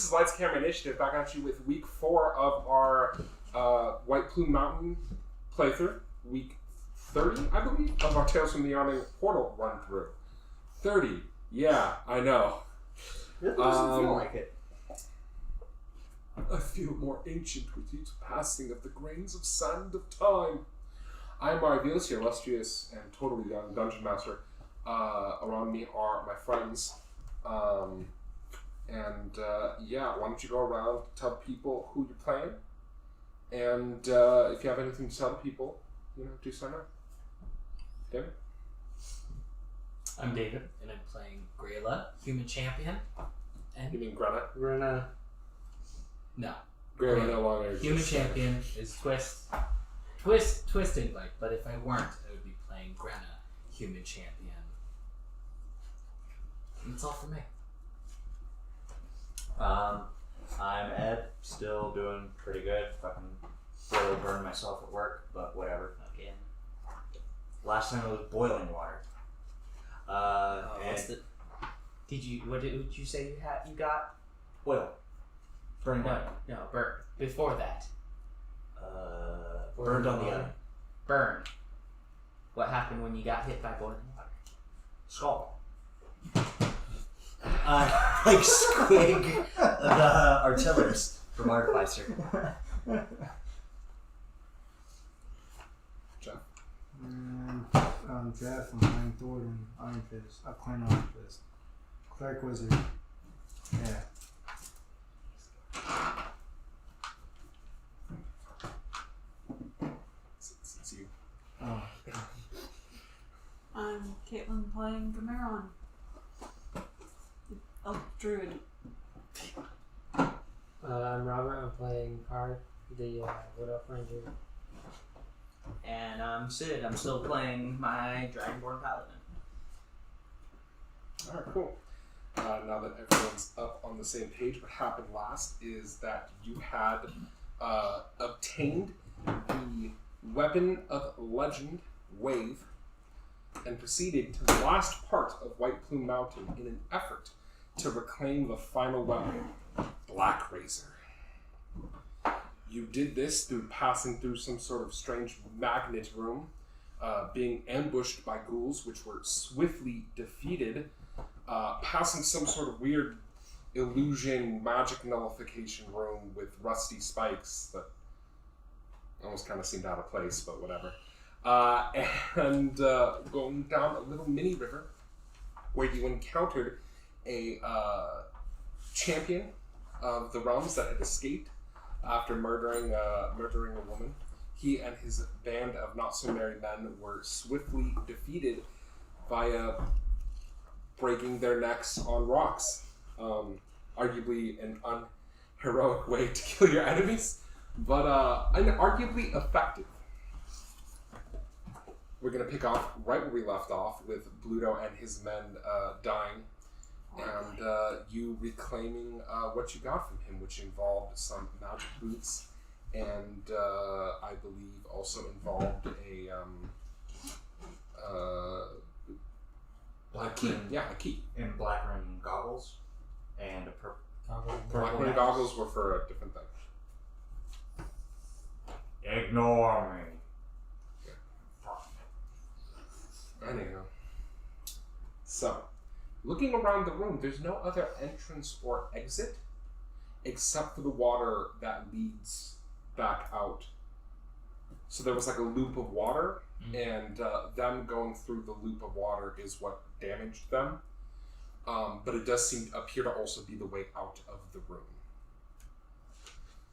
is Lights Camera Initiative. Back at you with week 4 of our White Plume Mountain playthrough. Week 30, I believe, of our Tales from the Yawning Portal run through. 30. Yeah, I know. It doesn't feel like it. I feel more ancient with each passing of the grains of sand of time. I'm Marvius, your illustrious and totally young dungeon master. Around me are my friends. Yeah, why don't you go around, tell people who you're playing, and if you have anything to tell people, do so now. David? I'm David, and I'm playing Grayla, human champion. And You mean Grena? Grena. No. Grena no longer exists. Human champion is twisting like, but if I weren't, I would be playing Grena, human champion. And that's all for me. I'm Ed, still doing pretty good. Fucking really burned myself at work, but whatever. Again. Last time it was boiling water. What did you say you got? Oil. Burning oil. No, burn. Before that. Burned on the oven. Burn. What happened when you got hit by boiling water? Skull. Like Squig, the artillerist from Artificer. Jeff? I'm Jeff. I'm playing Thoradin Ironfist. Clan Ironfist. Carac Wizard. Yeah. It's you. Oh. I'm Caitlin playing Gamaron. Oh, Druid. I'm Robert. I'm playing Card, the Wood Elf Ranger. And I'm Sid. I'm still playing my Dragonborn Paladin. Alright, cool. Now that everyone's up on the same page, what happened last is that you had obtained the Weapon of Legend wave and proceeded to the last part of White Plume Mountain in an effort to reclaim the final weapon, Blackrazor. You did this through passing through some sort of strange magnet room, being ambushed by ghouls, which were swiftly defeated, passing some sort of weird illusion magic nullification room with rusty spikes that almost kind of seemed out of place, but whatever. And going down a little mini river where you encountered a champion of the realms that had escaped after murdering a woman. He and his band of not-so-merry men were swiftly defeated via breaking their necks on rocks. Arguably an unheroic way to kill your enemies, but arguably effective. We're going to pick off right where we left off with Bluto and his men dying, and you reclaiming what you got from him, which involved some magic boots, and I believe also involved a key. Yeah, a key. And black rim goggles. And a purple. Black rim goggles were for a different thing. Ignore me. Anyhow. So, looking around the room, there's no other entrance or exit except for the water that leads back out. So there was like a loop of water, and them going through the loop of water is what damaged them. But it does appear to also be the way out of the room.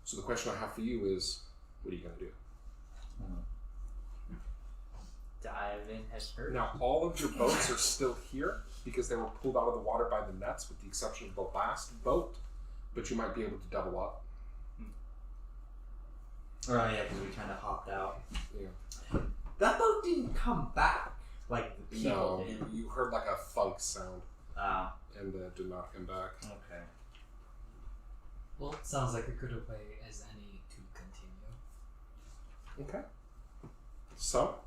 So the question I have for you is, what are you going to do? Dive in head first. Now, all of your boats are still here because they were pulled out of the water by the nets, with the exception of the last boat, but you might be able to double up. Oh yeah, because we kind of hopped out. Yeah. That boat didn't come back like the people No, did. you heard like a thunk sound, Ah, and did not come back. okay. Well, it sounds like a good way as any to continue. Okay. So,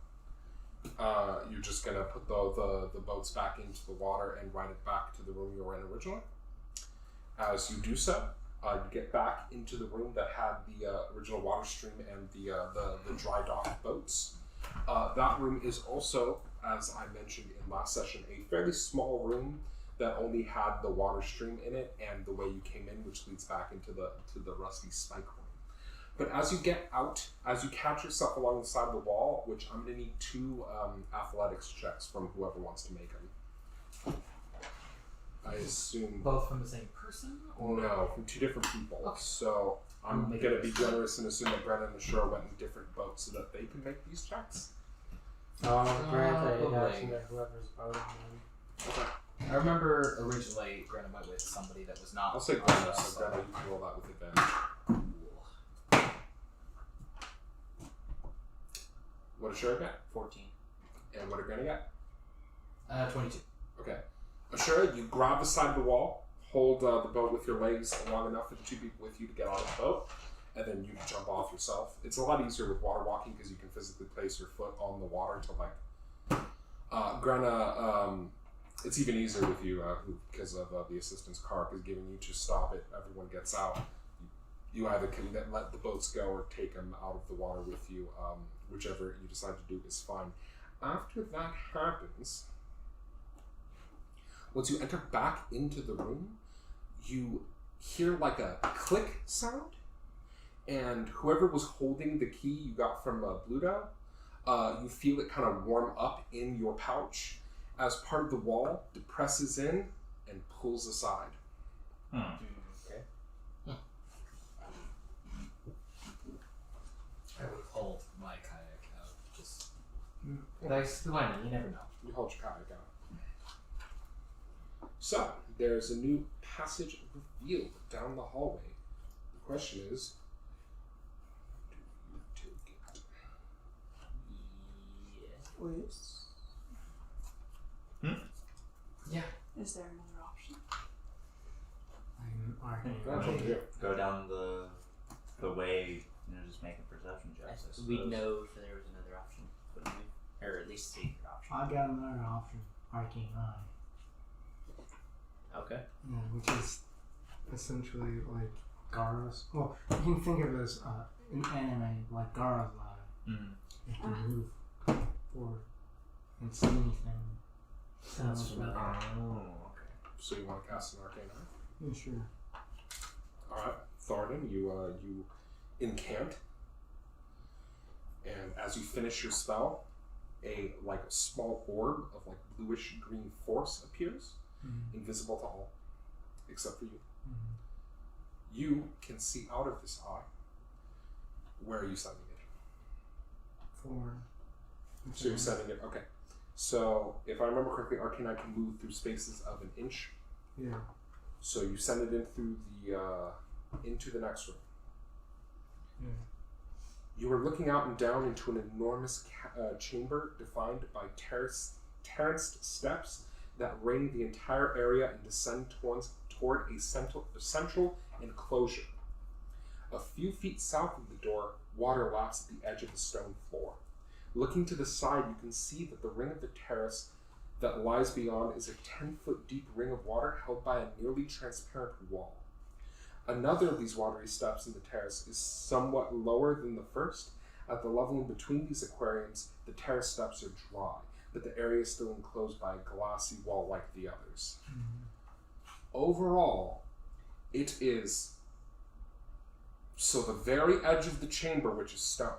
you're just gonna put the boats back into the water and ride it back to the room you were in originally. As you do so, You get back into the room that had the original water stream and the dry dock boats. That room is also, as I mentioned in last session, a fairly small room that only had the water stream in it and the way you came in, which leads back into the rusty spike room. But as you get out, as you catch yourself along the side of the wall, which I'm going to need 2 athletics checks from whoever wants to make them. I assume... Both from the same person? Or No, from 2 different people. Okay. So I'm Make going it to be generous and assume that Brennan and Ashura went in different boats so that they can make these checks. Grant, I Probably. action to whoever's voting. Okay. I remember originally Granna went with somebody that was not. I'll say on Brennan, us, so Brennan, you can roll that with advantage. What did Ashura get? 14. And what did Granny get? 22. Okay. Ashura, you grab the side of the wall, hold the boat with your legs long enough for the 2 people with you to get on the boat, and then you can jump off yourself. It's a lot easier with water walking because you can physically place your foot on the water to Granna, it's even easier with you because of the assistance Carac is giving you to stop it. Everyone gets out. You either can let the boats go or take them out of the water with you. Whichever you decide to do is fine. After that happens, once you enter back into the room, you hear like a click sound, and whoever was holding the key you got from Bluto, you feel it kind of warm up in your pouch as part of the wall depresses in and pulls aside. Okay. I would hold my kayak out. Just. That's why not? You never know. You hold your kayak out. So, there's a new passage revealed down the hallway. The question is, do you take it? Please. Yeah. Is there another option? I'm arguing. That's up to you. Go down the way, just making perception checks. I We'd suppose. know if there was another option, wouldn't we? Or at least a secret option. I got another option. Arcane Eye. Okay. Yeah, which is essentially like Gara's. Well, you can think of it as in anime like Gara's Eye. You can move forward and see anything. Sounds familiar. Oh, okay. So you want to cast an arcane eye? Yeah, sure. Alright, Thoradin, you incant, and as you finish your spell, a small orb of bluish green force appears, invisible to all, except for you. You can see out of this eye. Where are you sending it? Forward. So you're sending it, okay. So if I remember correctly, arcane eye can move through spaces of an inch. Yeah. So you send it in through into the next room. Yeah. You are looking out and down into an enormous chamber defined by terraced steps that ring the entire area and descend toward a central enclosure. A few feet south of the door, water laps at the edge of the stone floor. Looking to the side, you can see that the ring of the terrace that lies beyond is a 10-foot deep ring of water held by a nearly transparent wall. Another of these watery steps in the terrace is somewhat lower than the first. At the level in between these aquariums, the terrace steps are dry, but the area is still enclosed by a glassy wall like the others. Overall, it is the very edge of the chamber, which is stone,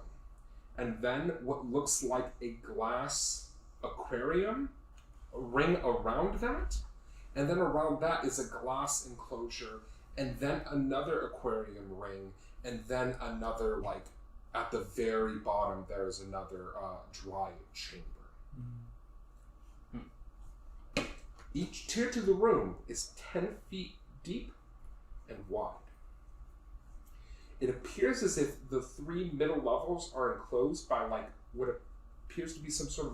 and then what looks like a glass aquarium, a ring around that, and then around that is a glass enclosure, and then another aquarium ring, and then another, at the very bottom, there's another dry chamber. Each tier to the room is 10 feet deep and wide. It appears as if the 3 middle levels are enclosed by what appears to be some sort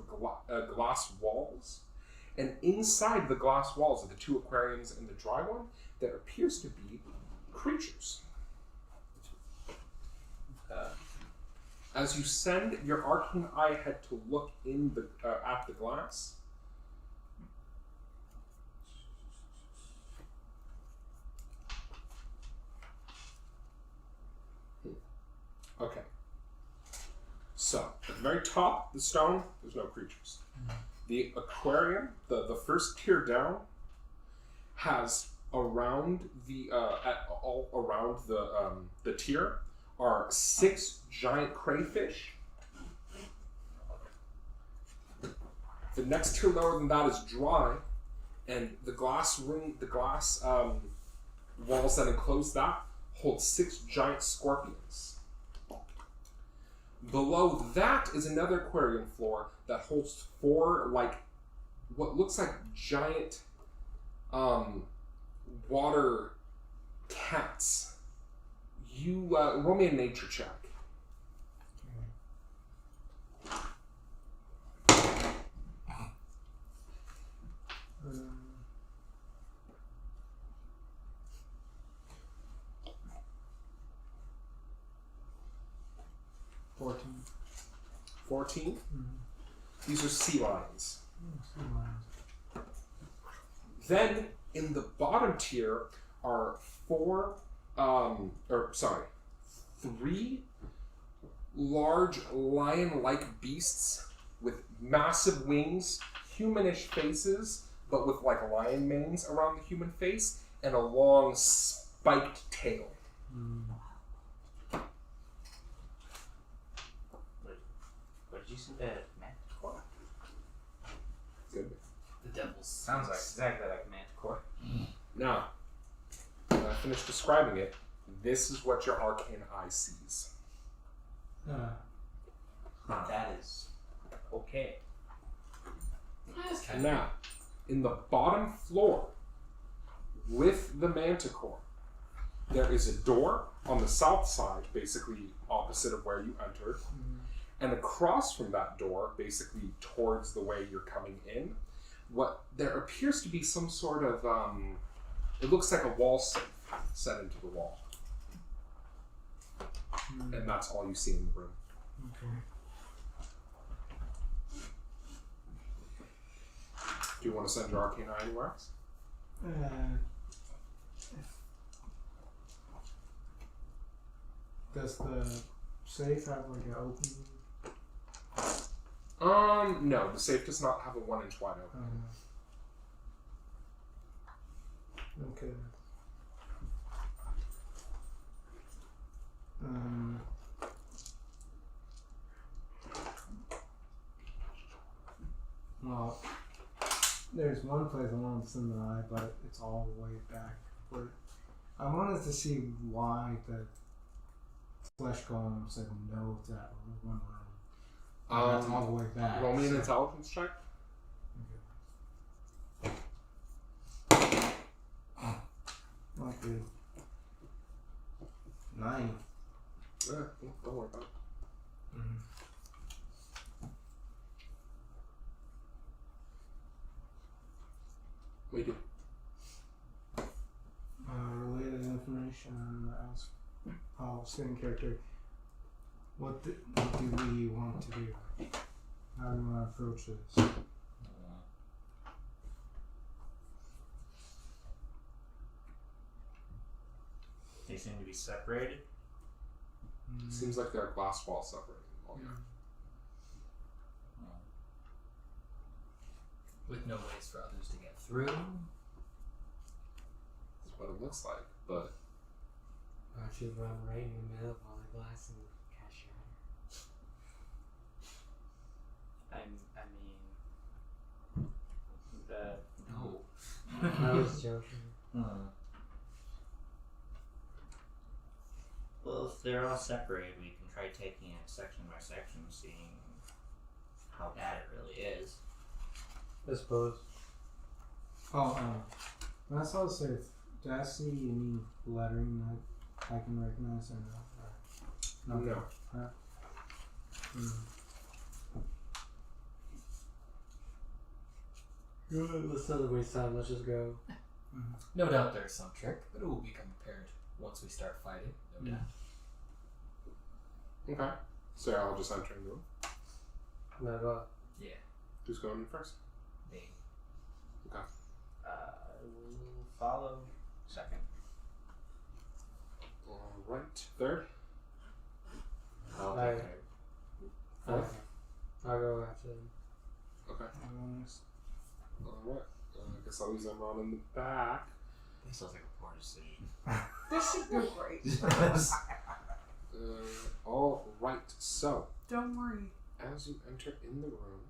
of glass walls. And inside the glass walls of the 2 aquariums and the dry one, there appears to be creatures. As you send your arcane eye head to look in at the glass, Okay. So, at the very top of the stone, there's no creatures. The aquarium, the first tier down, has around all around the tier are 6 giant crayfish. The next tier lower than that is dry, and the glass walls that enclose that hold 6 giant scorpions. Below that is another aquarium floor that holds 4 what looks like giant water cats. You roll me a nature check. 14. These are sea lions. Then in the bottom tier are 3 large lion-like beasts with massive wings, humanish faces, but with like lion manes around the human face, and a long spiked tail. What did you say? Manticore? Good. The devil's Sounds like exactly like Manticore. Now, when I finish describing it, this is what your arcane eye sees. That is okay. That's kind of Now, in the bottom floor, with the manticore, there is a door on the south side, basically opposite of where you entered, and across from that door, basically towards the way you're coming in, there appears to be some sort of it looks like a wall safe set into the wall, and that's all you see in the room. Okay. Do you want to send your arcane eye anywhere else? Does the safe have like an opening? No, the safe does not have a 1-inch wide open. Okay. Well, there's one place I wanted to send the eye, but it's all the way back. Where I wanted to see why the flesh golem said no to that one room. That's all the way back. Roll me an intelligence check. Like a 9. Yeah, don't worry about it. What do you do? Related information. Sitting character. What do we want to do? How do we want to approach this? They seem to be separated. Seems like there are glass walls separating them all. with no ways for others to get through. That's what it looks like, but Why don't you run right in the middle of all the glass and cast shatter? No. I was joking. Well, if they're all separated, we can try taking it section by section, seeing how bad it really is. I suppose. When I saw the safe, did I see any lettering that I can recognize or no? no. Let's not waste time. Let's just go. No doubt there's some trick, but it will become apparent once we start fighting. No doubt. Okay. So I'll just enter the room. Not what? Yeah. Who's going in first? Bane. Okay. We'll follow second. Alright. Third? guess I'll use Emerald in the back. This sounds like a poor decision. This should go great. All right. So, Don't worry. as you enter in the room,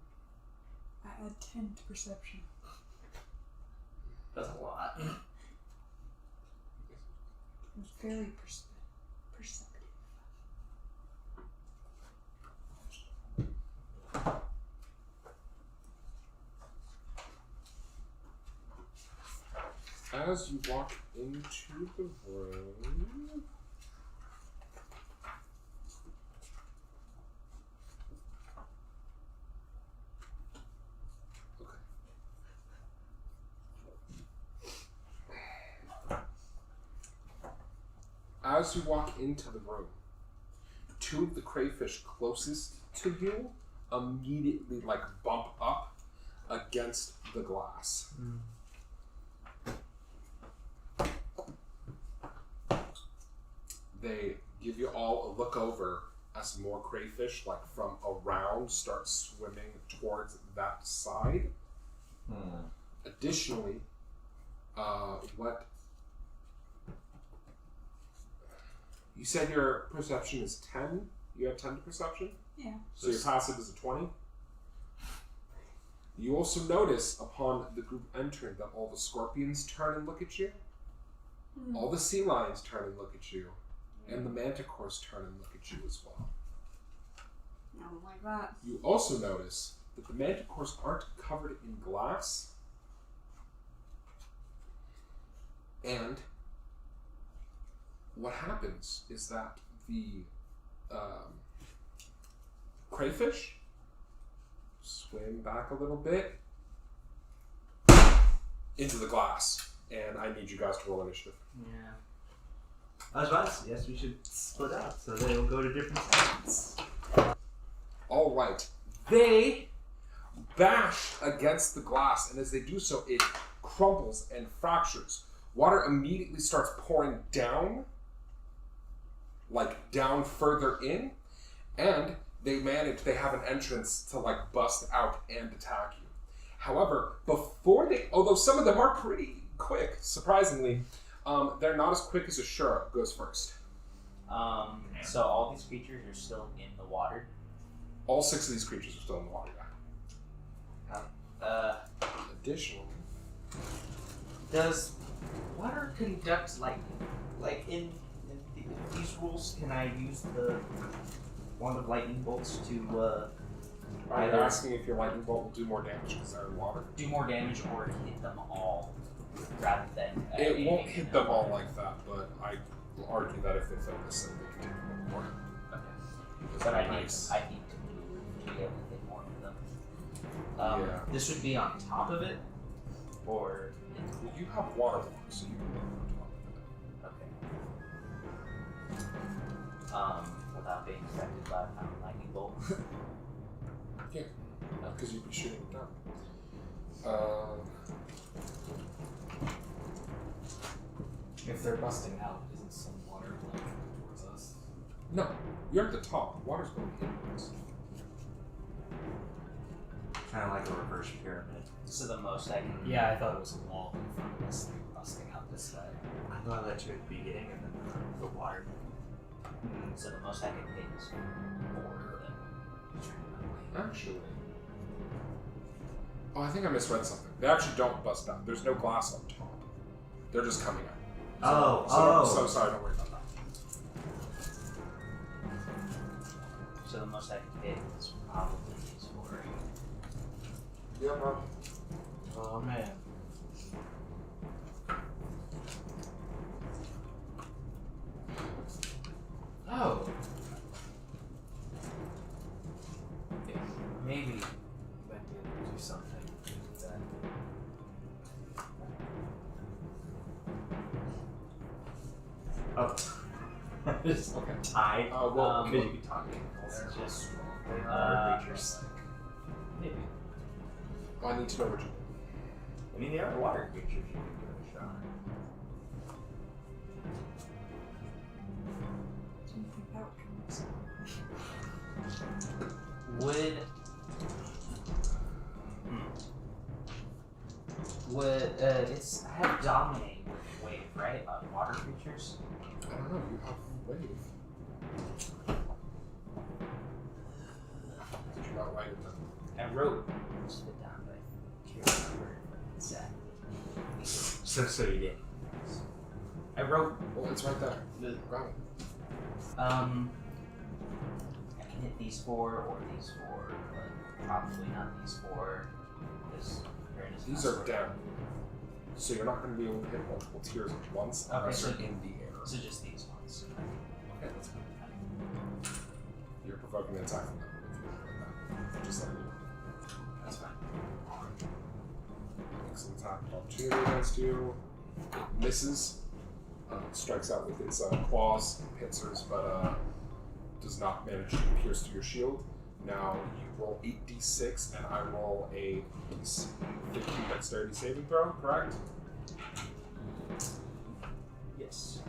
I add 10 to perception. That's a lot. It's very perceptive. as you walk into the room, as you walk into the room, two of the crayfish closest to you immediately bump up against the glass. They give you all a look over as more crayfish from around start swimming towards that side. Additionally, what you said your perception is 10? You have 10 to perception? Yeah. So your passive is a 20? You also notice upon the group entering that all the scorpions turn and look at you. All the sea lions turn and look at you. And the manticores turn and look at you as well. I don't like that. You also notice that the manticores aren't covered in glass. And what happens is that the crayfish swim back a little bit into the glass. And I need you guys to roll initiative. Yeah. I was about to say, yes, we should split up so they'll go to different sides. All right. They bash against the glass, and as they do so, it crumbles and fractures. Water immediately starts pouring down, down further in, and they have an entrance to bust out and attack you. However, although some of them are pretty quick, surprisingly, they're not as quick as Asura, who goes first. So all these creatures are still in the water? All 6 of these creatures are still in the water. Additionally, Does water conduct lightning? In these rules, can I use the wand of lightning bolts to are you asking if your lightning bolt will do more damage because they're in water? do more damage or hit them all rather than It won't hit them all like that, but I will argue that if they focus, then they can take them more. Okay. Because But they're I need nice. to be able to hit more of them. Yeah. This would be on top of it, or Well, you have water walk, so you can go on top okay. Without being affected by a lightning bolt. of it. Yeah, because you'd be shooting it down. If they're busting out, isn't some water towards us? No, you're at the top. Water's going inwards. Kind of like a reverse pyramid. So the most I can. Yeah, I thought it was a wall in front of us, busting out this way. I thought I let you at the beginning and then the water. So the most I can hit is 4 of them. Actually. Oh, I think I misread something. They actually don't bust out. There's no glass on top. They're just coming out. So sorry, don't worry about that. So the most I can hit is probably these 4. Yeah, bro. Oh man. Oh. Yeah, maybe you might be able to do something with that. Oh. Just Okay. tied. Well, Because you be talking. It's just They are creatures. maybe. I need to know what you do. I mean, they are water creatures. You can give it a shot. Do you think that would Would Would it's I have dominate with wave, right? On water creatures. I don't know. You have wave. Did you not write it down? I wrote most of it down, but I can't remember exactly. So you did. I wrote Well, it's right there. Grab it. I can hit these 4 or these 4, but probably not these 4. Because These are down. So you're not going to be able to hit multiple tiers at once unless Okay, so- you're in the air. So just these ones. Okay, that's fine. You're provoking an attack from them if you like that. Just like you. That's fine. Makes an attack of opportunity against you. It misses. Strikes out with its claws and pincers, but does not manage to pierce through your shield. Now you roll 8d6 and I roll a DC 15 dexterity saving throw, correct? Yes.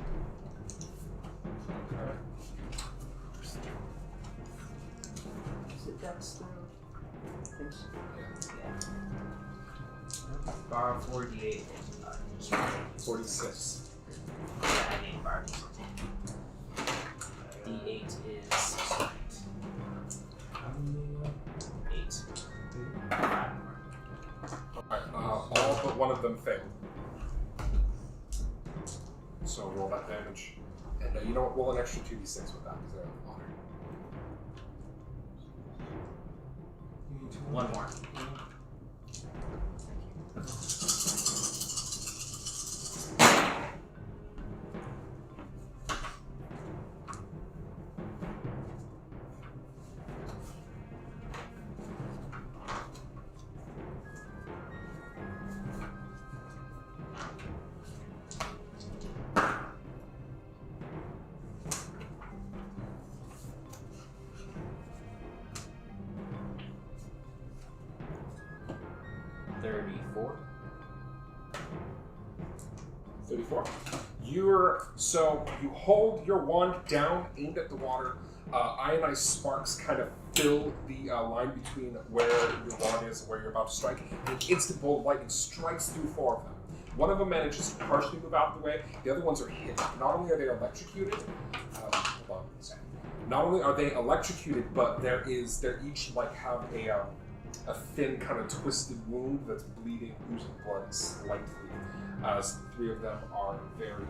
Okay. Is it dex throw? I think so. Yeah. Yeah. Bar 48. 46. Yeah, I need bar. D8 is 8. Alright, all but one of them failed. So roll that damage. And you don't roll an extra 2d6 with that because they're on the water. You need to One more. So you hold your wand down, aimed at the water. Ionized sparks kind of fill the line between where your wand is and where you're about to strike. And an instant bolt of lightning strikes through 4 of them. One of them manages to partially move out of the way. The other ones are hit. Not only are they electrocuted, hold on a second. Not only are they electrocuted, but they're each like have a thin kind of twisted wound that's bleeding, oozing blood slightly. 3 of them are very.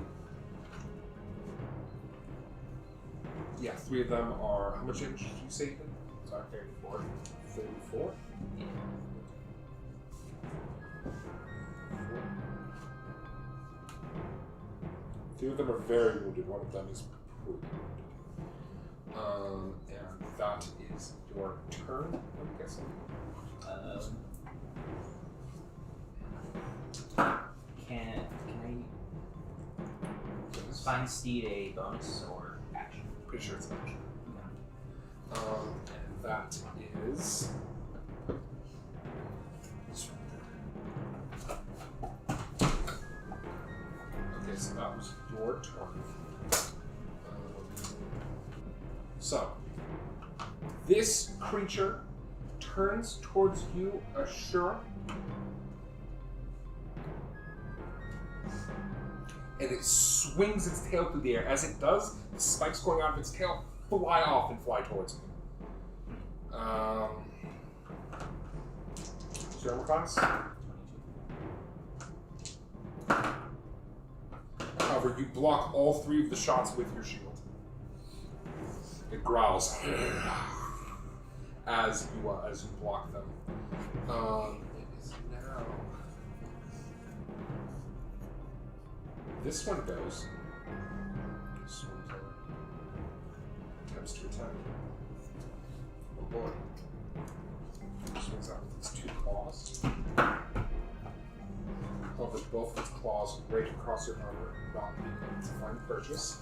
Yeah, 3 of them are. How much damage did you say? Sorry, 34. 34. Yeah. 3 of them are very wounded. One of them is poorly wounded. And that is your turn. I'm guessing. Can I find Steed a bonus or action? Pretty sure it's an action. And that is. Okay, so that was your turn. So, this creature turns towards you, Asura, and it swings its tail through the air. As it does, the spikes going out of its tail fly off and fly towards you. What's your armor class? However, you block all 3 of the shots with your shield. It growls as you block them. It is now. This one goes. This one comes to attack. Oh boy. Swings out with its 2 claws. However, both of its claws rake across your armor, not being able to find purchase.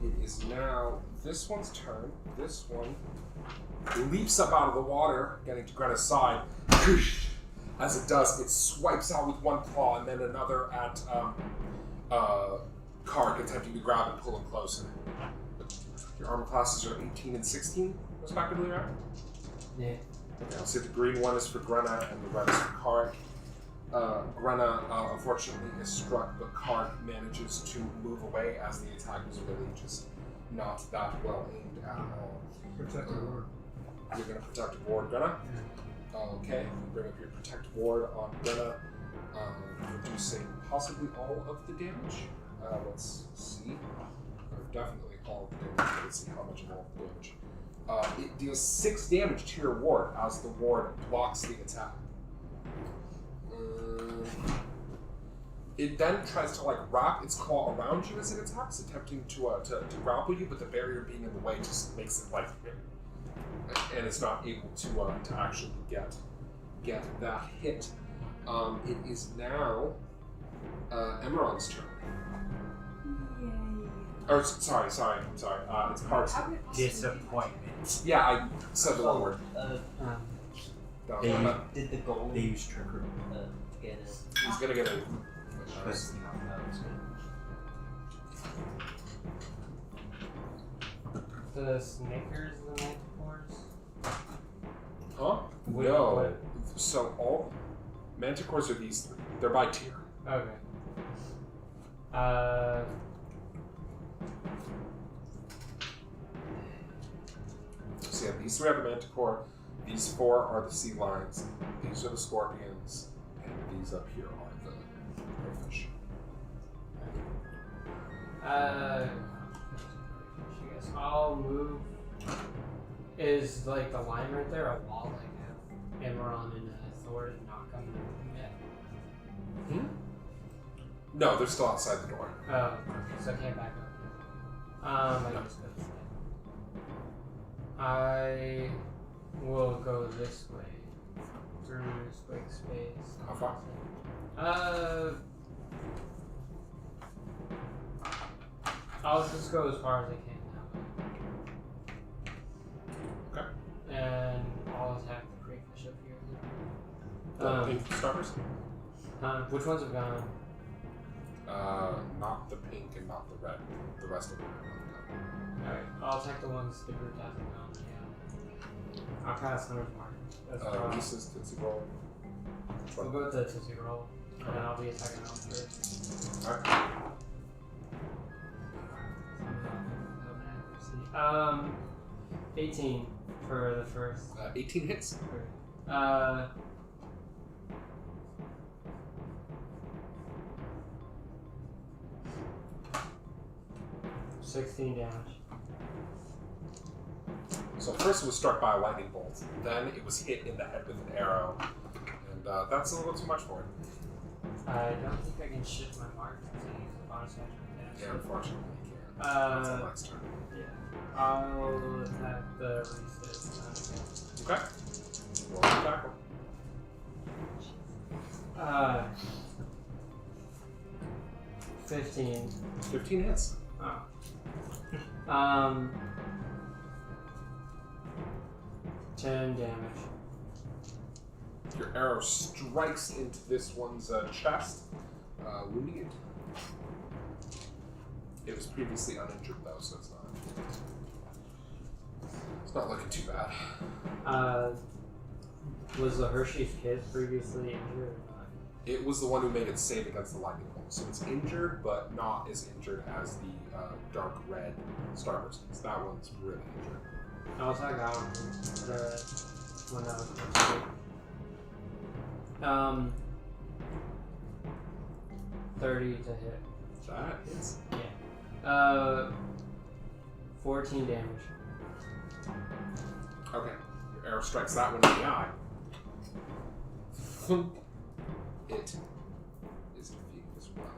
It is now this one's turn. This one leaps up out of the water, getting to Greta's side. As it does, it swipes out with 1 claw and then another at Carac, attempting to grab and pull him closer. Your armor classes are 18 and 16, respectively, right? Yeah. Okay, I'll say the green one is for Grena and the red is for Carac. Grena, unfortunately, is struck, but Carac manages to move away as the attack was really just not that well aimed at all. Protect the ward. You're going to protect ward, Grena? Okay, you bring up your protect ward on Grena, reducing possibly all of the damage. Let's see. Or definitely all of the damage. Let's see how much of all of the damage. It deals 6 damage to your ward as the ward blocks the attack. It then tries to wrap its claw around you as it attacks, attempting to grapple you, but the barrier being in the way just makes it and it's not able to actually get that hit. It is now Emeron's turn. Yay. Or sorry. It's Carter's turn. Disappointment. Yeah, I said the wrong word. Did the gold They use trickery. get it? He's gonna get a. Because, that was good. The Snickers, the Manticores? Huh? Wait, No. what? So all Manticores are these 3. They're by tier. Okay. So yeah, these 3 are the Manticore. These 4 are the sea lions. These are the scorpions, and these up here are the crayfish. I guess I'll move. Is the line right there a wall have Emeron and Thoradin not coming yet? No, they're still outside the door. Oh, so I can't back up. I just go this way. I will go this way through Squig space. How far? I'll just go as far as I can that way. Okay. And I'll attack the crayfish up here. The pink starters? Which ones have gone? Not the pink and not the red. The rest of them are not. Alright, I'll attack the ones the group hasn't gone. Yeah. I'll cast Hunter's Mark. That's probably. This is Tootsie Roll. We'll go with the Tootsie Roll, and then I'll be attacking them first. Alright. 18 for the first. 18 hits. 16 damage. So first it was struck by a lightning bolt, then it was hit in the head with an arrow, and that's a little too much for it. I don't think I can shift my mark since I use the bonus action. Yeah, unfortunately you can't. That's the next turn. Yeah. I'll attack the resist. Okay. Roll the tackle. 15. 15 hits. Oh. 10 damage. Your arrow strikes into this one's chest, wounding it. It was previously uninjured though, so it's not looking too bad. Was the Hershey's kid previously injured or not? It was the one who made it save against the lightning bolt, so it's injured, but not as injured as the dark red starburst. So that one's really injured. I'll attack that one. The one that was supposed to. 30 to hit. That hits. Yeah. 14 damage. Okay. Your arrow strikes that one in the eye. Thump. It is defeated as well.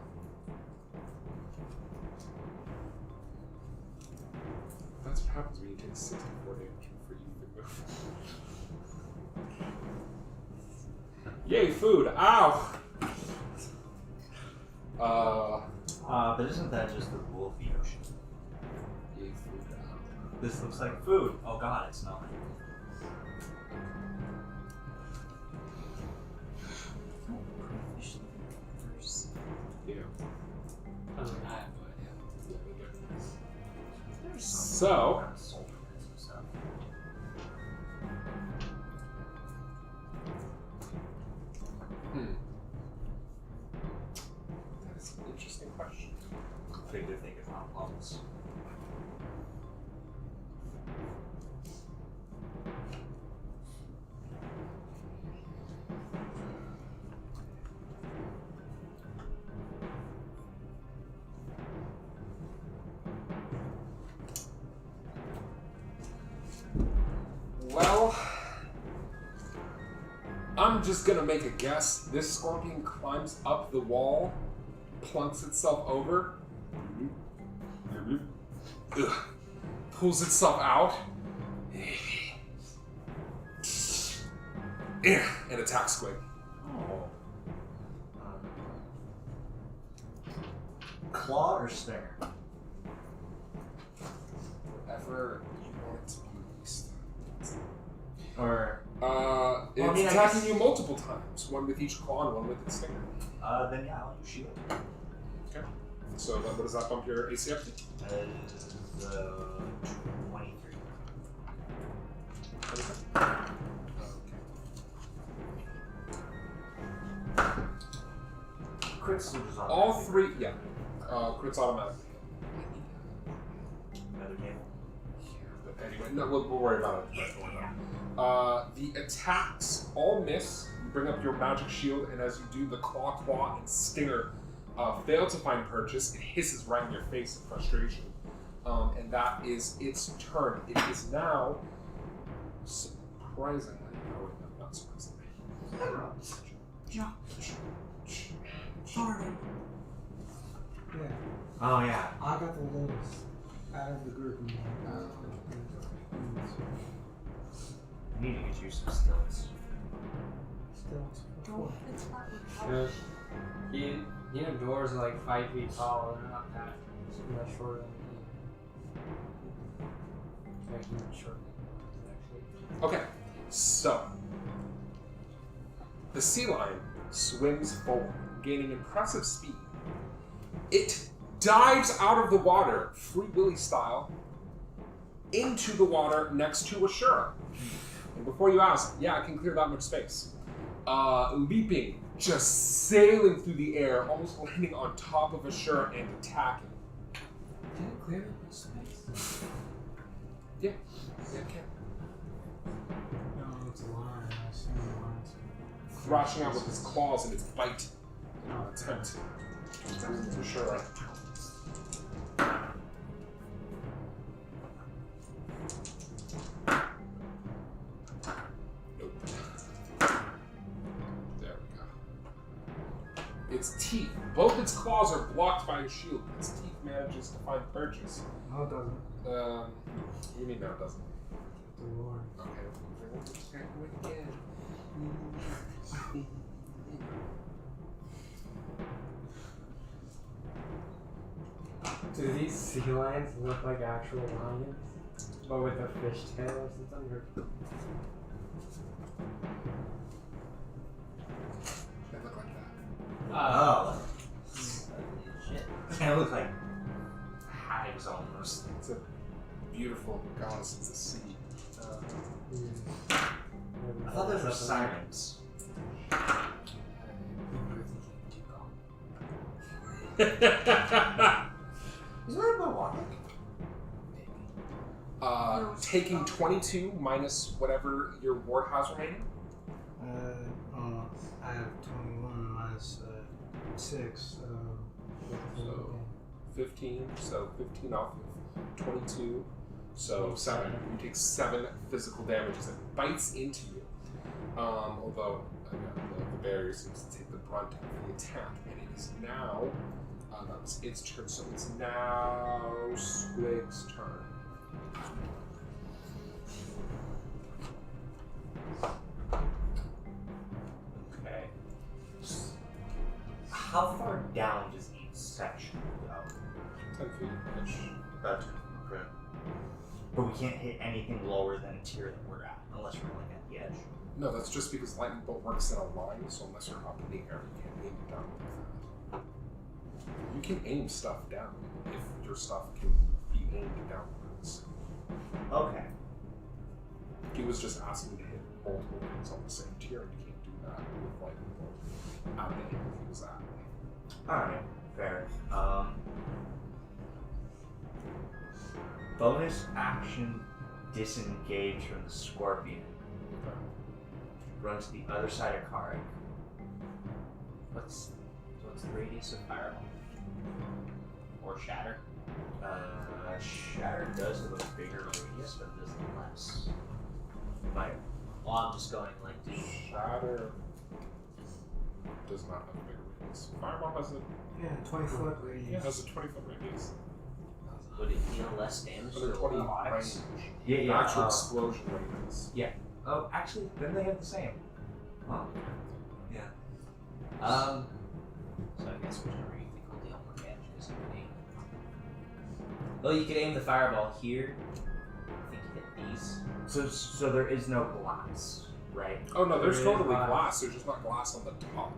That's what happens when you take 64 damage before you even move. Yay, food! Ow! But isn't that just the rule of the ocean? Yay, food! Ow! This looks like food. Oh god, it's not. Yeah. I have no idea. So, question. Figure they could find levels. Well, I'm just gonna make a guess. This scorpion climbs up the wall, plunks itself over, pulls itself out, and attacks Squig. Oh. Claw or stinger? Whatever you want it to be released. Or It's I mean, I attacking guess- you multiple times, one with each claw and one with its stinger. then yeah, I'll use shield. Okay. So what does that bump your AC up to? 23. Crit switches on. All three, yeah. Crits automatically. Another table. But anyway, no, we'll worry about it. The attacks all miss. You bring up your magic shield, and as you do, the claw, and stinger fail to find purchase. It hisses right in your face in frustration. And that is its turn. It is now surprisingly. Oh, wait, no, not surprisingly. Yeah. Thoradin. Yeah. Oh yeah. I got the latest out of the group. I need to get you some stilts. Still. Don't. It's not You know, doors are like 5 feet tall. They're not that much shorter than me. Like, even shorter than actually. Okay, so the sea lion swims forward, gaining impressive speed. It dives out of the water, Free Willy style, into the water next to Asura. And before you ask, yeah, I can clear that much space. Leaping, just sailing through the air, almost landing on top of Asura and attacking. Can it clear up the space? Yeah, it can. No, it's a lion. I assume the lion's Thrashing out with its claws and its bite in an attempt to Asura. Nope. There we go. Its teeth, both its claws are blocked by a shield. Its teeth manages to find purchase. No, it doesn't. What do you mean no, it doesn't? The Lord. Okay. Again. Do these sea lions look like actual lions? But with a fish tail or something? Or... They look like that. Oh. Shit. They look like hags almost. It's a beautiful goddess of the sea. I thought those were sirens. Is that melodic? Taking 22 minus whatever your ward has remaining. I have 21 minus 6. So 15. So 15 off of 22. So 7. You take 7 physical damage as it bites into you. Although the barrier seems to take the brunt of the attack, and it is now. That was its turn, so it's now Squig's turn. Okay. How far down does each section go? 10 feet ish. That's okay. But we can't hit anything lower than a tier that we're at, unless we're like at the edge. No, that's just because lightning bolt works in a line, so unless you're up in the air, you can't aim it down like that. You can aim stuff down if your stuff can be aimed downwards. Okay. He was just asking to hit multiple things on the same tier, and you can't do that with lightning bolt at the aim he was at. Alright, fair. bonus action disengage from the scorpion. Run to the other side of Carac. What's the radius of fireball? Or shatter? Shatter does have a bigger radius, but it does less. Fire. Well, I'm just going like, dude. Shatter does not have a bigger radius. Fireball has a 20-foot radius. has a 20-foot radius. Would it deal less damage to Under the 20 range. robotics? Yeah. Actual explosion radius. Oh, actually, then they have the same. Huh. Yeah. So I guess whichever you think will deal more damage is you can aim. Well, you could aim the fireball here. I think you hit these. So there is no glass, right? Oh no, there's There is totally glass. glass. There's just not glass on the top.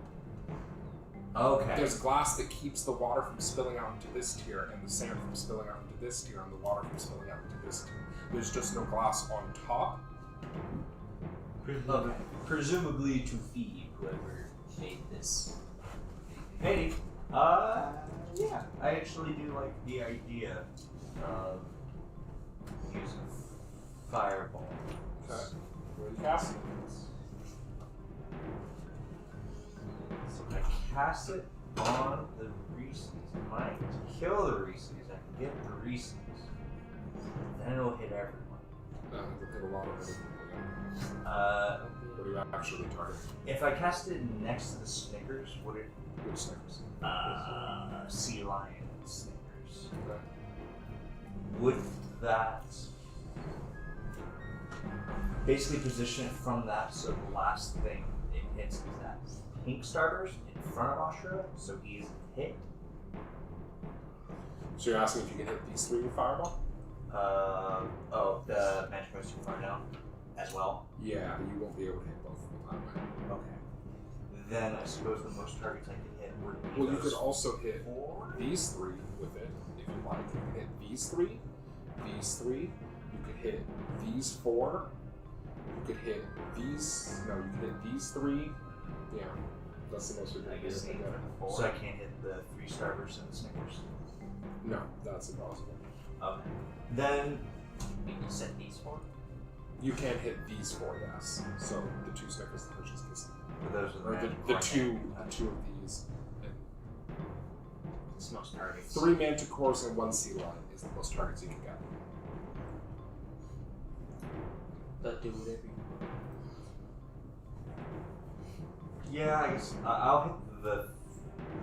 Okay. There's glass that keeps the water from spilling out into this tier, and the sand from spilling out into this tier, and the water from spilling out into this tier. There's just no glass on top. Okay. Presumably to feed whoever made this. Maybe. Yeah. I actually do like the idea of using fireball. Okay. Where do you cast it? So I cast it on the Reese's. It might kill the Reese's. I can get the Reese's. Then it'll hit everyone. It'll hit a lot of other people. What do you actually target? If I cast it next to the Snickers, would it? Which Snickers? Sea lion Snickers. Okay. Would that basically position it from that so the last thing it hits is that pink starburst in front of Asura, so he is hit? So you're asking if you can hit these three with fireball? The magic goes too far down as well. Yeah, you won't be able to hit both of them that way. Okay. Then I suppose the most targets I can hit would be Well, you those could also hit four. these three with it, if you like. You can hit these three, you could hit these four, you could hit these, no, you could hit these three. Yeah, that's the most you're I going to guess hit. so I can't hit the 3 starbursts and the Snickers. No, that's impossible. Okay. Then You set these for? You can't hit these four, yes. So the two Snickers, the Hershey's Kisses. those are Or the two of these. And It's most targets. 3 Manticores and 1 Sea Lion is the most targets you can get. But do whatever you want. Yeah, I guess I'll hit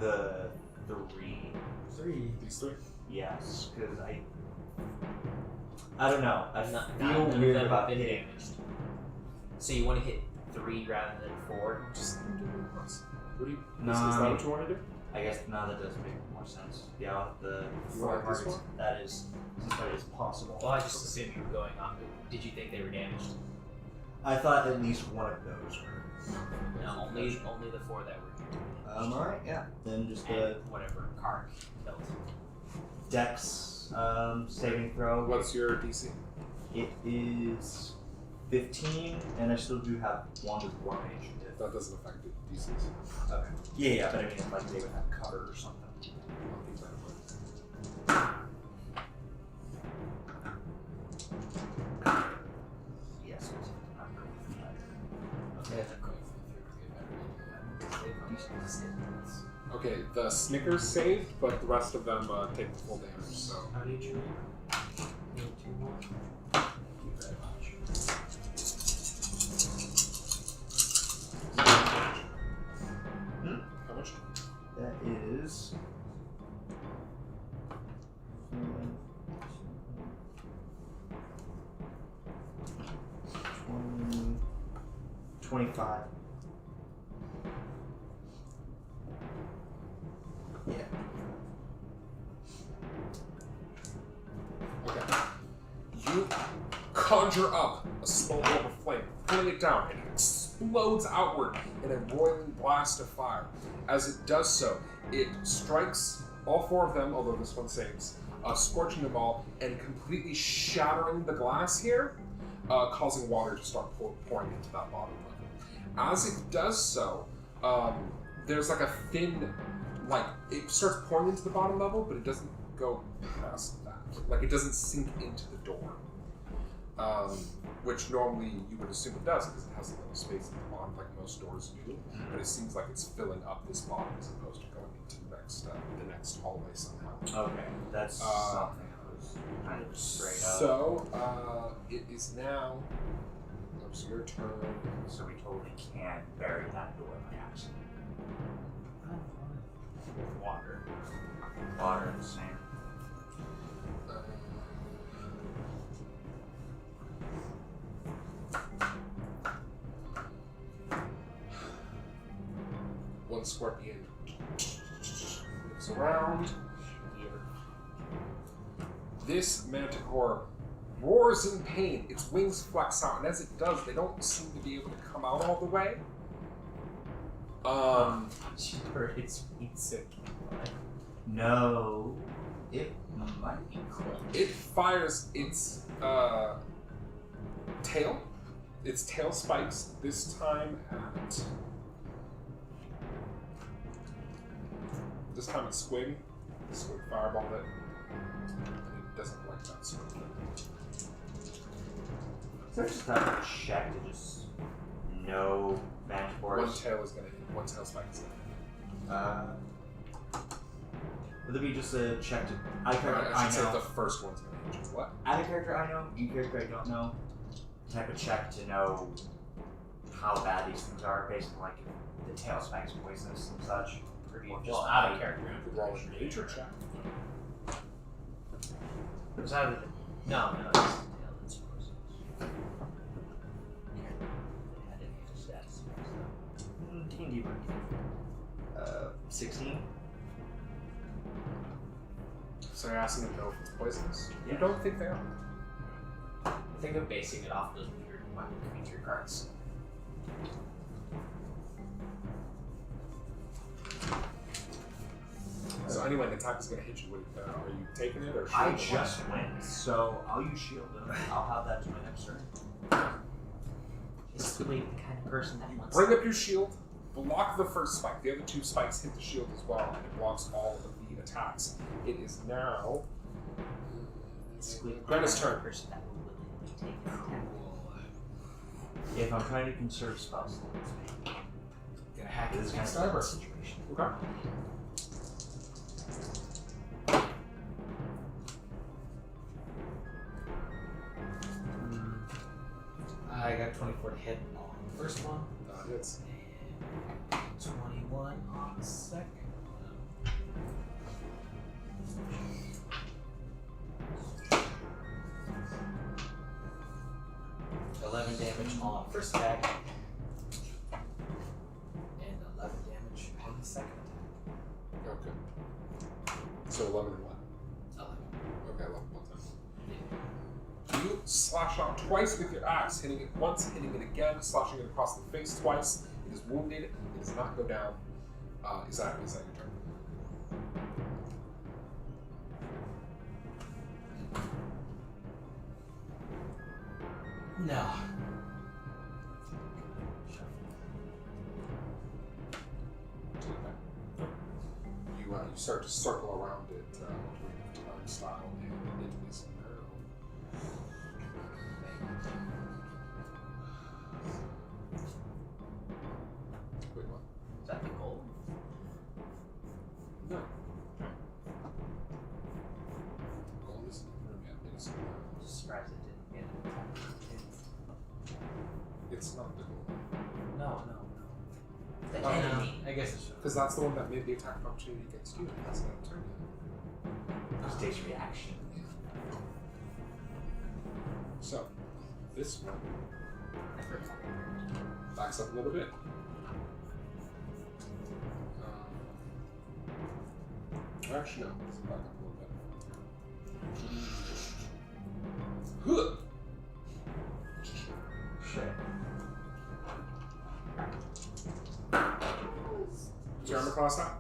the 3. These three? Yes, because I don't know. I Not feel none of weird them about have been hitting. damaged. So you want to hit 3 rather than 4? Just do it once. What do you? No, is I that mean- what you want to do? I guess now that does make more sense. Yeah, I'll hit the You 4 want this targets. one? That is, since that is possible. Well, I just assumed you were going on. Did you think they were damaged? I thought at least one of those were. No, only the 4 that were Alright, yeah. Then just and whatever Carac killed. Dex saving throw. What's your DC? It is 15, and I still do have 1 with War Mage. That doesn't affect the DCs. Okay. Yeah, but I mean, if like they would have cover or something. I'll keep that in mind. Yes. Okay. Okay, the Snickers saved, but the rest of them take the full damage. So How do you treat? Need 2 more. thank you very much. How much? That is. 25. Yeah. Okay. You conjure up a small orb of flame, pulling it down, and it explodes outward in a roiling blast of fire. As it does so, it strikes all 4 of them, although this one saves, scorching them all and completely shattering the glass here, causing water to start pouring into that bottom level. As it does so, there's like a thin, like, it starts pouring into the bottom level, but it doesn't go past that. like it doesn't sink into the door, which normally you would assume it does because it has a little space at the bottom, like most doors do. But it seems like it's filling up this bottom as opposed to going into the next hallway somehow. Okay, that's something I was kind of straight up. So it is now. It's your turn. So we totally can't bury that door by accident. Water. Water and sand. One scorpion moves around. This manticore roars in pain. Its wings flex out, and as it does, they don't seem to be able to come out all the way. Sure, it's pizza. No, it might be close. It fires its tail. Its tail spikes, this time at Squig. The Squig fireballed it. And it doesn't like that sort of thing. So I just have to check to just know manticores. One tail is gonna hit. One tail spike is gonna hit. Would there be just a check to I should say the first one's gonna hit you. What? Add a character I know, new character I don't know. Type of check to know how bad these things are based on like if the tail spikes poisonous and such. Or just out of character. You could roll a nature check. It's out of the. No, it's the tail that's poisonous. I didn't use stats. D&D 16. So you're asking to know if it's poisonous? Yeah. You don't think they are. I think I'm basing it off those weird weapon creature cards. So anyway, the attack is going to hit you. Are you taking it or I shielding it? just went, so I'll use shield. I'll have that as my next turn. Is really the kind of person that wants. Bring up your shield. Block the first spike. The other two spikes hit the shield as well, and it blocks all of the attacks. It is now Greta's turn. Person that will willingly take an attack. If I'm trying to conserve spell slots, Gonna hack this this kind of kind of situation. Okay. I got 24 to hit on the first one, That hits. and 21 on the second one. 11 damage on the first attack, and 11 damage on the second attack. Okay. So 11 and what? 11. Okay, 11 one time. You slash out twice with your axe, hitting it once, hitting it again, slashing it across the face twice. It is wounded. It does not go down. Is that your turn? No. You start to circle around it, time style, and it is now. Wait, what? Is that the goal? No. Gold isn't in the room yet. It is now. I'm just surprised it didn't get an attack. It's not the gold. No. The Oh, enemy. I guess it should. Because that's the one that made the attack of opportunity against you. That's not a turn yet. Just takes reaction. So, this one I forgot. backs up a little bit. Actually, no. Let's back up a little bit. Shit. What's your armor class at?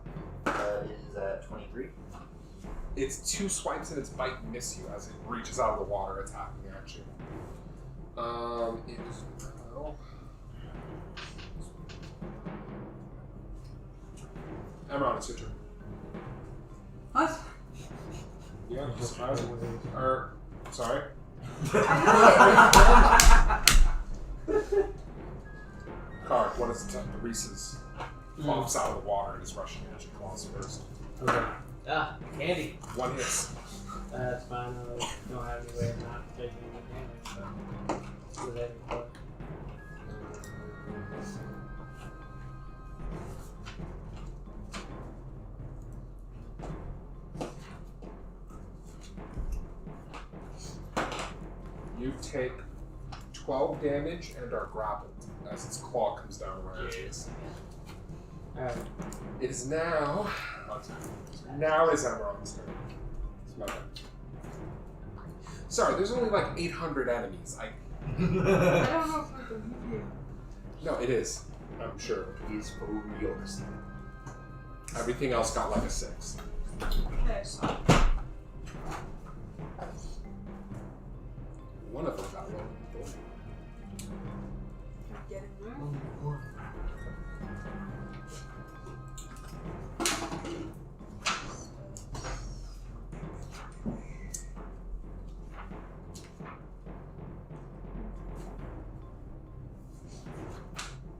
Is 23. Its two swipes and its bite miss you as it reaches out of the water, attacking at you. It is now. Emron, it's your turn. What? Yeah, surprisingly. Or, sorry. Card, what is it? Reese's pops out of the water and is rushing magic claws first. Okay. Ah, candy. One hits. That's fine. I don't have any way of not taking any damage, but with any play. You take 12 damage and are grappled as its claw comes down around you. Alright. It is now. Now it is Emerald's turn. It's my turn. Sorry, there's only like 800 enemies. I don't know if I believe you. No, it is. I'm sure. He's for real this time. Everything else got like a 6. Okay, so One of them got low. I'm getting there.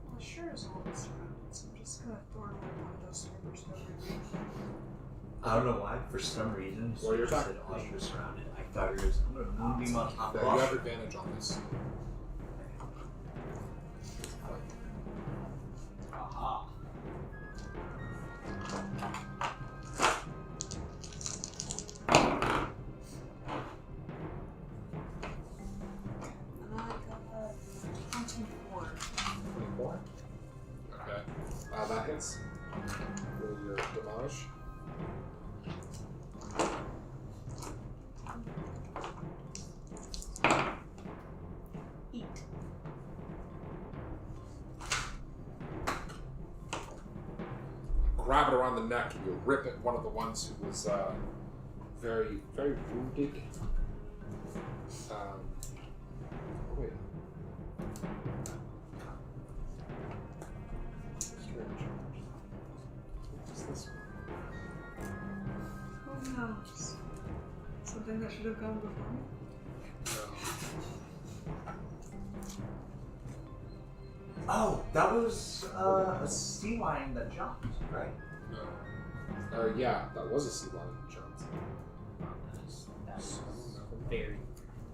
Well, sure as all is surrounded, so I'm just gonna throw away one of those snippers over here. I don't know why, for some reason, Well, you're you said talking- all you're surrounded. I thought it was, I'm going to moonbeam on top Yeah, of you it. have advantage on this. Aha. And I got 24. 24. Okay. That hits. Roll your damage. Eat. Grab it around the neck and you rip at one of the ones who was very, very wounded. Oh wait. What's this one? Who knows? Something that should have gone before me? Oh, that was a sea lion that jumped, right? No. Yeah, that was a sea lion who jumped. That's very.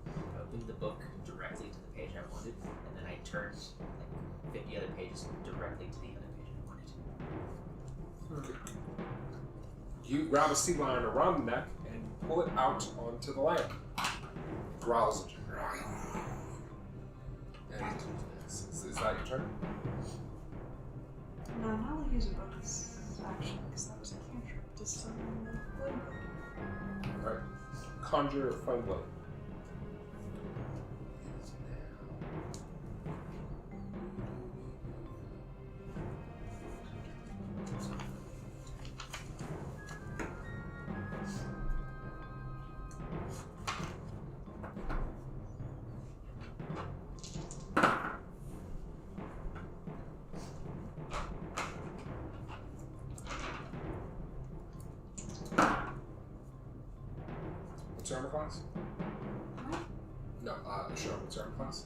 I opened the book directly to the page I wanted, and then I turned like 50 other pages directly to the other page I wanted. You grab a sea lion around the neck and pull it out onto the land. Growls at you. And is that your turn? No, now I'll use a bonus action because that was a cantrip to summon the Blood Blade. Alright. Conjure Flame Blade. What's your armor class? What? No, sure, what's your armor class?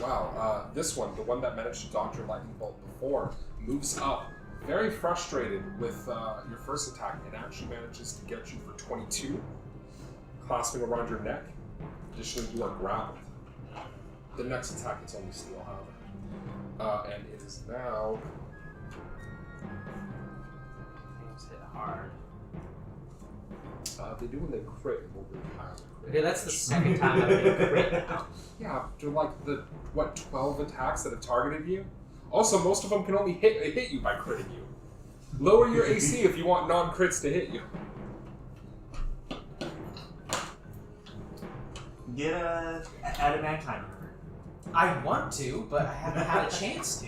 Wow, this one, the one that managed to dodge your lightning bolt before, moves up, very frustrated with your first attack, and actually manages to get you for 22, clasping around your neck. Additionally, you are grappled. The next attack is only steel, however. And it is now. Things hit hard. They do when they crit, it will really high on the crit. Okay, that's the second time I've been crit now. Yeah, after like the 12 attacks that have targeted you. Also, most of them can only hit you by critting you. Lower your AC if you want non-crits to hit you. Get a adamantine armor. I want to, but I haven't had a chance to.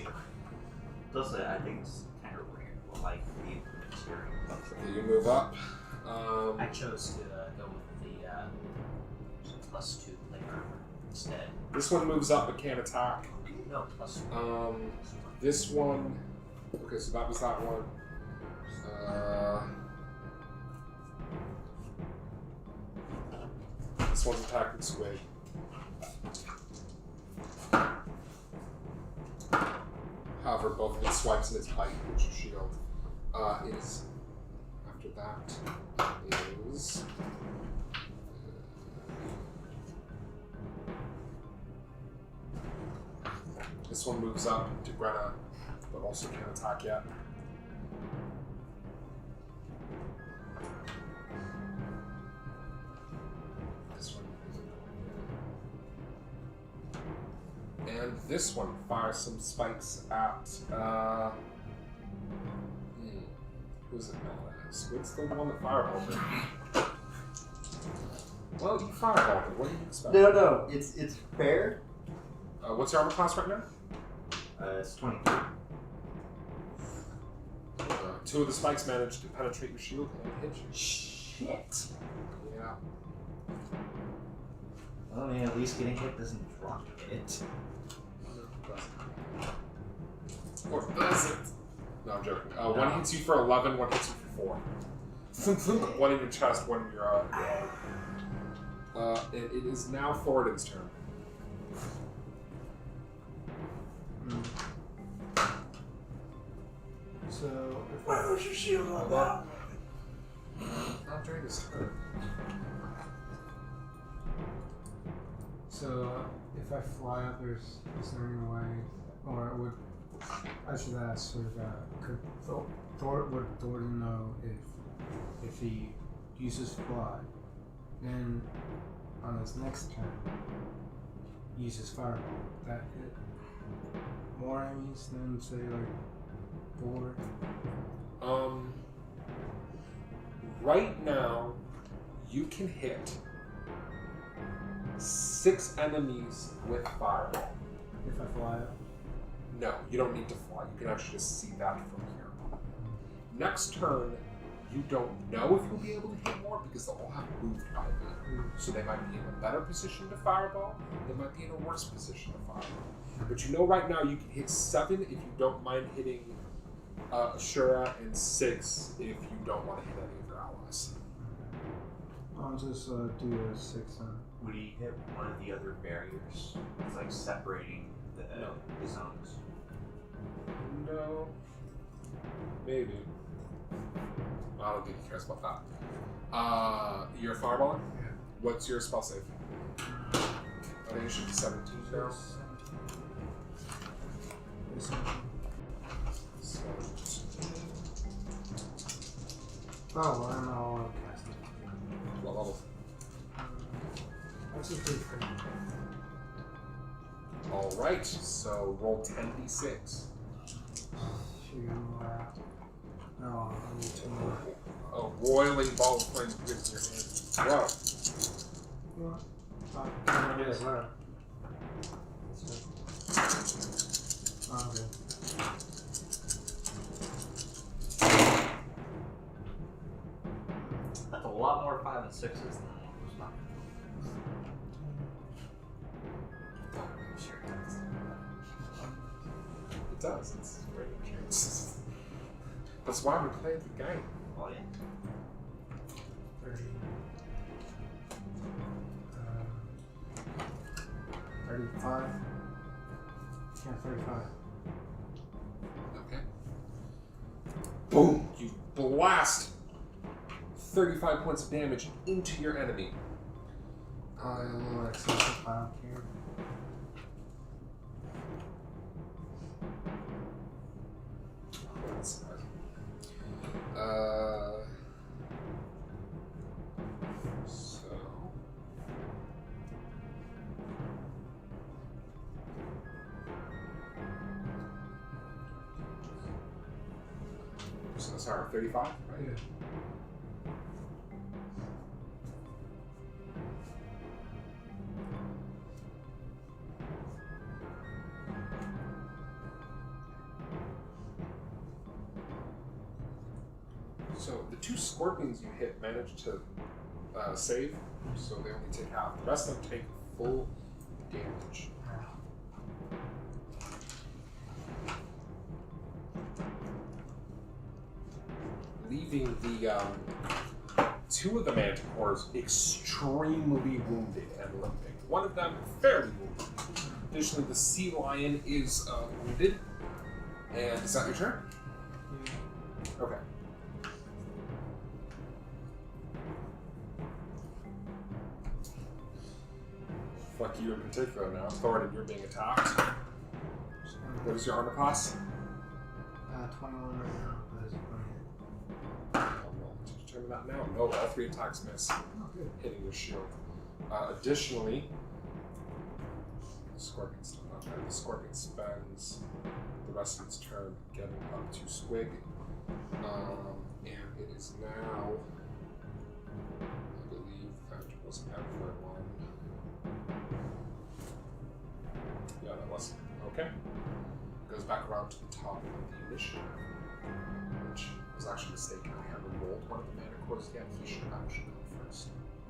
Plus, I think it's kind of rare. Well, like the material. Okay, you move up. I chose to go with the +2 plate armor instead. This one moves up but can't attack. No, +1. This one Okay, so that was that one. This one's attacking Squig. However, both of its swipes and its bite, which is shield, is after that is this one moves up to Brenna, but also can't attack yet. This one isn't going in. And this one fires some spikes at who's it now? Squid's still the one that fireballed it. Well, you fireballed it. What do you expect? No, it's fair. What's your armor class right now? It's 23. Two of the spikes managed to penetrate your shield and hit you. Shit. Yeah. Well, I mean, at least getting hit doesn't drop it. Or does it? No, I'm joking. One hits you for 11, one hits you for 4. One in your chest, one in your arm. And it is now Thoradin's turn. So if Why was your shield on that? Not during his turn. So if I fly up, is there any way, or I should ask, would Thoradin know if he uses fly, then on his next turn uses fireball? That hit more enemies than say like 4. Right now, you can hit 6 enemies with fireball. If I fly up. No, you don't need to fly. You can actually just see that from here. Next turn, you don't know if you'll be able to hit more because they'll all have moved by then. So they might be in a better position to fireball. They might be in a worse position to fireball. But you know right now you can hit 7 if you don't mind hitting Asura, and 6 if you don't want to hit any of your allies. I'll just do a 6 then. Would he hit one of the other barriers? It's like separating the zones. No. Maybe. I don't think he cares about that. You're a fireballer? Yeah. What's your spell save? I think it should be 17 now. 17. Oh, well, then I'll cast it. What level? That's just 3 for me. Alright, so roll 10d6. No, I need 2 more. A roiling ball of flame hits your hand. Whoa. What? I'm gonna do this later. Okay. That's a lot more 5 and 6s than one was not. I'm sure it does. It does, it's very interesting. That's why we played the game. Oh yeah. 30. 35. Yeah, 35. Okay. Boom! You blast 35 points of damage into your enemy. A little excessive, I don't care. That's surprising. So sorry, 35, right? Yeah. So the 2 scorpions you hit managed to save, so they only take half. The rest of them take full damage. leaving the two of the manticores extremely wounded and limping. One of them fairly wounded. Additionally, the sea lion is wounded. And is that your turn? Okay. Fuck you in particular now. Thoradin, you're being attacked. What is your armor class? 21 right now, but it's Well, to determine that now. No, all 3 attacks miss. oh, good. Hitting your shield. Additionally, the Scorpion's still not there. The Scorpion spends the rest of its turn getting up to Squig. And it is now, I believe that was everyone. Yeah, that was. Okay. Goes back around to the top of the initiative, which was actually mistaken. I haven't rolled one of the manticores yet. He should actually go first.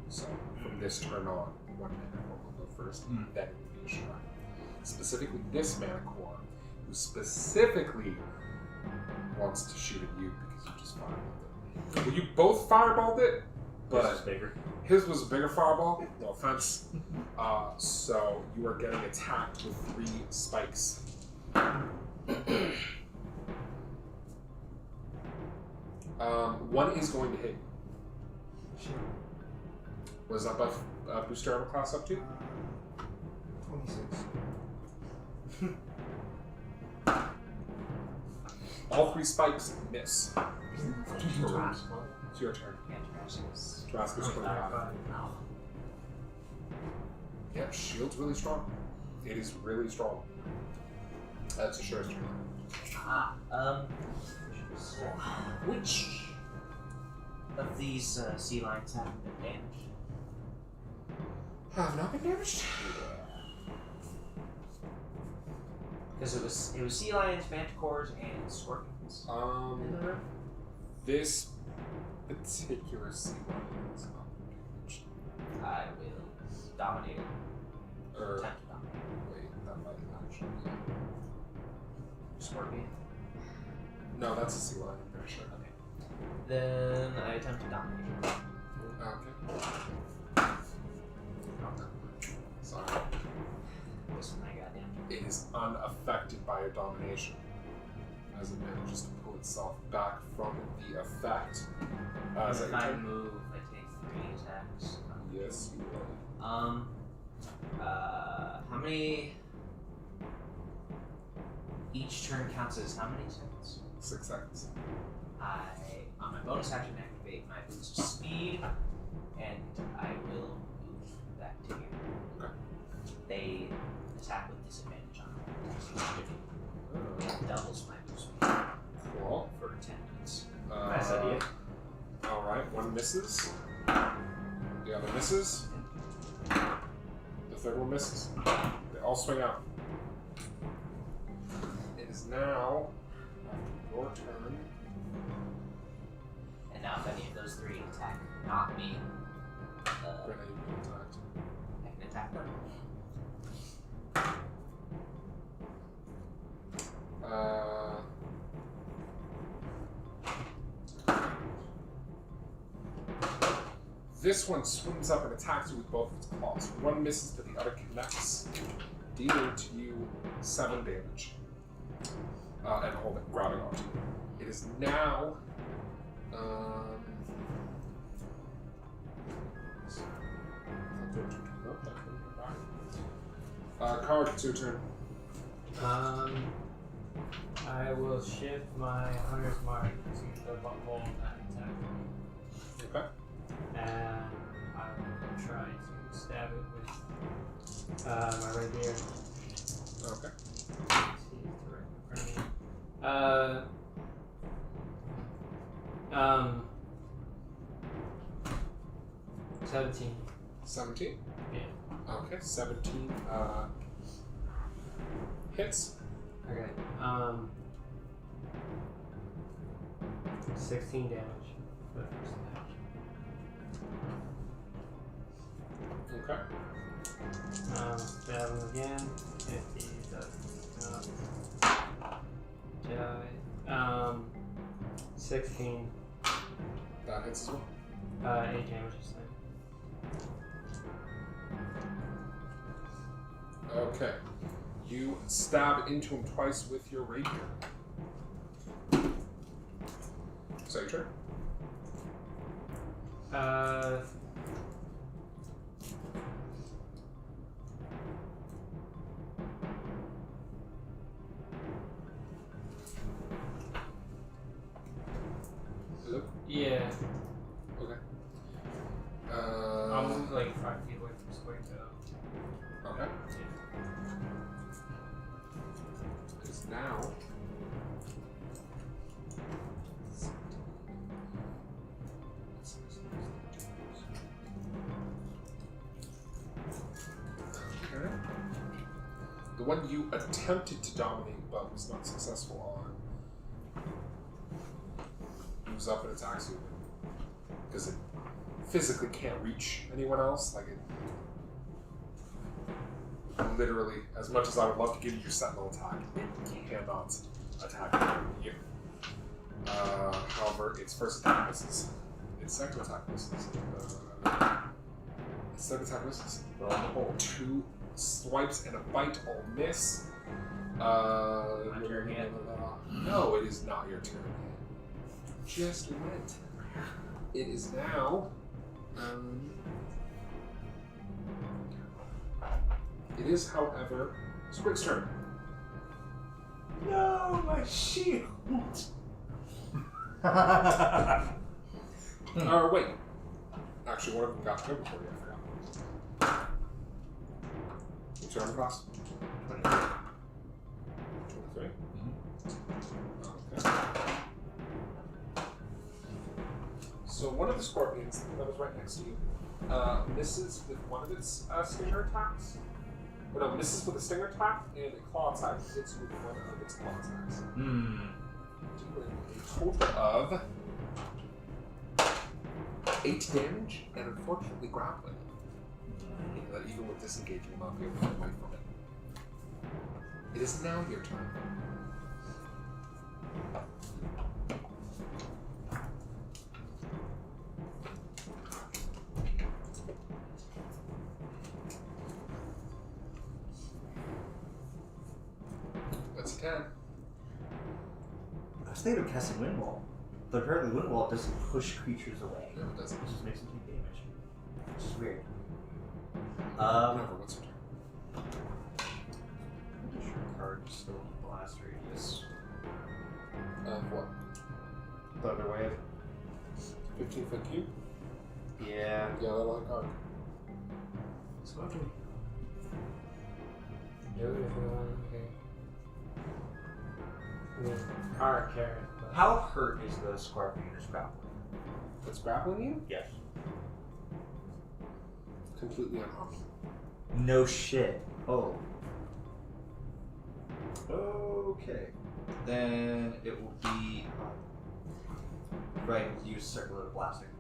So from this turn on, one manicore will go first, then it will be a shrine. Specifically this manicore, who specifically wants to shoot at you because you just fireballed it. Well, you both fireballed it, but This is bigger. his was a bigger fireball. No offense. So you are getting attacked with 3 spikes. One is going to hit. Sure. Was that buff booster armor class up to? 26. All 3 spikes miss. Jurassic. It's your turn. Yeah, Jurassic's. Jurassic's 25. No. Yep, shield's really strong. It is really strong. That's a sure turn. Which of these sea lions haven't been damaged? Have not been damaged? Because it was sea lions, manticores, and scorpions in the room. This particular sea lion is not damaged. I will dominate it. Or Attempt to dominate it. wait, that might actually be. Scorpion. No, that's a sea lion. I'm pretty sure. Okay. Then I attempt to dominate it. Okay. Not that much. Sorry. This one I got down. It is unaffected by your domination, as it manages to pull itself back from the effect. Is that If your I turn? move, I take 3 attacks. Yes, you will. How many? Each turn counts as how many seconds? 6 seconds. I, on my bonus action, activate my boost of speed, and I will move that to here. Okay. They attack with disadvantage on attacks. Oh, That doubles my boost speed cool. for 10 minutes. Nice idea. Alright, one misses. The other misses. The third one misses. They all swing out. It is now after your turn. And now, if any of those 3 attack not me, Grenade being attacked. I can attack them. This one swings up and attacks you with both its claws. One misses, but the other connects, dealing to you 7 damage. And hold it, grabbing onto you. It is now. Carac, it's your turn. I will shift my Hunter's Mark to the butthole of that attack. Okay. And I will try to stab it with my rapier. Okay. Let's see, it's right in front of me. 17. 17? Yeah. Okay, 17 hits. Okay. 16 damage for the first attack. Okay. Stab him again. If he does not die. 16 That hits as well. 8 damage this time. Okay. You stab into him twice with your rapier. Is that your turn? Hello? Yeah. Okay. I'll move like 5 feet away from Squig though. Okay. Because now. Okay. The one you attempted to dominate but was not successful on moves up and attacks you because it physically can't reach anyone else. Like it literally, as much as I would love to give you your sentinel attack, it cannot attack you. However, its first attack misses. Its second attack misses. Its third attack misses. Well, 2 swipes and a bite all miss. My turn yet? No, it is not your turn yet. Just went. It is now. It is, however, Squig's turn. no, my shield. Wait. Actually, one of them got to go before you. I forgot. What's your armor class? 23. 23. Okay. So one of the scorpions that was right next to you misses with one of its stinger attacks. Well, no, misses with a stinger attack, and a claw attack hits with one of its claw attacks. Doing a total of 8 damage, and unfortunately grappling. Meaning that even with disengage, you will not be able to get away from it. It is now your turn. That's a 10. I was thinking of casting Wind Wall, but apparently Wind Wall doesn't push creatures away. No, it doesn't. It just makes them take damage, which is weird. Remember, what's your turn? Sure, card is still in blast radius. What? Thunder Wave. 15-foot cube? Yeah. Yeah, that'll hit card. Smoking. Do it if you want. Okay. Carac carrot. How hurt is the scorpion that's grappling? It's grappling you? Yes. Completely unharmed. No shit. Oh. Okay. Then it will be. Right, use circular blasting.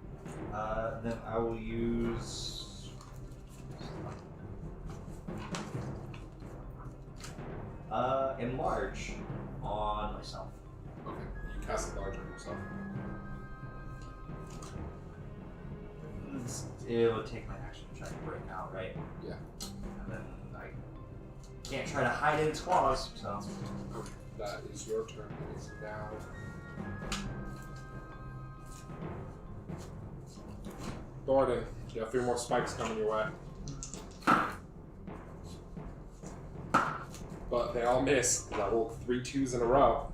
Then I will use. Enlarge on myself. Okay, you cast enlarge on yourself. It would take my action to try to break out, right? Yeah. And then I can't try to hide in its claws, so. Okay, that is your turn. It is now. Thoradin, you have 3 more spikes coming your way. But they all miss, because I rolled 3 2s in a row.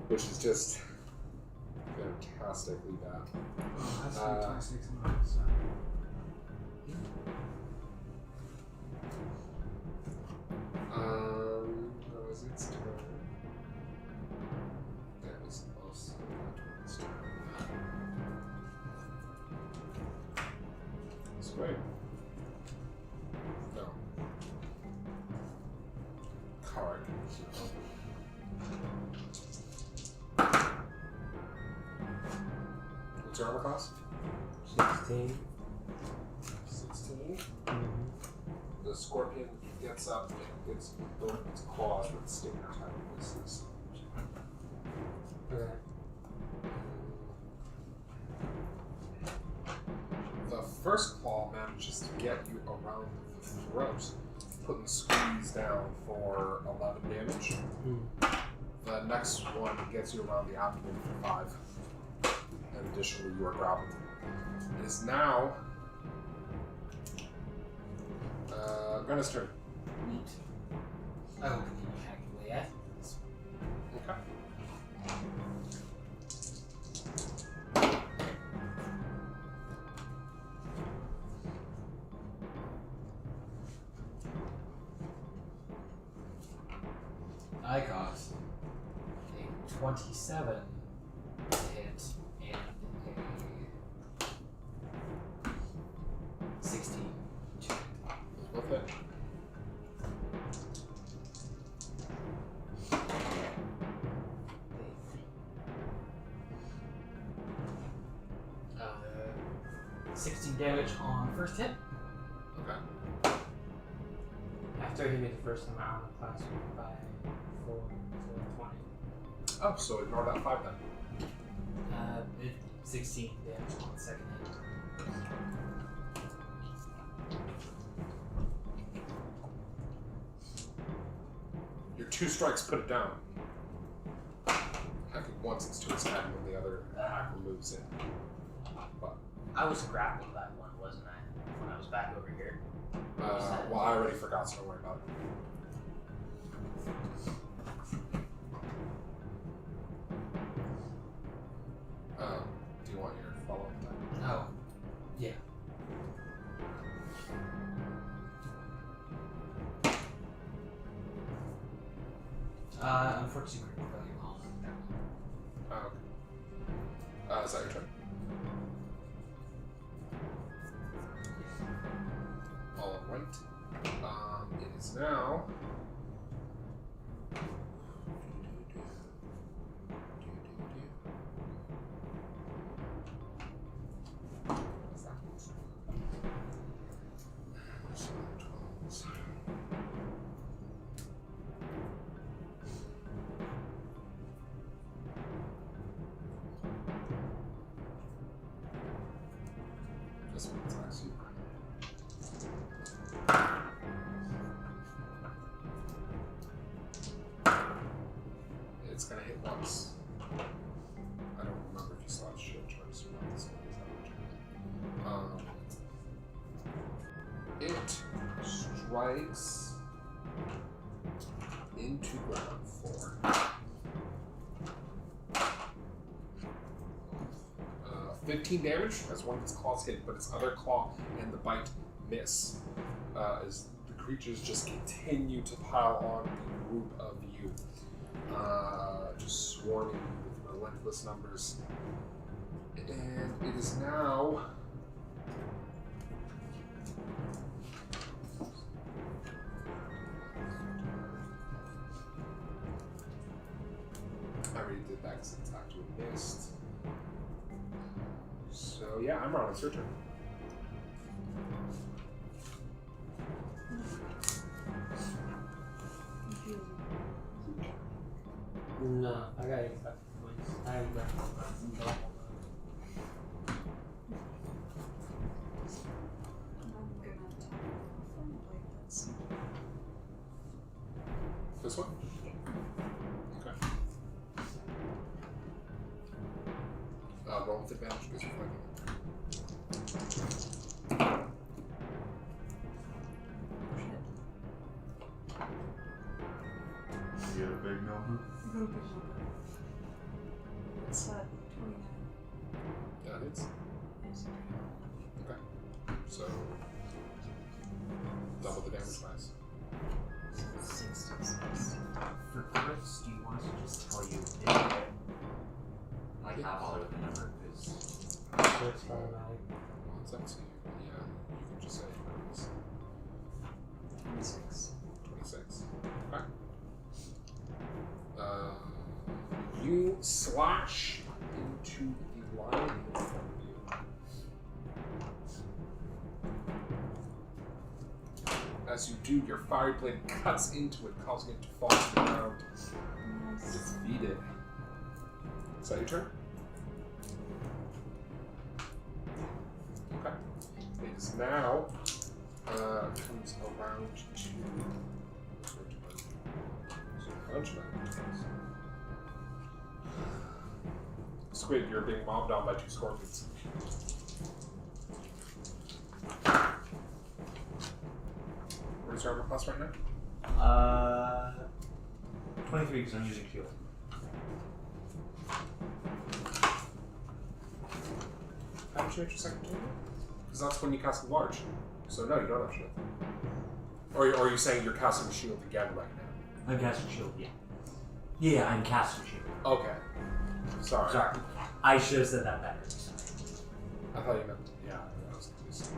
Which is just fantastically bad. Oh, that's fantastic. So. That was its turn. That was also its turn. That's great. No. Carac. What's your armor class? 16. 16. The scorpion gets up and gets both its claws with stinger type misses. Okay. get you around the throat, putting Squeeze down for 11 damage. The next one gets you around the abdomen for 5. And additionally, you are grappled. It is now Grenna's turn. Neat. I will continue hacking away at this. Okay. I got a 27 to hit and a 16 to hit. Both it. Uh, 16 damage on first hit. Okay. After he made the first time out of the class by 4 to 20. Oh, so ignore that 5 then. 16 damage on second hit. Your 2 strikes put it down. Hacking once it's to its head when the other hacker moves in. But, I was grappled that one, wasn't I? When I was back over here. well, I already forgot, so don't worry about it. Do you want your follow-up then? Oh, yeah. Unfortunately, critical failure on that one. Oh, okay. Is that your turn? Alright. It is now. This one attacks you. It's gonna hit once. I don't remember if you saw its shield charge or not. This one is it strikes into ground 4. 15 damage as one of its claws hit, but its other claw and the bite miss. As the creatures just continue to pile on the group of you. Just swarming you with relentless numbers. And it is now. I already did that because it attacked you and missed. So yeah, I'm Ron. It's your turn. No, I got 85 points. I haven't left my class until I'm gonna attack from like this. This one? Okay. Roll with advantage because you're fighting. You get a big number? It's 29. Yeah, it is. Yes. Okay. So double the damage twice. So it's 66. For crits, do you want us to just tell you if you get, like, not bother with the number? Because it's automatic. Well, it's up to you. Yeah, you can just say it was 26. 26. Okay. You slash into the line in front of you. As you do, your fiery blade cuts into it, causing it to fall to the ground. Nice. Defeated. Is that your turn? Okay. It is now comes around to a bunch of enemies. Squig, you're being mobbed on by 2 scorpions. Where's your armor class right now? 23 because I'm using shield. How did you hit your second turn? Because that's when you cast large. So no, you don't have shield. Or are you saying you're casting shield again right now? I'm casting shield, yeah. Yeah, I'm casting shield. Okay. Sorry. Sorry. I should have said that better. I thought you meant, yeah, I was confused.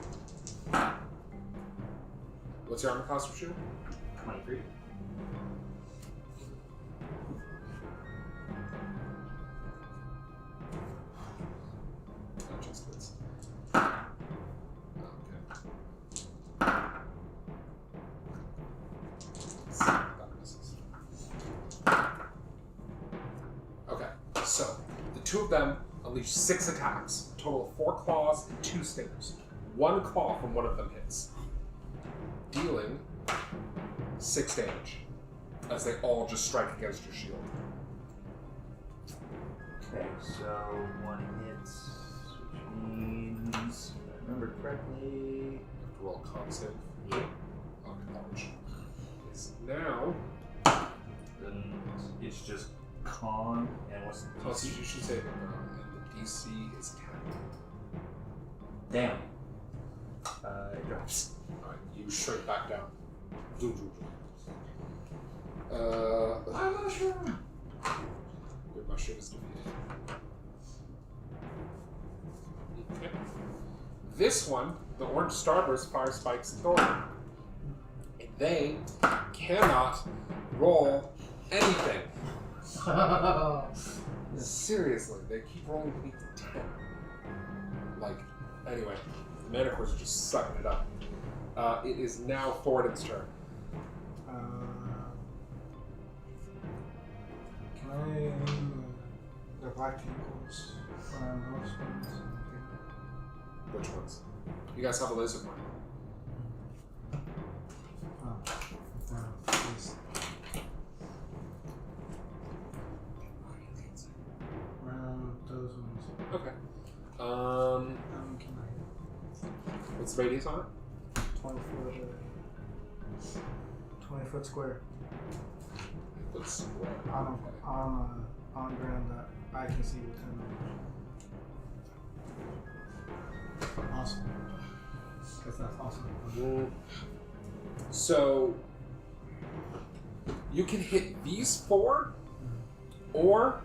What's your armor class for shield? 23. Not just this. Okay. That misses. Okay, so the 2 of them unleash 6 attacks, a total of 4 claws and 2 stingers. 1 claw from one of them hits, dealing 6 damage as they all just strike against your shield. Okay, so 1 hits, which means, if I remember correctly, You have to roll a con save. yeah. Okay, which is now Then it's just con, and what's the DC? Constitution saving throw, and the DC is 10. Damn. It drops. Alright, you shrink back down. Zoom, zoom, zoom. I'm not sure. Your mushroom is defeated. Okay. This one, the orange starburst fire spikes Thoradin. And they cannot roll anything. Seriously, they keep rolling beneath 10. Like, anyway, the manticores are just sucking it up. It is now Thoradin's turn. Can I aim the black tentacles around those ones? Which ones? You guys have a laser point. Please. Around those ones. Okay. Can I What's the radius on it? 20 foot square Let's square. on ground that I can see within range. Awesome. Because that's awesome. So you can hit these 4, or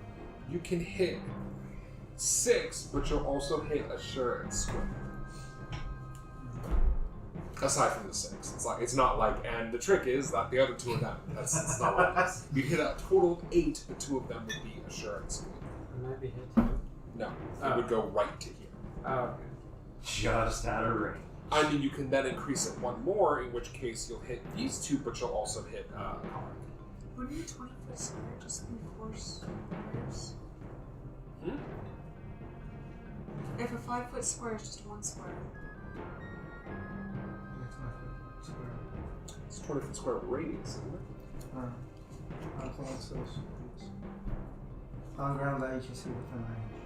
you can hit 6, but you'll also hit Asura and Squig. Aside from the 6, it's not like, and the trick is that the other 2 of them. It's not like this. You'd hit a total of 8. The 2 of them would be Asura and Squig. I might be hit too. No, it would go right to here. Oh, okay. Just out of range. I mean, you can then increase it 1 more, in which case you'll hit these 2, but you'll also hit Carac. Wouldn't a 20-foot square just be 4 squares? If a 5-foot square is just 1 square. It's 20 foot square radius, isn't it? I think it's those. On ground that you can see within range.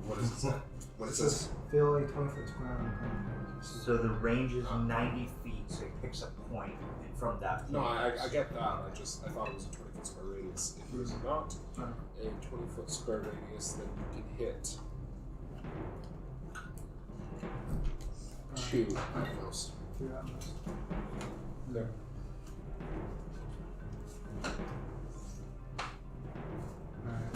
What is it say? What is this? Feel a 20 foot square on the ground that you can see. So the range is 90 feet, so it picks a point, and from that point... No, I get that. I thought it was a 20 foot square radius. If it is not No. a 20 foot square radius, then you can hit 2 at most. 2 at most. There. Alright.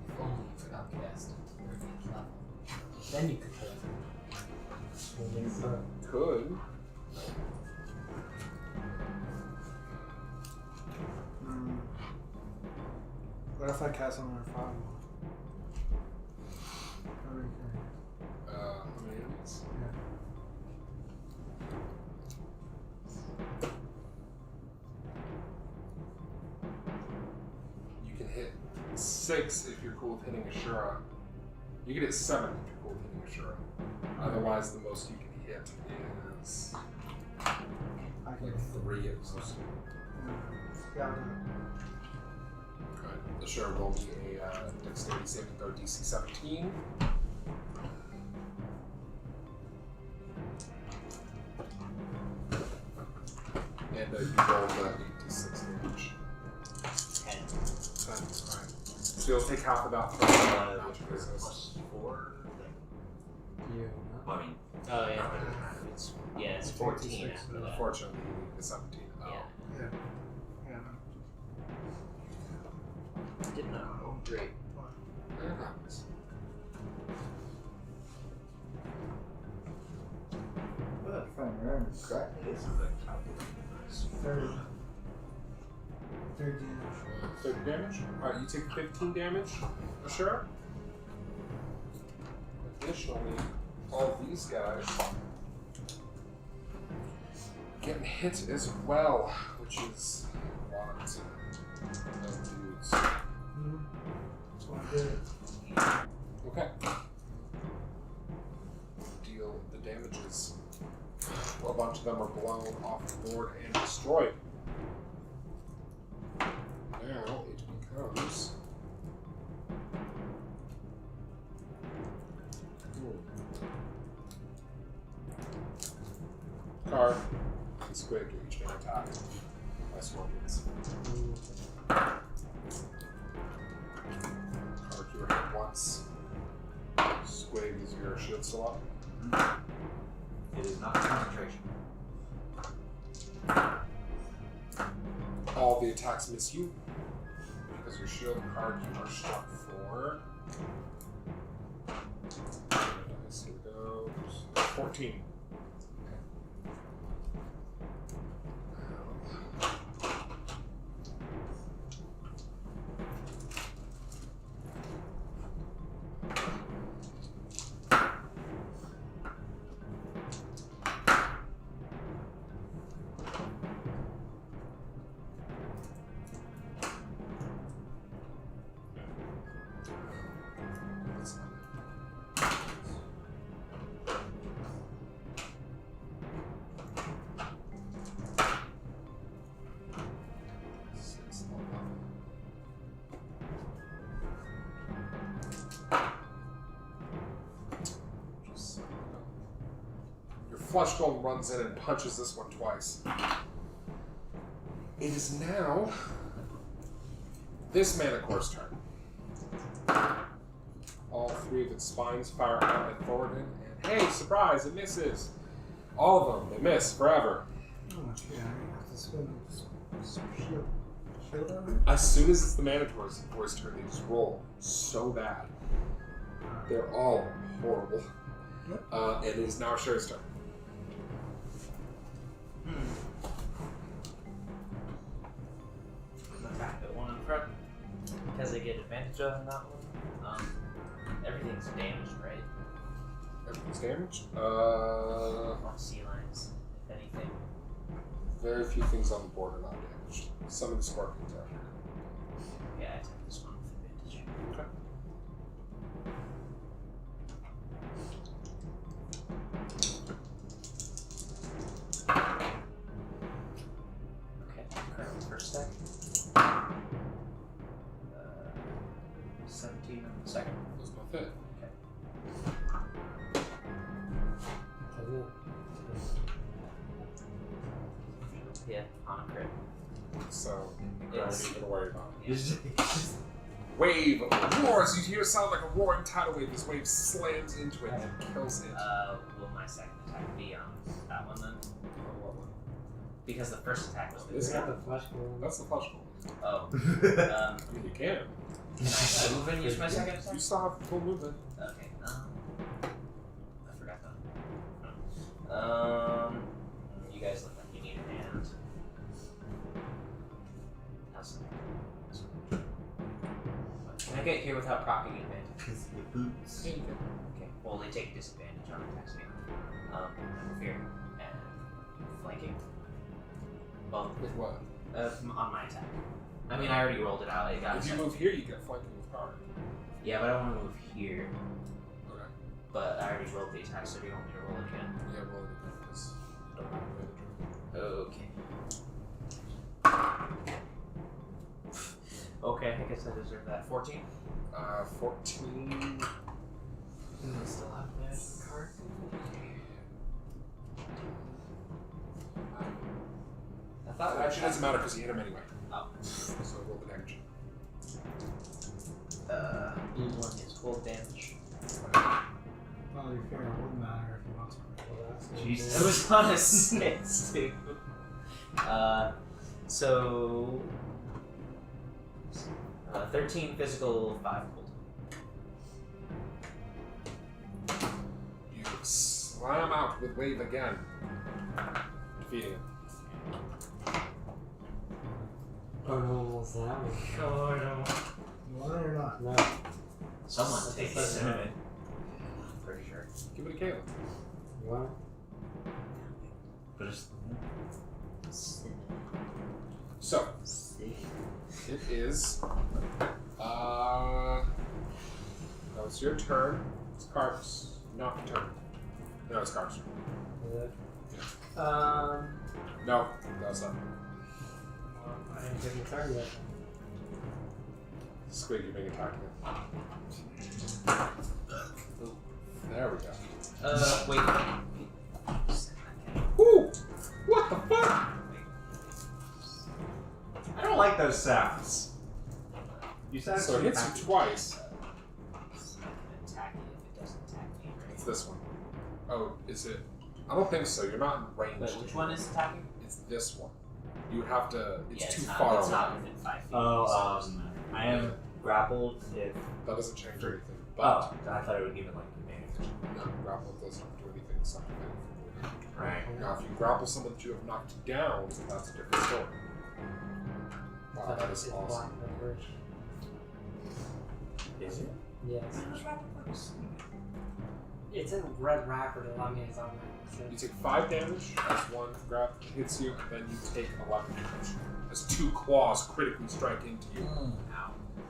If only you could outcast it to 13th level. Then you could hold it. Could. What if I cast on our fireball? How many enemies? Yeah. 6 if you're cool with hitting Asura. You can hit 7 if you're cool with hitting Asura. Otherwise, the most you can hit is I can like 3 at most. Yeah, Good. Asura roll me a dexterity saving throw DC 17. And you roll the 8d6 damage. 10. 10. Alright. So you'll take half of that from magic resist. Plus 4. yeah. I mean, Oh yeah. It's 14 after that. Unfortunately, you need the 17. Oh. Yeah. Yeah. Did not roll great. That happens. well, if I remember correctly, this is the Third damage. 30 damage. Alright, you take 15 damage. Sure. Additionally, all these guys getting hit as well, which is a lot of dudes. That's what I did. Okay. Deal the damages. A bunch of them are blown off the board and destroyed. Now it becomes. Card and Squig are each being attacked by scorpions. Card, you were hit once. Squig, is your shield still up? It is not concentration. All the attacks miss you. Because your shield card, you are struck for. Dice, here goes. 14. Flush Golem runs in and punches this one twice. It is now this Manicore's turn. All 3 of its spines fire out at Thoradin, and hey, surprise, it misses. All of them, they miss forever. Oh, yeah, I have to spend some shield. Shield on it? As soon as it's the Minotaur's turn, they just roll so bad. They're all horrible. Yep. And it is now Sher's turn. Attack the one in front. Because they get advantage on that one. Everything's damaged, right? Everything's damaged. On sea lines, if anything. Very few things on the board are not damaged. Some of the scorpions are. Yeah, I took this one with advantage. Okay. Okay, current first stack. 17 on the second. Those both hit. Yeah, on a crit. So, Yes. nothing to worry about. Yeah. Wave roars. You hear a sound like a roaring tidal wave. This wave slams into it and kills it. Will my second attack be on that one then? On what one? Because the first attack was the This Got one? the flash golem. That's the flush goal. Oh. I mean, you can. Can I move and use my second attack? You still have full movement. Okay. I forgot that. You guys look like you need a hand. How's that? Can I get here without proccing advantage? Because the boots. Yeah, you can. Okay. Well, they take disadvantage on attacks anyway. Fear and flanking. Well, With what? on my attack. I mean, I already rolled it out. I got If you it. move here, you get flanking with card. Yeah, but I want to move here. Okay. But I already rolled the attack, so do you want me to roll it again? Yeah, roll it again because you don't have advantage. Okay. Okay, I guess I deserve that. 14? 14. Do I still have that card? I thought It actually doesn't matter because you hit him anyway. Oh. So roll the damage. Blue one is full damage. Well, to be fair, it wouldn't matter if you want to roll that. So Jesus. It was on a 6 too. So 13 physical, 5 cold. You slam out with wave again, defeating him. Oh no, what's that one? Oh no. You want it or not? No. Someone That's take a the seven. cinnamon. Pretty sure. Give it to Caleb. You want But it's So it is. That was your turn. It's Carp's not turn. No, it's Carp's turn. it? No, that's not. I didn't take my turn yet. Squig, you make attack again. There we go. Wait. Ooh! What the fuck? I don't like those sounds. You sound So it hits you twice. It's not gonna attack you if it doesn't attack me, right? It's this one. Oh, is it? I don't think so. You're not in range. But which one is attacking? It's this one. You would have to. It's Yeah, too not, far it's away. not within 5 feet. Oh, so it doesn't matter. I am grappled if. That doesn't change Sure. anything. But Oh, I thought it would give it like advantage. no, grapple doesn't do anything except for Right. now, if you grapple someone that you have knocked down, that's a different story. Wow, that is It's awesome. black licorice. Is it? Yes. Where's Rapid Focus? It's in red wrapper, I mean, it's on You that. take 5 damage as one grab hits you, and then you take 11 damage as 2 claws critically strike into you.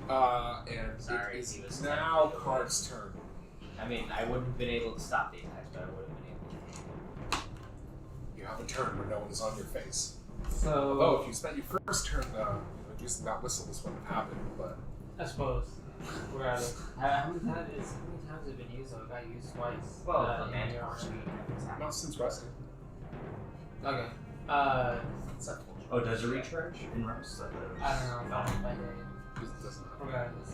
And Sorry, it is he was now 10 feet away. Card's turn. I mean, I wouldn't have been able to stop the attacks, but I would have been able to. You have a turn where no one is on your face. So, Although, if you spent your first turn using that whistle, this wouldn't have happened, but I suppose. We're at it. How many times has it been used? So it got used twice. Well, in the man your arms army. attack. not since resting. Okay. Oh, does it recharge in rest? I don't know if I did. Because it doesn't happen. Regardless.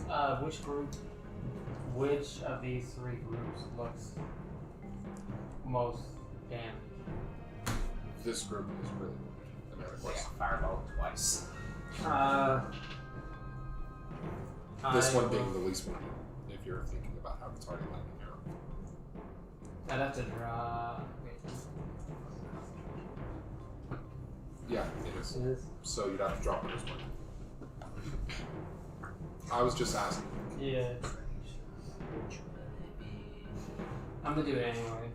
Which of these 3 groups looks most damaged? This group is really wounded. The man, of They course. got fireball twice. This I one being will- the least wounded, if you're thinking about how it's already lightning arrow. I'd have to draw. Wait. Yeah, it is. It is? So you'd have to drop this one. I was just asking. Yeah. I'm gonna do it anyway.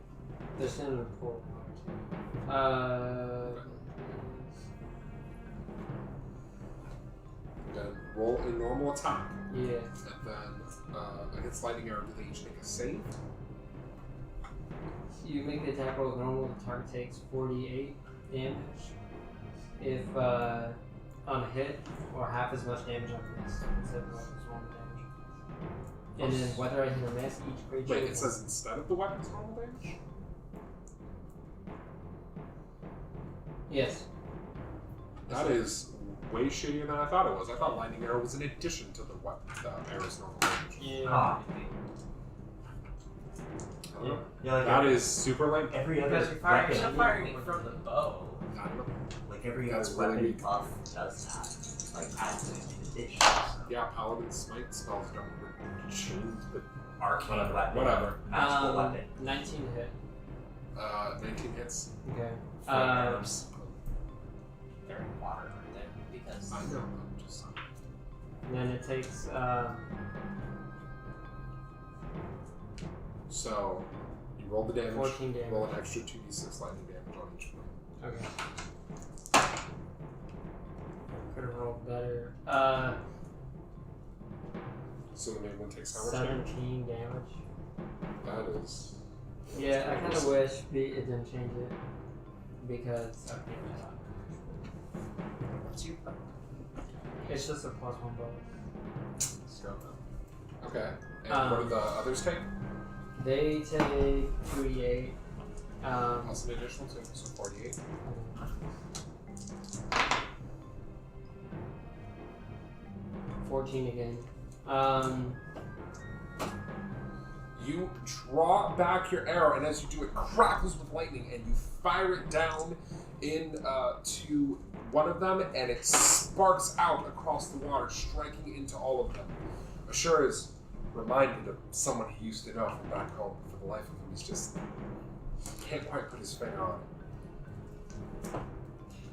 There's still a pool. Then roll a normal attack, Yeah. and then against lightning arrow, do they each make a save? You make the attack roll as normal, the target takes 48 damage. If on a hit, or half as much damage on a miss, instead of like just normal damage. And then whether I hit or miss, each creature. Wait, it says instead of the weapon's normal damage? Yes. That is way shittier than I thought it was. I thought lightning arrow was in addition to the weapon, the arrow's normal damage. Yeah. Ah. Yeah. Yeah, like That is super lame. every other Because you're firing, weapon. you're not firing from the bow. I don't know. Like every That's other really weapon weak. buff does that. Like adds it in addition. Yeah, paladin smite spells don't change the Arcane weapon. Whatever. Magical weapon. 19 hit. 19 hits. Okay. Flame arrows. They're in water, aren't they? Because I know. I'm just. Then it takes So you roll the damage. 14 damage. Roll an extra 2d6 lightning damage on each one. Okay. Could have rolled better. So the main one takes how much damage? 17 damage. That is. Yeah, I kind of wish it didn't change it because I can't tell. What's your It's just a +1 bonus. Still Okay. And what do the others take? They take 2d8. Plus an additional 2, so 48. $14 again. You draw back your arrow, and as you do, it crackles with lightning, and you fire it down to one of them, and it sparks out across the water, striking into all of them. Asura is reminded of someone he used to know from back home. For the life of him, he's just can't quite put his finger on it.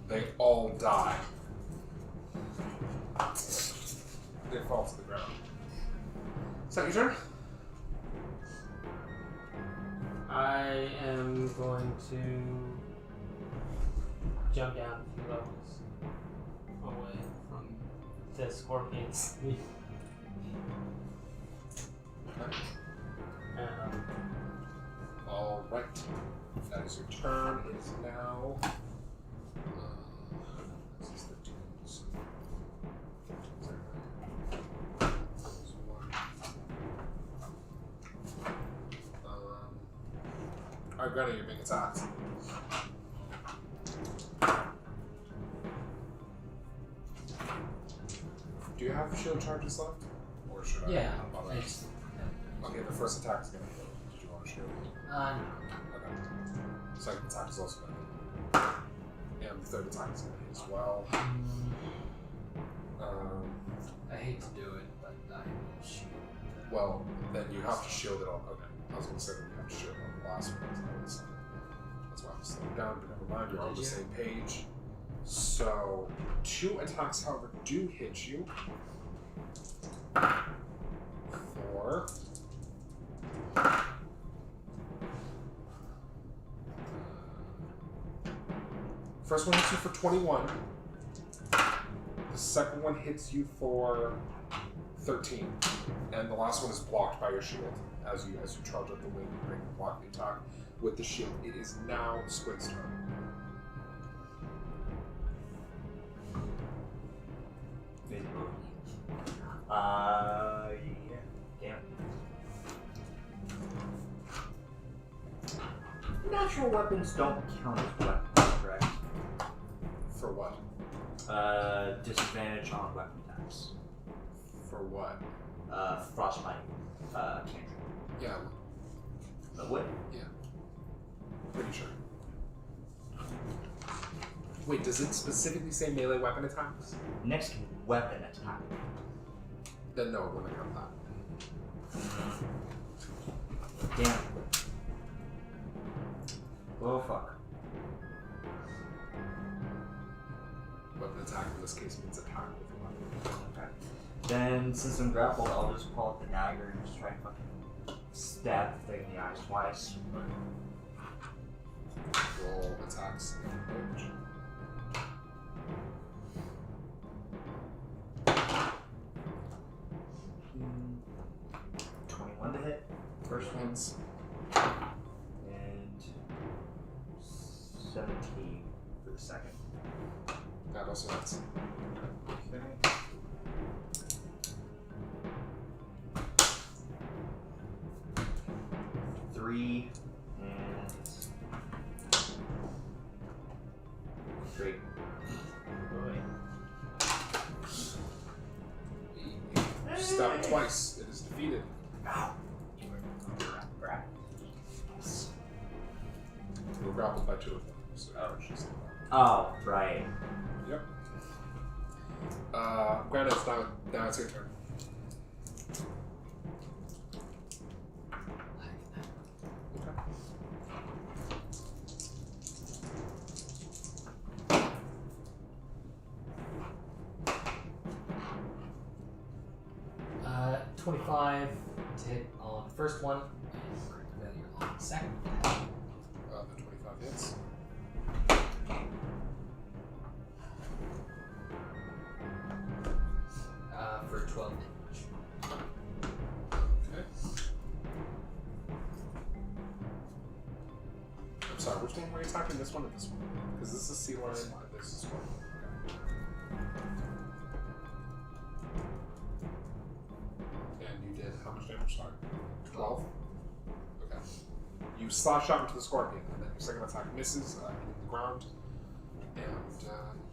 They all die. They fall to the ground. Is that your turn? I am going to jump down a few levels away from the scorpions. Okay. Um, All right. That is your turn. It is now. This is 13. So 13's there. There's one. Alright, Granny, you're being attacked. Do you have shield charges left? Or should I? Yeah. not bother? Okay, the first attack is going to hit. Did you want to shield? No. Okay. Second attack is also going to hit. And the third attack is going to hit as well. I hate to do it, but I will shoot. Well, then you have to shield it on. Okay. I was going to say that you have to shield it on the last one. That's why I'm slowing down, but never mind. You're on the same page. So, 2 attacks, however, do hit you. 4. First one hits you for 21. The second one hits you for 13. And the last one is blocked by your shield as you charge up the wing and block the attack with the shield. It is now Squig's turn. Yeah. Damn. Natural weapons don't count as weapons, correct? For what? Disadvantage on weapon attacks. For what? Frostbite. Cantrip. Yeah, What? pretty sure. Wait, does it specifically say melee weapon attacks? Next weapon attack. Then no, it wouldn't count that. Damn. Oh fuck. Weapon attack in this case means attack with a weapon. Okay. Then, since I'm grappled, I'll just pull out the dagger and just try to fucking stab the thing in the eyes twice. Roll attacks and damage. Mm, 21 to hit. First one's. And 17 for the second. That also hits. Okay. Three and 3. Stab twice. It is defeated. Ow. You were grappled by 2 of them. So she's Oh, right. Yep. Granted, now it's your turn. Okay. 25 to hit on the first one, and for failure on the second attack. The 25 hits. For 12 damage. Sorry, which one were you attacking? This one or this one? Because this is sea lion and this is scorpion. Okay. And you did how much damage? Sorry. 12? Okay. You slash out into the scorpion, and then your second attack misses, hitting the ground. And,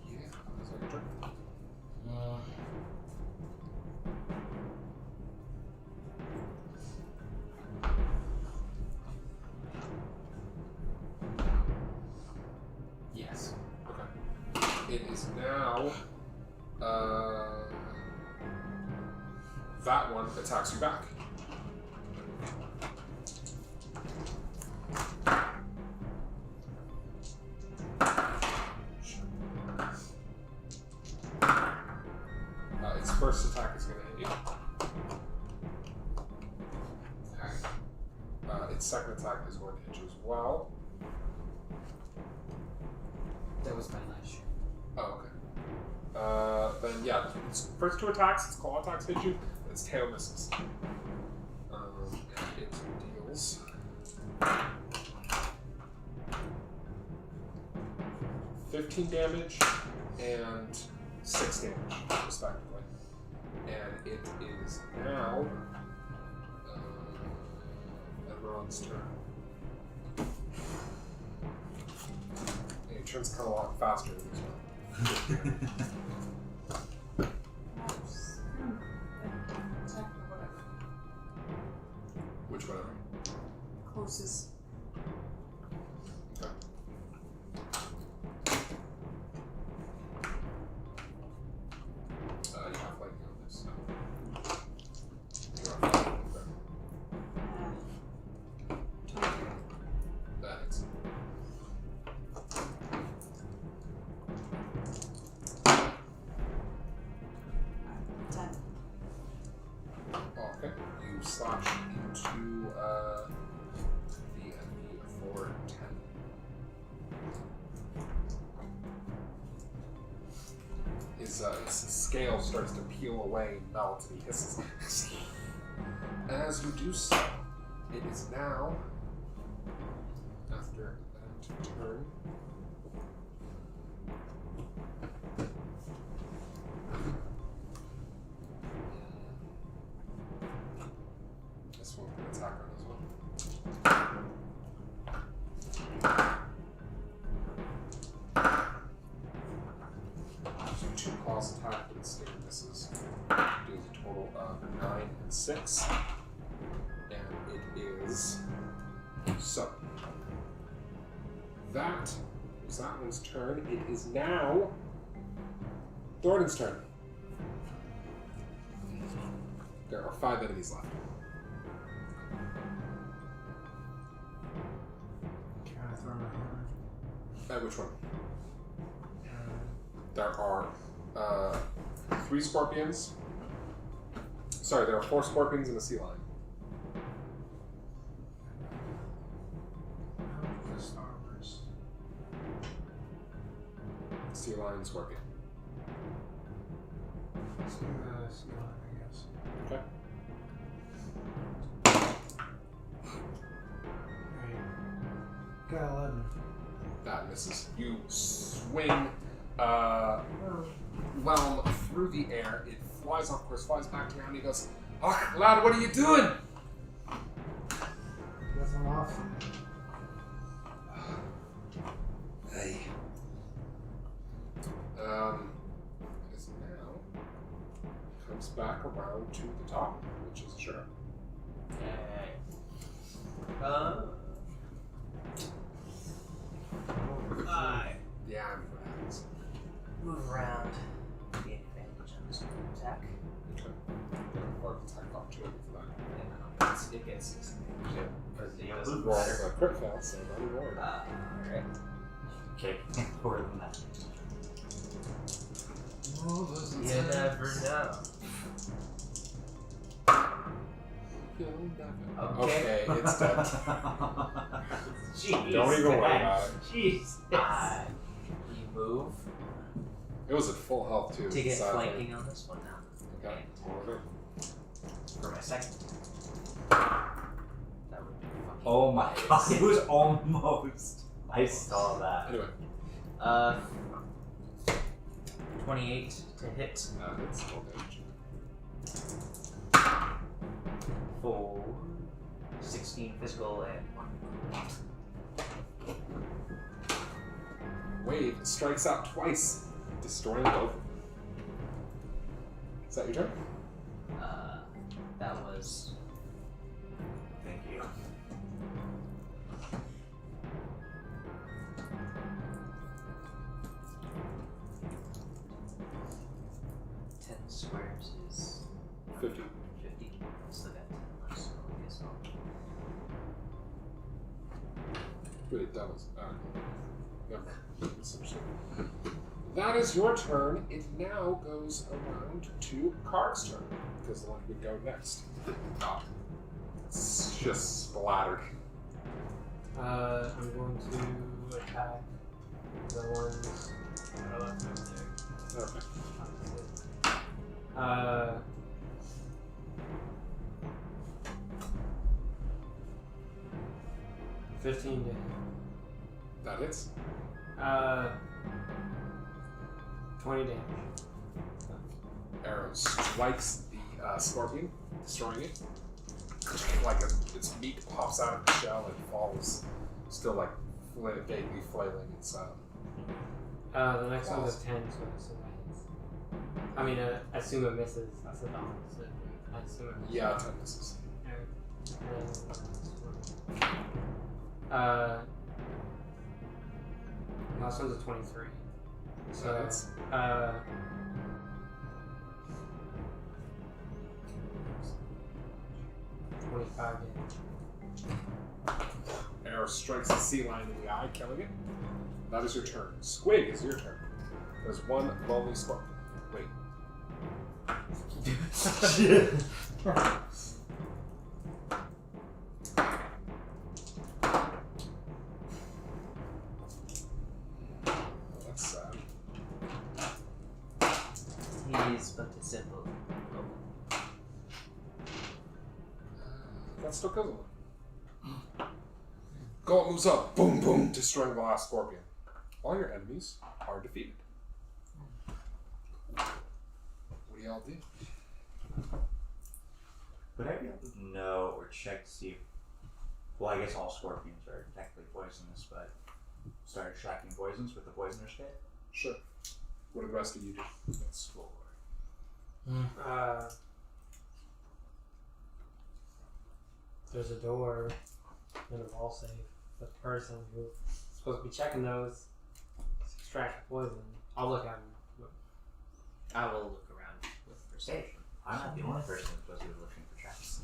yeah, that's like a turn. Yes. Okay. It is now, that one attacks you back. Its first attack is going to hit you. Okay. Its second attack is going to hit you as well. That was my last shot. Oh, okay. Then yeah, its first two attacks, its claw attacks hit you, and its tail misses. And it deals 15 damage and 6 damage, respectively. And it is now everyone's turn. And it turns kind of a lot faster than this one. Attack or whatever. Which whatever. Closest. Okay. You have lightning on this, so. You are fine. Okay. That hits. Okay. You slash into the enemy for 10. His scale starts to peel away and melt, and he hisses. As you do so, it is now, after that turn, this one can attack on as well. So 2 claws attack, but it still misses. Deals a total of 9 and 6. And it is. So. That was that one's turn. It is now Thoradin's turn. There are 5 enemies left. Can I throw my hammer? Which one? There are 3 scorpions. Sorry, there are 4 scorpions and a sea lion. The Star Wars. Sea lion, scorpion. Let's do the sea lion, I guess. Okay. Alright. Got 11. That misses. You swing Whelm through the air. It flies off course, flies back around. He goes, "Oh, lad, what are you doing?" Nothing off. Hey. It is now comes back around to the top, which is sure. Okay. Yeah, I'm glad. Move around. Gain advantage on this attack. Okay. Or attack opportunity for that. It gets this. Because It it doesn't Roll matter. a crit fail, so not anymore. Alright. Okay, more than that. You never know. Okay, it's dead. Jeez. Don't even worry about it. Jeez. You move It was at full health too. to get Sadly. flanking on this one now. Okay. Okay. For my second. That would be fucking Oh my god, it was almost. I saw that. Anyway, 28 to hit it's all damage. for 16 physical and 1. Wave strikes out twice, destroying both. Is that your turn? That was Thank you. ten squares is 50. 50. Still got 10 left, so I guess I'll. Wait, that was. Never mind. Misunderstood. That is your turn. It now goes around to Carg's turn, because the one would go next. Oh, it's just splattered. I'm going to attack the ones that are left over there. Okay. Uh, 15 to hit. That hits. 20 damage. Arrow strikes the scorpion, destroying it. Like its meat pops out of the shell and falls, still like vaguely flailing inside. The next one's a 10, so I assume that hits. I mean, I assume it misses. That's a bomb. So I assume it misses. Yeah, 10 misses. Last one's a 23. So, That hits. 25 damage. Arrow strikes the sea lion in the eye, killing it. That is your turn. Squig is your turn. There's one lonely scorpion. Wait. That's sad. He's but a simple. That still kills him. Gaunt moves up, boom, boom, destroying the last scorpion. All your enemies are defeated. What do y'all do? Would I be able to know or check to see if, well, I guess all scorpions are technically poisonous, but start tracking poisons with the poisoner's kit? Sure. What do the rest of you do? Let's roll. There's a door and a wall safe. The person who's supposed to be checking those is extracting poison. I'll look at him. I will look around with perception. I'm not the only person who's supposed to be looking for tracks.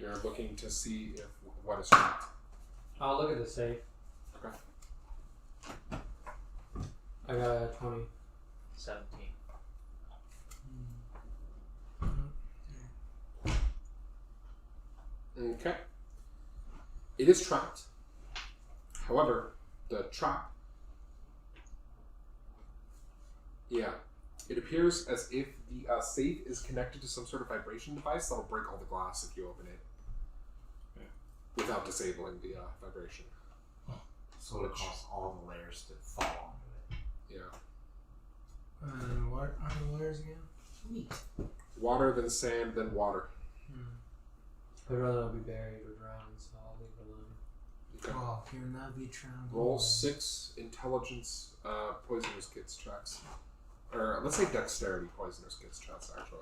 You're looking to see if what is trapped. I'll look at the safe. Okay. I got a 20. 17. Okay. It is trapped. However, the trap. Yeah. It appears as if the safe is connected to some sort of vibration device that'll break all the glass if you open it. Without disabling the vibration. So it cause all the layers to fall onto it. Yeah. And what are the layers again? Sweet. Water, then sand, then water. I'd rather not be buried or drowned, so I'll leave it alone. Okay. Oh, you'll not be drowned. Roll 6 intelligence poisonous kits checks. Or let's say dexterity poisonous kits checks, actually.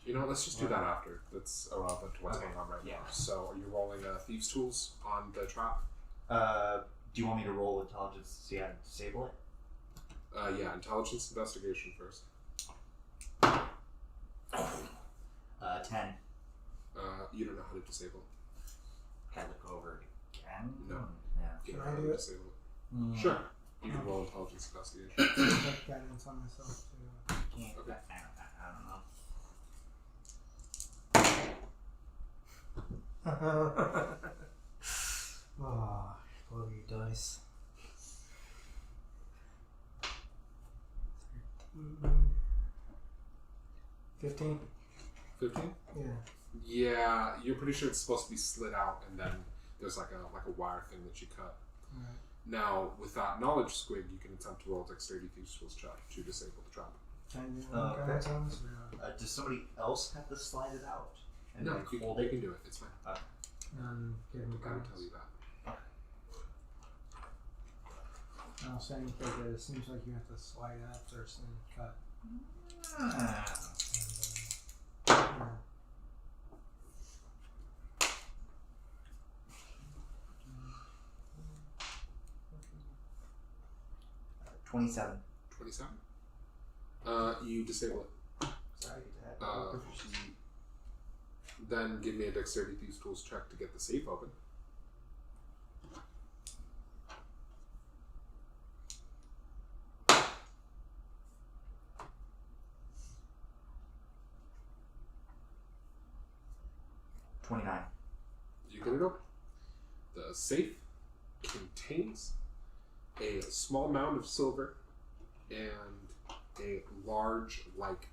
You know what, let's just do that after. That's irrelevant to what's Okay. going on right Yeah. now. So, are you rolling Thieves' Tools on the trap? Do you want me to roll intelligence to see how to disable it? Yeah, intelligence investigation first. 10. You don't know how to disable it. Can I look over it again? No. Yeah. You Can know I how do to it? disable it. Mm. Sure. You can roll intelligence investigation. Take guidance on myself too. Can't Okay. I don't know. Oh, roll your dice. 13. 15? 15? Yeah. Yeah, you're pretty sure it's supposed to be slid out, and then there's like a wire thing that you cut. Alright. Now, with that knowledge, Squig, you can attempt to roll a dexterity thieves tools check to disable the trap. Can I do Okay. guys on this or not? Does somebody else have to slide it out? And No, like, you hold can it? do it. It's fine. Give him I can guidance. tell you that. I'll say anything that it seems like you have to slide out first and then cut. Ah. And, 27. 27. You disable it. Sorry to have Then give me a dexterity thieves tools check to get the safe open. You get it open. The safe contains a small mound of silver and a large, like,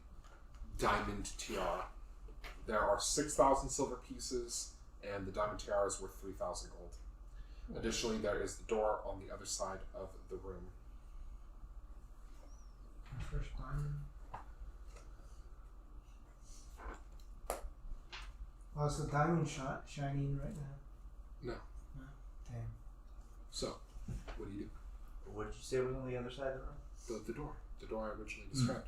diamond tiara. There are 6,000 silver pieces, and the diamond tiara is worth 3,000 gold. Additionally, there is the door on the other side of the room. my first diamond. Oh, is the diamond shining right now? No. Damn. So, what do you do? What did you say was on the other side of the room? The door. The door I originally described.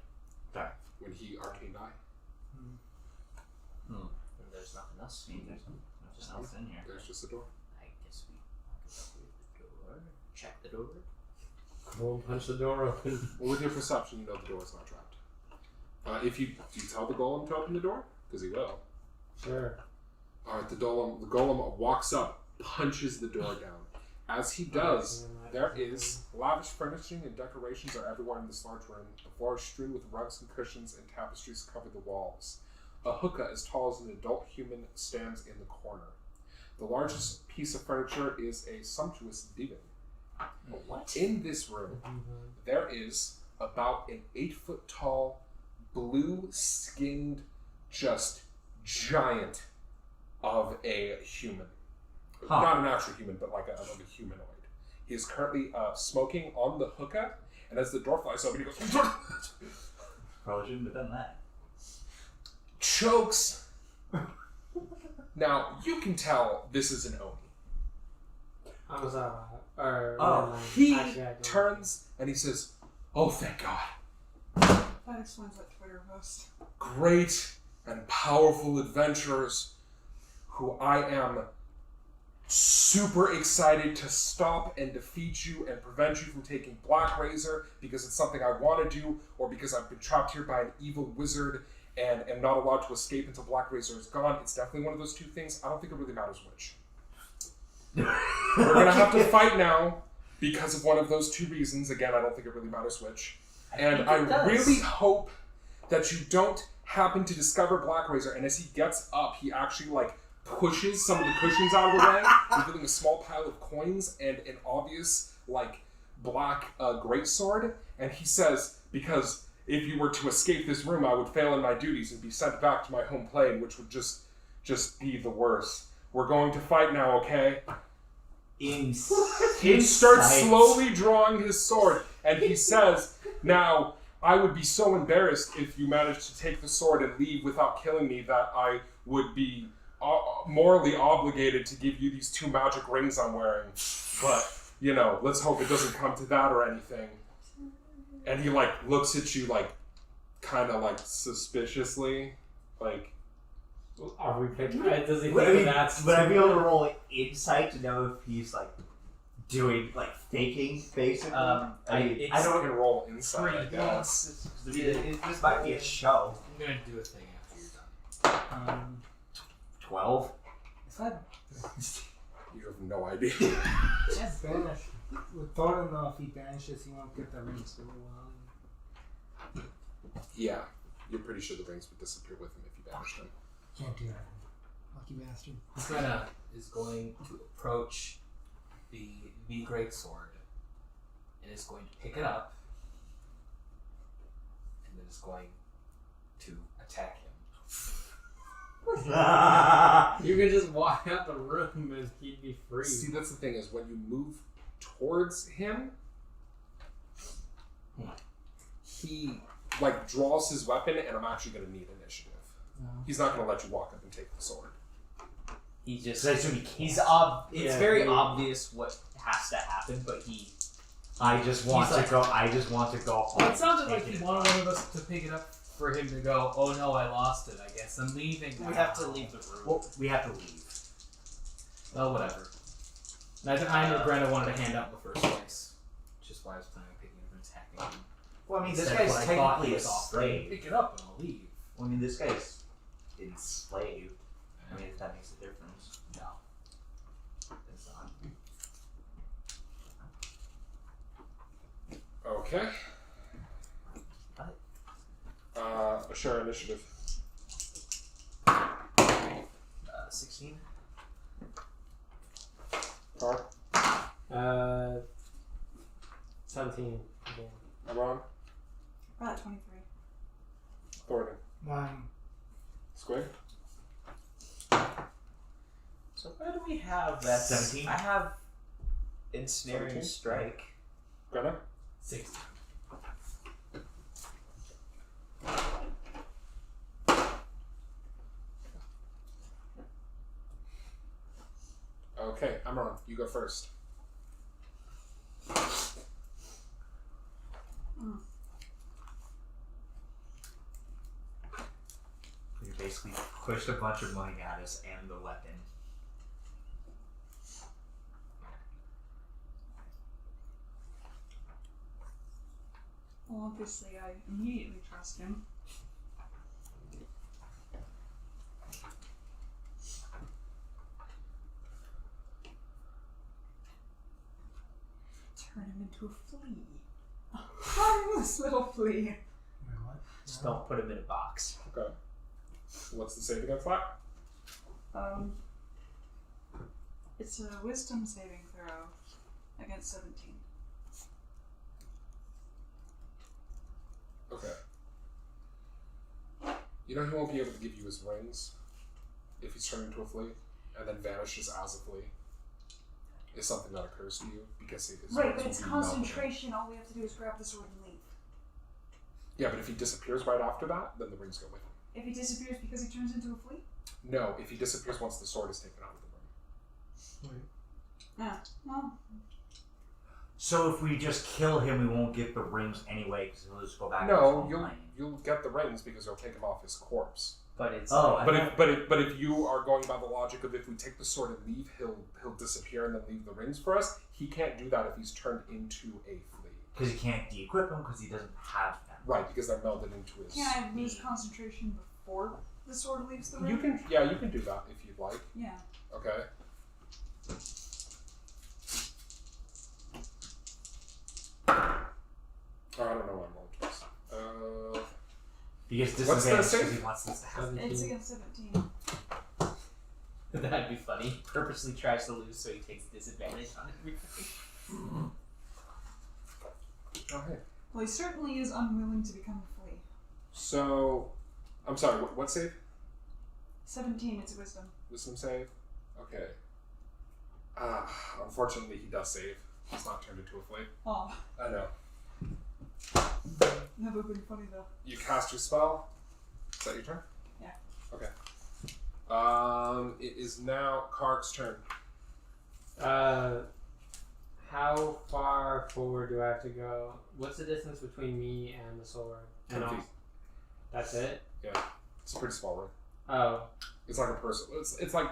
Okay. When he arcane eye. And there's nothing else. There's nothing else in here. There's just a door. I guess we walk up with the door. Check the door. Go and punch the door open. Well, with your perception, you know the door is not trapped. If you do you tell the golem to open the door? Because he will. Sure. Alright, the golem walks up, punches the door down. As he does, there is lavish furnishing and decorations are everywhere in this large room. The floor is strewn with rugs and cushions, and tapestries cover the walls. A hookah as tall as an adult human stands in the corner. The largest piece of furniture is a sumptuous divan. What? In this room, there is about an 8-foot tall, blue-skinned, just giant of a human. Huh. Not an actual human, but like a humanoid. He is currently smoking on the hookah, and as the door flies open, he goes, Probably shouldn't have done that. chokes. Now, you can tell this is an Oni. I was or He actually, I don't. turns and he says, "Oh, thank God. That explains that Twitter post. Great and powerful adventurers who I am super excited to stop and defeat you and prevent you from taking Blackrazor because it's something I want to do, or because I've been trapped here by an evil wizard and am not allowed to escape until Blackrazor is gone. It's definitely one of those two things. I don't think it really matters which. We're going to have to fight now because of one of those two reasons. Again, I don't think it really matters which. And I really hope that you don't happen to discover Blackrazor." And as he gets up, he actually pushes some of the cushions out of the way, revealing a small pile of coins and an obvious black greatsword. And he says, "Because if you were to escape this room, I would fail in my duties and be sent back to my home plane, which would just be the worst. We're going to fight now, okay?" He starts slowly drawing his sword, and he says, "Now, I would be so embarrassed if you managed to take the sword and leave without killing me that I would be morally obligated to give you these 2 magic rings I'm wearing. But, let's hope it doesn't come to that or anything." And he, looks at you, kind of, suspiciously, Are we picking? Does he Would think I, that's? would I be able to roll insight to know if he's doing faking basically? I don't even roll insight, I guess. This might be a show. I'm gonna do a thing after you're done. 12. You have no idea. Just banish. With Thoradin, if he banishes, he won't get the rings for a while. Yeah, you're pretty sure the rings would disappear with him if you banished them. Can't do that. Lucky bastard. Senna is going to approach the great sword and is going to pick it up and then is going to attack him. You could just walk out the room and he'd be free. See, that's the thing is when you move towards him, he like draws his weapon, and I'm actually going to need initiative. No. He's not going to let you walk up and take the sword. He just. So I assume he can't. It's Yeah, very he- obvious what has to happen, but he. I just want to go home. Well, it sounded Take like it. he wanted one of us to pick it up for him to go, oh no, I lost it, I guess I'm leaving now. We have to leave the room. Well, we have to leave. Well, whatever. Neither I nor Brenda wanted to hand out in the first place. Which is why I was planning on picking it up and attacking him. Well, I mean, this Instead guy's of what I thought technically he a was offering. slave. Pick it up and I'll leave. Well, I mean, this guy's enslaved. I mean, if that makes a difference. No. It's not. Okay. Assure initiative. 16. Car. 17. Again. Amron. We're at 23. Thoradin. 9. Squig. So where do we have that? 17? I have ensnaring 17? strike. Brenna. 16. Okay, Amron, you go first. You basically pushed a bunch of money at us and the weapon. Well, obviously, I immediately trust him. Turn him into a flea. A harmless little flea. Wait, what? Just don't put him in a box. Okay. What's the save against that? It's a wisdom saving throw against 17. Okay. You know he won't be able to give you his rings if he's turned into a flea, and then vanishes as a flea. Is something that occurs to you because his Right, rings but will it's be melted. concentration. All we have to do is grab the sword and leave. Yeah, but if he disappears right after that, then the rings go with him. If he disappears because he turns into a flea? No, if he disappears once the sword is taken out of the room. Yeah. Well, So if we just kill him, we won't get the rings anyway because he'll just go back to his No, home plane. you'll get the rings because you'll take him off his corpse. But it's Oh, But if you are going by the logic of if we take the sword and leave, he'll disappear and then leave the rings for us. He can't do that if he's turned into a flea. because he can't de-equip them because he doesn't have them. Right, because they're melded into his. can I lose concentration before the sword leaves the room? You can do that if you'd like. Yeah. Okay. Oh, I don't know why I'm rolling twice. Because What's the disadvantage save? because he wants this to happen. 17. It's against 17. That'd be funny. Purposely tries to lose so he takes disadvantage on everything. Oh, hey. Well, he certainly is unwilling to become a flea. So, I'm sorry. What save? 17, it's wisdom. Wisdom save. Okay. Unfortunately, he does save. He's not turned into a flea. Oh, I know. that would have been funny though. You cast your spell. Is that your turn? Yeah. Okay. It is now Carac's turn. How far forward do I have to go? What's the distance between me and the sword? 10 And feet. that's it? Yeah. It's a pretty small room. Oh. It's like a person. It's like.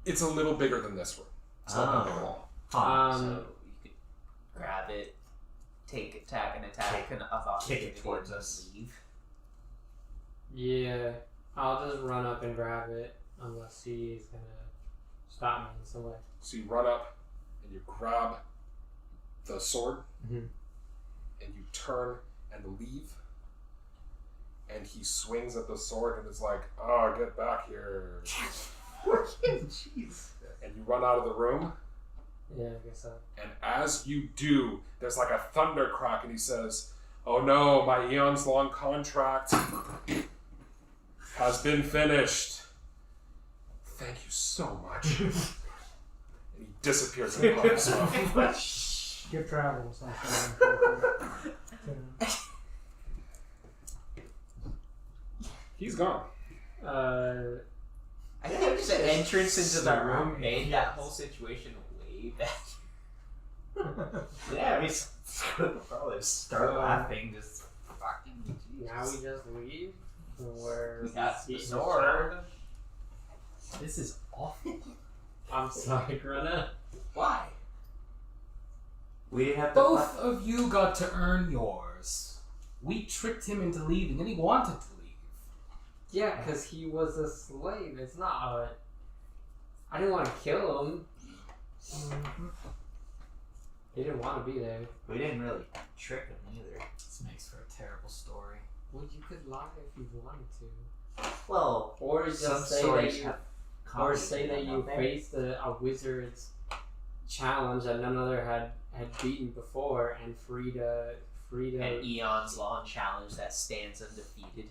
It's a little bigger than this room. It's not that big at all. Huh. So you could grab it, attack, and of kick it opportunity towards and us. leave. Yeah. I'll just run up and grab it unless he's gonna stop me in some way. So you run up and you grab the sword Mhm. and you turn and leave. And he swings at the sword and is like, "Oh, get back here!" Jeez. And you run out of the room. Yeah, I guess so. And as you do, there's like a thunder crack, and he says, Oh no, my eons long contract has been finished. Thank you so much. And he disappears in the puff of smoke. Good travels. He's gone. I think just the entrance into the room made that whole situation way better. Yeah, we probably start laughing. Just fucking. Now we just leave? Or We got the eat his sword. child? This is awful. I'm sorry, Greta. Why? We didn't have to. Both of you got to earn yours. We tricked him into leaving, and he wanted to leave. Yeah, because he was a slave. It's not a... I didn't want to kill him. He didn't want to be there. We didn't really trick him either. This makes for a terrible story. Well, you could lie if you wanted to. Well, Or some just say that stories you... have Or comedy say in that them, you don't they? faced a wizard's challenge that none other had beaten before and freed a An eons long challenge that stands undefeated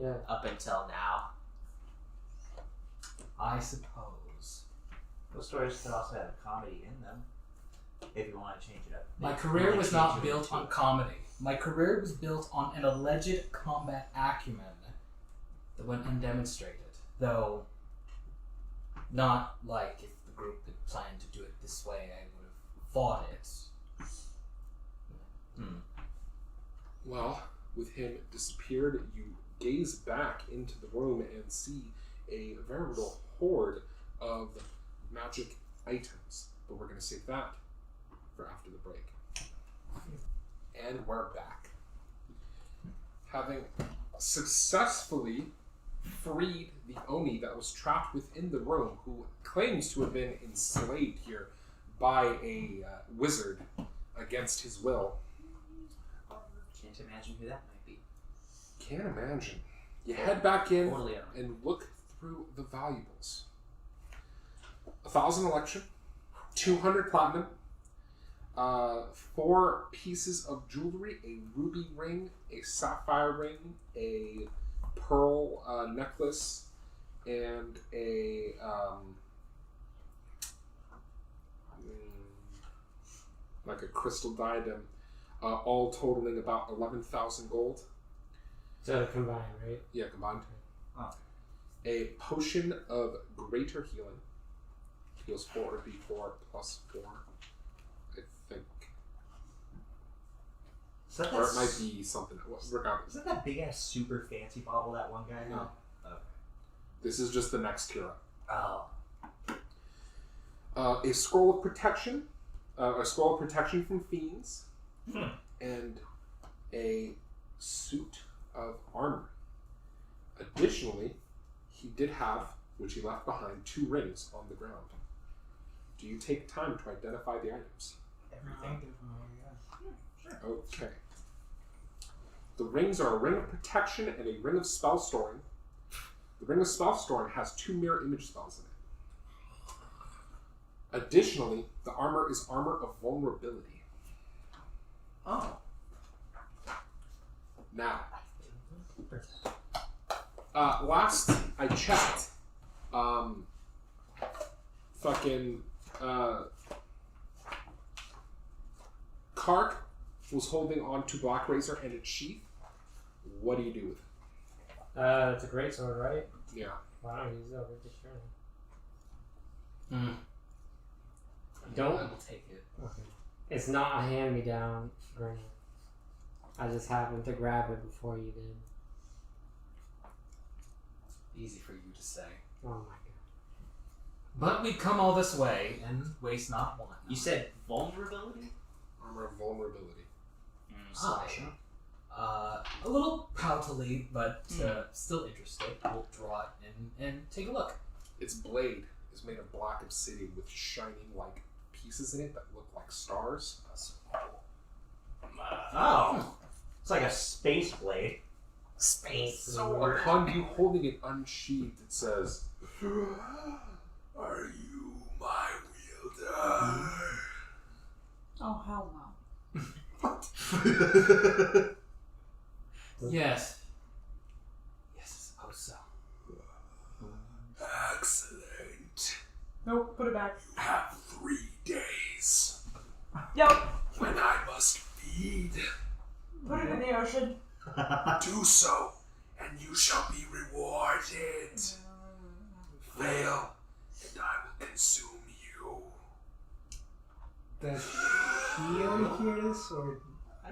yeah. up until now. I suppose. Those stories could also have comedy in them. If you want to change it up. My If you career wanna was change not it built into- on comedy. My career was built on an alleged combat acumen that went undemonstrated. Though, not like if the group had planned to do it this way, I would have fought it. Well, with him disappeared, you gaze back into the room and see a veritable horde of magic items. But we're going to save that for after the break. And we're back. Having successfully freed the Oni that was trapped within the room, who claims to have been enslaved here by a wizard against his will. Can't imagine who that might be. Can't imagine. You head back in Totally alright. and look through the valuables. 1,000 election, 200 platinum, 4 pieces of jewelry, a ruby ring, a sapphire ring, a pearl necklace, and a like a crystal diadem, all totaling about 11,000 gold. So combined, right? Yeah, combined. Oh. A potion of greater healing. Heals 4d4 plus 4, I think. Is that Or it that might be something else. Regardless. Is that that big ass super fancy bottle that one guy had? No. Okay. This is just the next cure. Oh. A scroll of protection. A scroll of protection from fiends. And a suit of armor. Additionally, he did have, which he left behind, 2 rings on the ground. Do you take time to identify the items? Everything. Okay. The rings are a ring of protection and a ring of spell storing. The ring of spell storing has 2 mirror image spells in it. Additionally, the armor is armor of vulnerability. Oh. Now, last I checked, Carac was holding on to Blackrazor and its sheath. What do you do with it? It's a great sword, right? Yeah. Why don't you use it over this journey? Don't. I will take it. Okay. It's not a hand-me-down, Granny. I just happened to grab it before you did. Easy for you to say. Oh my god. But we come all this way and waste not one. You said vulnerability? Armor of vulnerability. Slightly. A little poutily, but still interested. We'll draw it and take a look. Its blade is made of black obsidian with shining like pieces in it that look like stars. Oh. It's like a space blade. Space sword. Upon you holding it unsheathed, it says, "Are you my wielder?" Oh, hell no. Yes. Yes, I suppose so. Excellent. Nope, put it back. You have 3 days Yep. when I must feed. Put it in the ocean. Do so, and you shall be rewarded. Fail, and I will consume you. Does he only hear this, or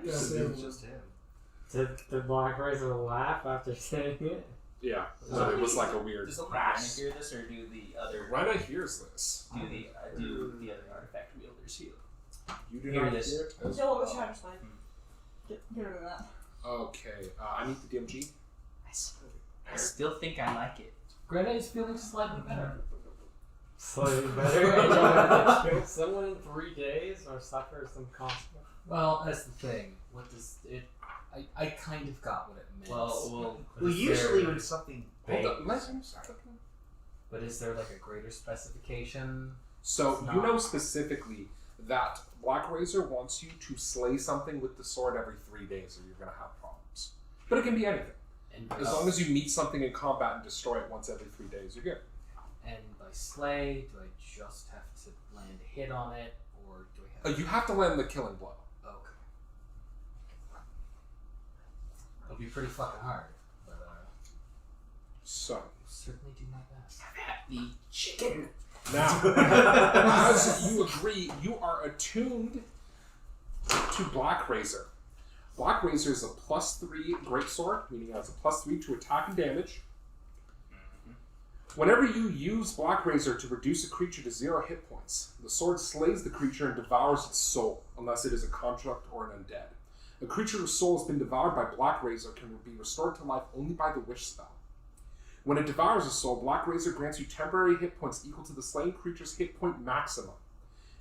does everyone? just him. Did Blackrazor laugh after saying it? Yeah, so it was like a weird. Does the Rhino hear this, or do the other Rhino hears this. do the other artifact wielders hear? You do Hear not this. hear it as Still on the well. shatter slide. Get rid of that. Okay, I need the DMG. I still think I like it. Greta is feeling slightly better. Slightly better. And you have to kill someone in 3 days or suffer some consequence. Well, that's the thing. What does it... I kind of got what it meant. Well, But Well, is usually there- when something Hold big. up, let him start. But is there like a greater specification? So It's you not. know specifically that Blackrazor wants you to slay something with the sword every 3 days, or you're gonna have problems. But it can be anything. And As long as you meet something in combat and destroy it once every 3 days, you're good. And by slay, do I just have to land a hit on it, or do I have? You have to land the killing blow. Okay. It'll be pretty fucking hard, but So I'll certainly do my best. the chicken. now, as you agree, you are attuned to Blackrazor. Blackrazor is a +3 greatsword, meaning it has a +3 to attack and damage. Whenever you use Blackrazor to reduce a creature to 0 hit points, the sword slays the creature and devours its soul, unless it is a construct or an undead. A creature whose soul has been devoured by Blackrazor can be restored to life only by the wish spell. When it devours a soul, Blackrazor grants you temporary hit points equal to the slain creature's hit point maximum.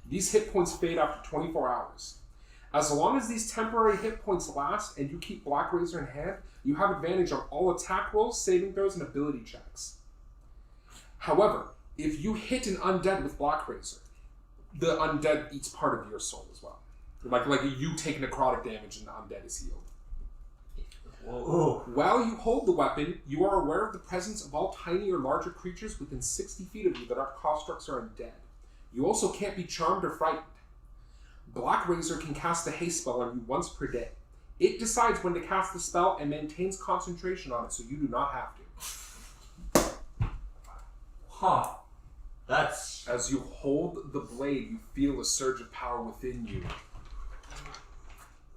These hit points fade after 24 hours. As long as these temporary hit points last and you keep Blackrazor in hand, you have advantage on all attack rolls, saving throws, and ability checks. However, if you hit an undead with Blackrazor, the undead eats part of your soul as well. Like you take necrotic damage and the undead is healed. Whoa. While you hold the weapon, you are aware of the presence of all tiny or larger creatures within 60 feet of you that are constructs or undead. You also can't be charmed or frightened. Blackrazor can cast a haste spell on you once per day. It decides when to cast the spell and maintains concentration on it, so you do not have to. Huh. That's. As you hold the blade, you feel a surge of power within you.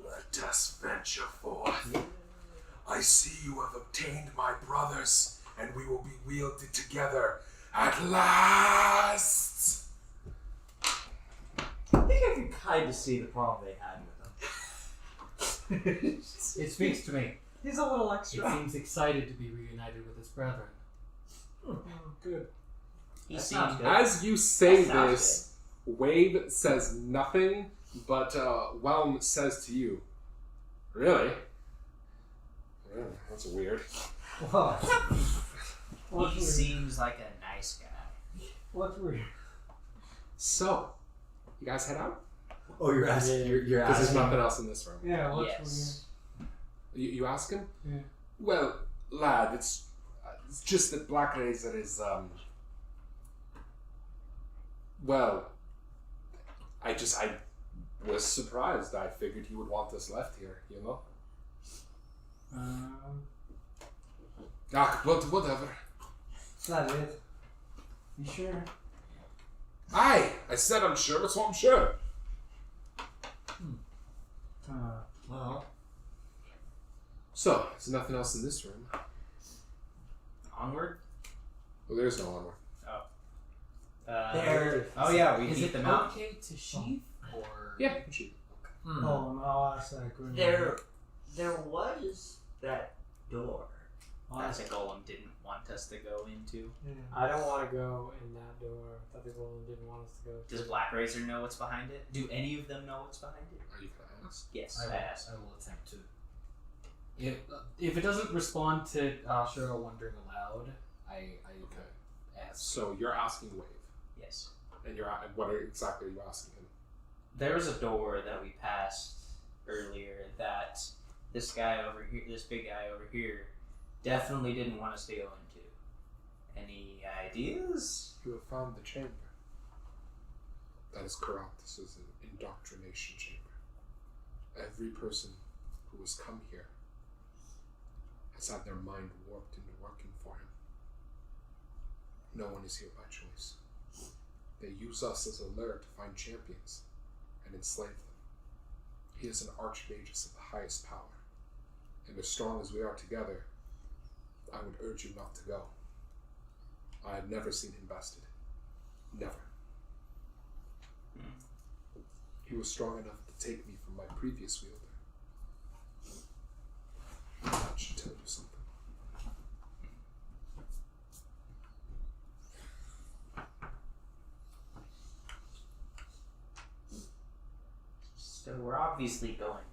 Let us venture forth. I see you have obtained my brothers, and we will be wielded together at last. I think I can kind of see the problem they had with them. It speaks to me. He's a little It extra. seems excited to be reunited with his brethren. Good. He That seems sounds good. As you say That sounds this, Wave says nothing, but Whelm says to you, "Really? Yeah, that's weird." What? He What's weird? seems like a nice guy. What's weird? So, you guys head out? Oh, you're asking. You're Because there's asking. nothing else in this room. Yeah, what's Yes. You ask him? Yeah. Well, lad, it's just that Blackrazor is, well, I was surprised. I figured he would want us left here, you know? But whatever. Is that it? You sure? Aye, I said I'm sure, so I'm sure. Well, So, there's nothing else in this room. Onward. Well, there's no armor. there. Oh yeah, we Is beat it them out. okay to sheath, or Yeah, you can shoot. Hmm. Oh, and I'll ask that group. There was that door. That's a golem didn't want us to go into. I don't want to go in that door that the golem didn't want us to go to. Does Blackrazor know what's behind it? Do any of them know what's behind it? Are you gonna ask? Yes, I I asked. will attempt to. If it doesn't respond to Asura wondering aloud, I Okay. ask. So, you're asking Wave. Yes. And exactly are you asking him? There was a door that we passed earlier that this guy over here, this big guy over here, definitely didn't want us to go into. Any ideas? You have found the chamber. That is correct. This is an indoctrination chamber. Every person who has come here has had their mind warped into working for him. No one is here by choice. They use us as a lure to find champions and enslave them. He is an archmagus of the highest power, and as strong as we are together, I would urge you not to go. I have never seen him bested. Never. He was strong enough to take me from my previous wielder. That should tell you something. So we're obviously going.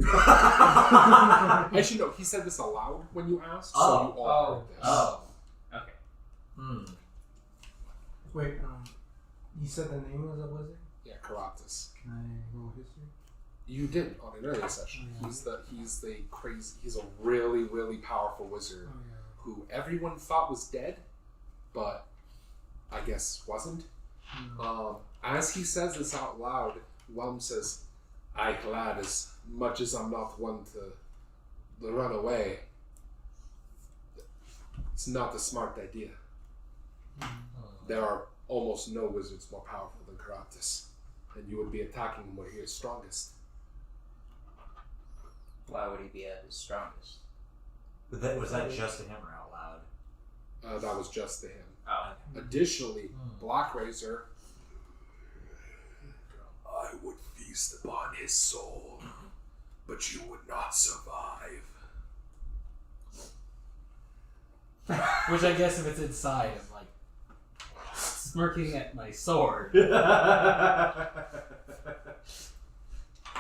Actually, no, he said this aloud when you asked, Oh. so you all heard this. Oh. Okay. Wait, you said the name of the wizard? Yeah, Karatas. Can I roll history? You did on an earlier session. Oh, yeah. He's a really, really powerful wizard Oh, yeah. who everyone thought was dead, but I guess wasn't. As he says this out loud, Whelm says, "Aye, lad, as much as I'm not one to run away, it's not a smart idea. There are almost no wizards more powerful than Karatas, and you would be attacking him where he is strongest." Why would he be at his strongest? Was that just to him or out loud? That was just to him. Oh. Additionally, Blackrazor, I would feast upon his soul, but you would not survive. Which I guess if it's inside, I'm like smirking at my sword. I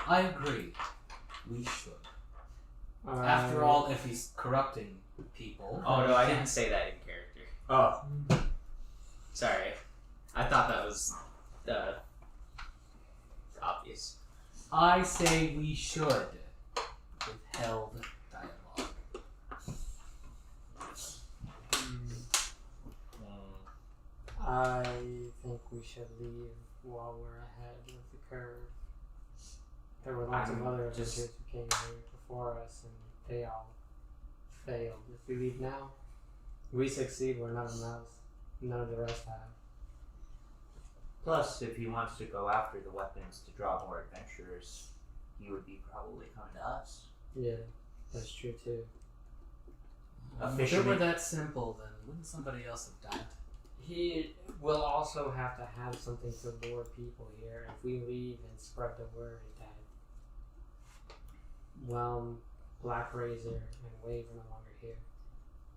agree. We should. After all, if he's corrupting people. Oh no, I didn't say that in character. Oh. Sorry. I thought that was obvious. I say we should. Withheld dialogue. I think we should leave while we're ahead of the curve. There were lots of other adventurers who came here before us, and they all failed. If we leave now, we succeed where none of the rest have. Plus, if he wants to go after the weapons to draw more adventurers, he would be probably coming to us. Yeah, that's true too. If it were that simple, then wouldn't somebody else have done it? He will also have to have something to lure people here. If we leave and spread the word that Blackrazor and Wave are no longer here,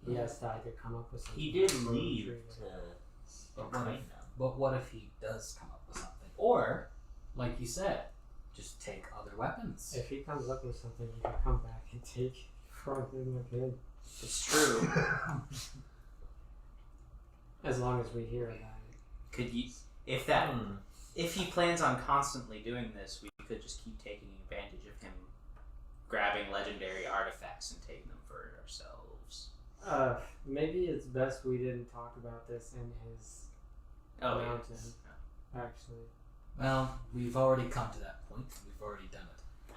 he has to either come up with something. He did or leave retreat. But claim what, them. but what if he does come up with something? Or, like you said, just take other weapons. If he comes up with something, he can come back and take from him with him. It's true. As long as we hear about it. Could you, if he plans on constantly doing this, we could just keep taking advantage of him grabbing legendary artifacts and taking them for ourselves. Maybe it's best we didn't talk about this in his mountain. Actually, Well, we've already come to that point. We've already done it.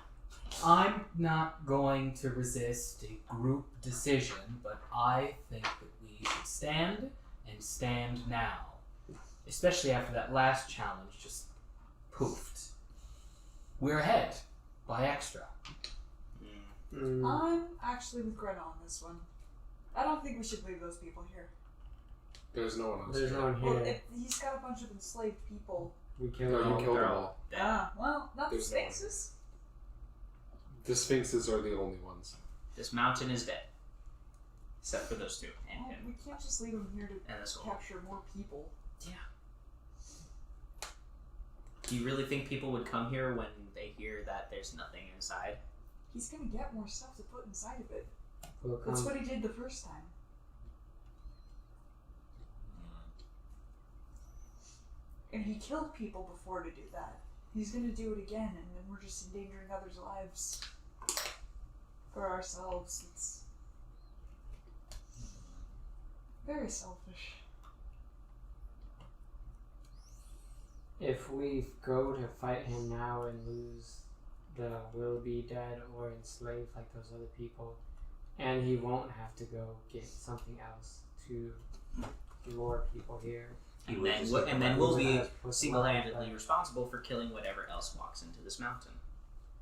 I'm not going to resist a group decision, but I think that we should stand and stand now. Especially after that last challenge just poofed. We're ahead by extra. I'm actually with Greta on this one. I don't think we should leave those people here. There's no one else. there's here. no one Well, here. if he's got a bunch of enslaved people. We killed No, them you all. killed They're them all all. dead. Well, not the There's no one. Sphinxes. The Sphinxes are the only ones. This mountain is dead. Except for those two. Well, And we can't just leave them here to And this one. capture more people. do you really think people would come here when they hear that there's nothing inside? He's gonna get more stuff to put inside of it. We'll That's come. what he did the first time. And he killed people before to do that. He's gonna do it again, and then we're just endangering others' lives. for ourselves. It's very selfish. If we go to fight him now and lose, the will be dead or enslaved like those other people, and he won't have to go get something else to lure people here. And then we'll be single-handedly responsible for killing whatever else walks into this mountain.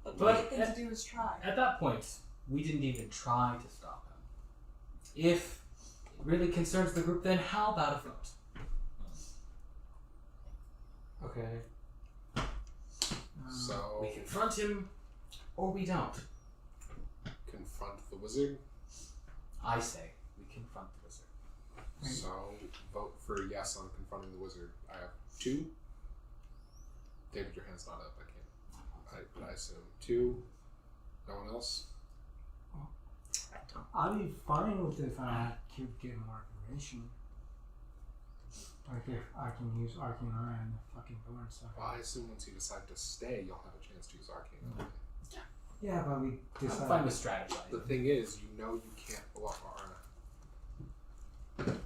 But the But right thing to do is try. At that point, we didn't even try to stop him. If it really concerns the group, then how about a vote? Okay. So We confront him, or we don't. confront the wizard. I say we confront the wizard. So vote for yes on confronting the wizard. I have 2. David, your hand's not up. I can't. But I assume 2. No one else. I don't. I'd be fine with it if I could get more information. Like if I can use Arcane Eye and the fucking door and stuff. Well, I assume once you decide to stay, you'll have a chance to use Arcane Eye. Yeah, but we I'm decide. fine with strategizing. The thing is, you know you can't block Arna.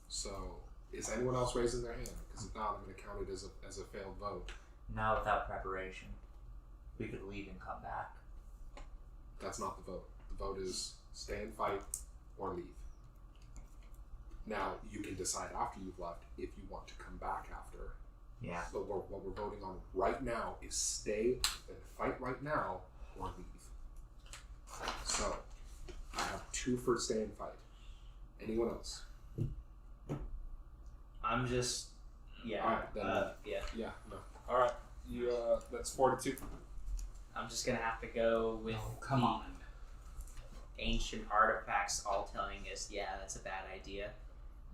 So, is anyone else raising their hand? Because if not, I'm going to count it as a failed vote. Now, without preparation, we could leave and come back. That's not the vote. The vote is stay and fight or leave. Now, you can decide after you've left if you want to come back after. Yeah. But what we're voting on right now is stay and fight right now or leave. So, I have 2 for stay and fight. Anyone else? I'm just. Yeah. Alright, then. Yeah. Yeah, no. Alright, you, that's 4 to 2. I'm just gonna have to go with Oh, come the on. ancient artifacts all telling us, yeah, that's a bad idea.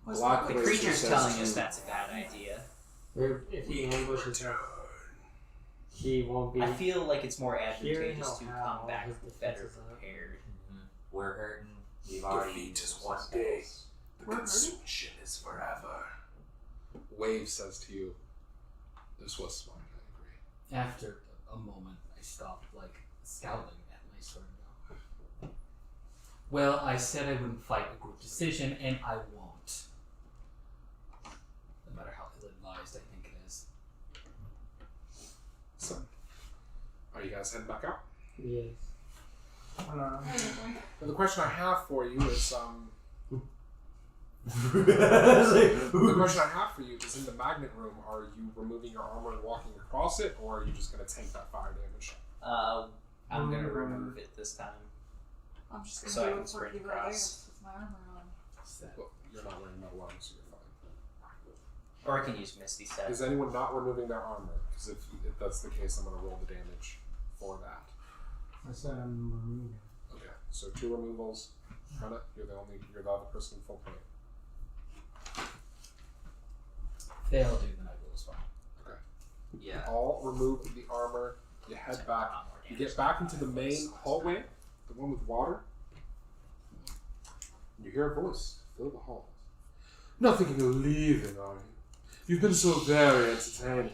Was Black that The Blackrazor creature's says telling us to- that's a bad idea. If he ambushes us, he won't be. I feel like it's more Hearing advantageous to how come all back his better defenses are. prepared. We're hurting. We've already Defeat is used one spells. day. The We're consumption is forever. Wave says to you, this was smart, I agree. After a moment, I stopped, scowling at my sword. Well, I said I wouldn't fight a group decision, and I won't. No matter how ill-advised I think it is. So, are you guys heading back out? Yes. Well, the question I have for you is, the question I have for you is in the magnet room, are you removing your armor and walking across it, or are you just going to tank that fire damage? I'm gonna remove it this time. I'm just gonna So I do can it for sprint you across. with my armor on. Well, you're not wearing metal armor, so you're fine. Or I can use Misty Step. Is anyone not removing their armor? Because if that's the case, I'm going to roll the damage for that. I said I'm removing. Okay, so 2 removals. Run it. You're the other person in full point. They'll do, then I will as well. Yeah. All remove the armor. You head back. You get back into the main hallway, the one with water. You hear a voice fill the halls. Not thinking of leaving, are you? You've been so very entertaining.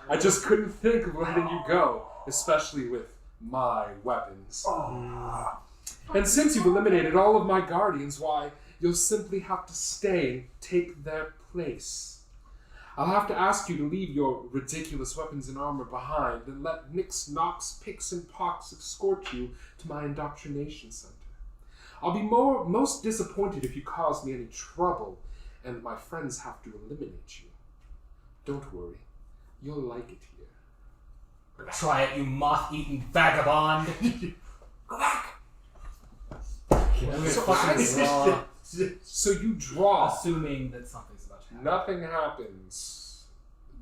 I just couldn't think of letting you go, especially with my weapons. And since you've eliminated all of my guardians, why, you'll simply have to stay and take their place. I'll have to ask you to leave your ridiculous weapons and armor behind and let Nix, Nox, Pix, and Pox escort you to my indoctrination center. I'll be most disappointed if you cause me any trouble and my friends have to eliminate you. Don't worry, you'll like it here. Try it, you moth-eaten vagabond! Go back! Draw, So you draw. assuming that something's about to happen. Nothing happens.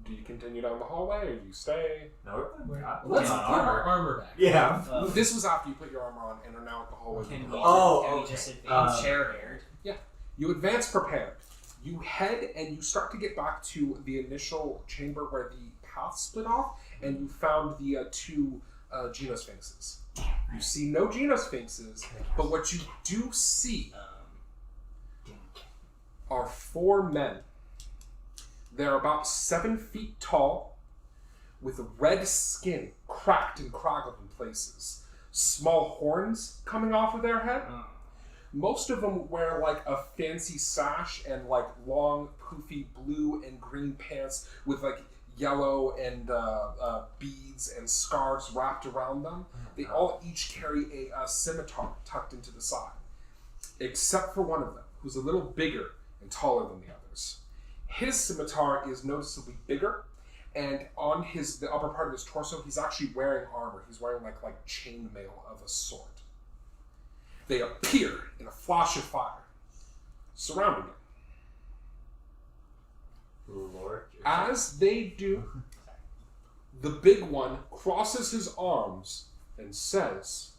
Do you continue down the hallway or do you stay? No, we're not. Let's We're put on our armor. armor back. Yeah. This was after you put your armor on and are now at the hallway. Can with we, the Oh, can we okay. just advance Chair shared? You advance prepared. You head and you start to get back to the initial chamber where the path split off, and you found the 2 Genosphinxes. You see no Genosphinxes, but what you do see are 4 men. They're about 7 feet tall, with red skin, cracked and craggled in places. small horns coming off of their head. Most of them wear like a fancy sash and like long, poofy blue and green pants with like yellow and beads and scarves wrapped around them. They all each carry a scimitar tucked into the side, except for one of them, who's a little bigger and taller than the others. His scimitar is noticeably bigger, and on the upper part of his torso, he's actually wearing armor. He's wearing like chainmail of a sort. They appear in a flash of fire, surrounding him. Lord. As they do, the big one crosses his arms and says,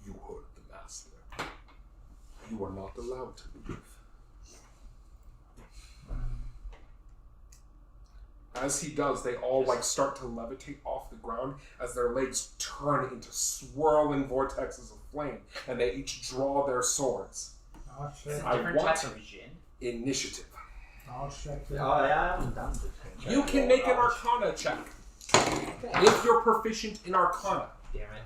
"You heard the master. You are not allowed to leave." As he does, they all start to levitate off the ground as their legs turn into swirling vortexes of flame, and they each draw their swords. Oh shit. I Different want types of gin. initiative. Oh shit. Oh, yeah, I haven't done this. You can make an Arcana check if you're proficient in Arcana. Damn it.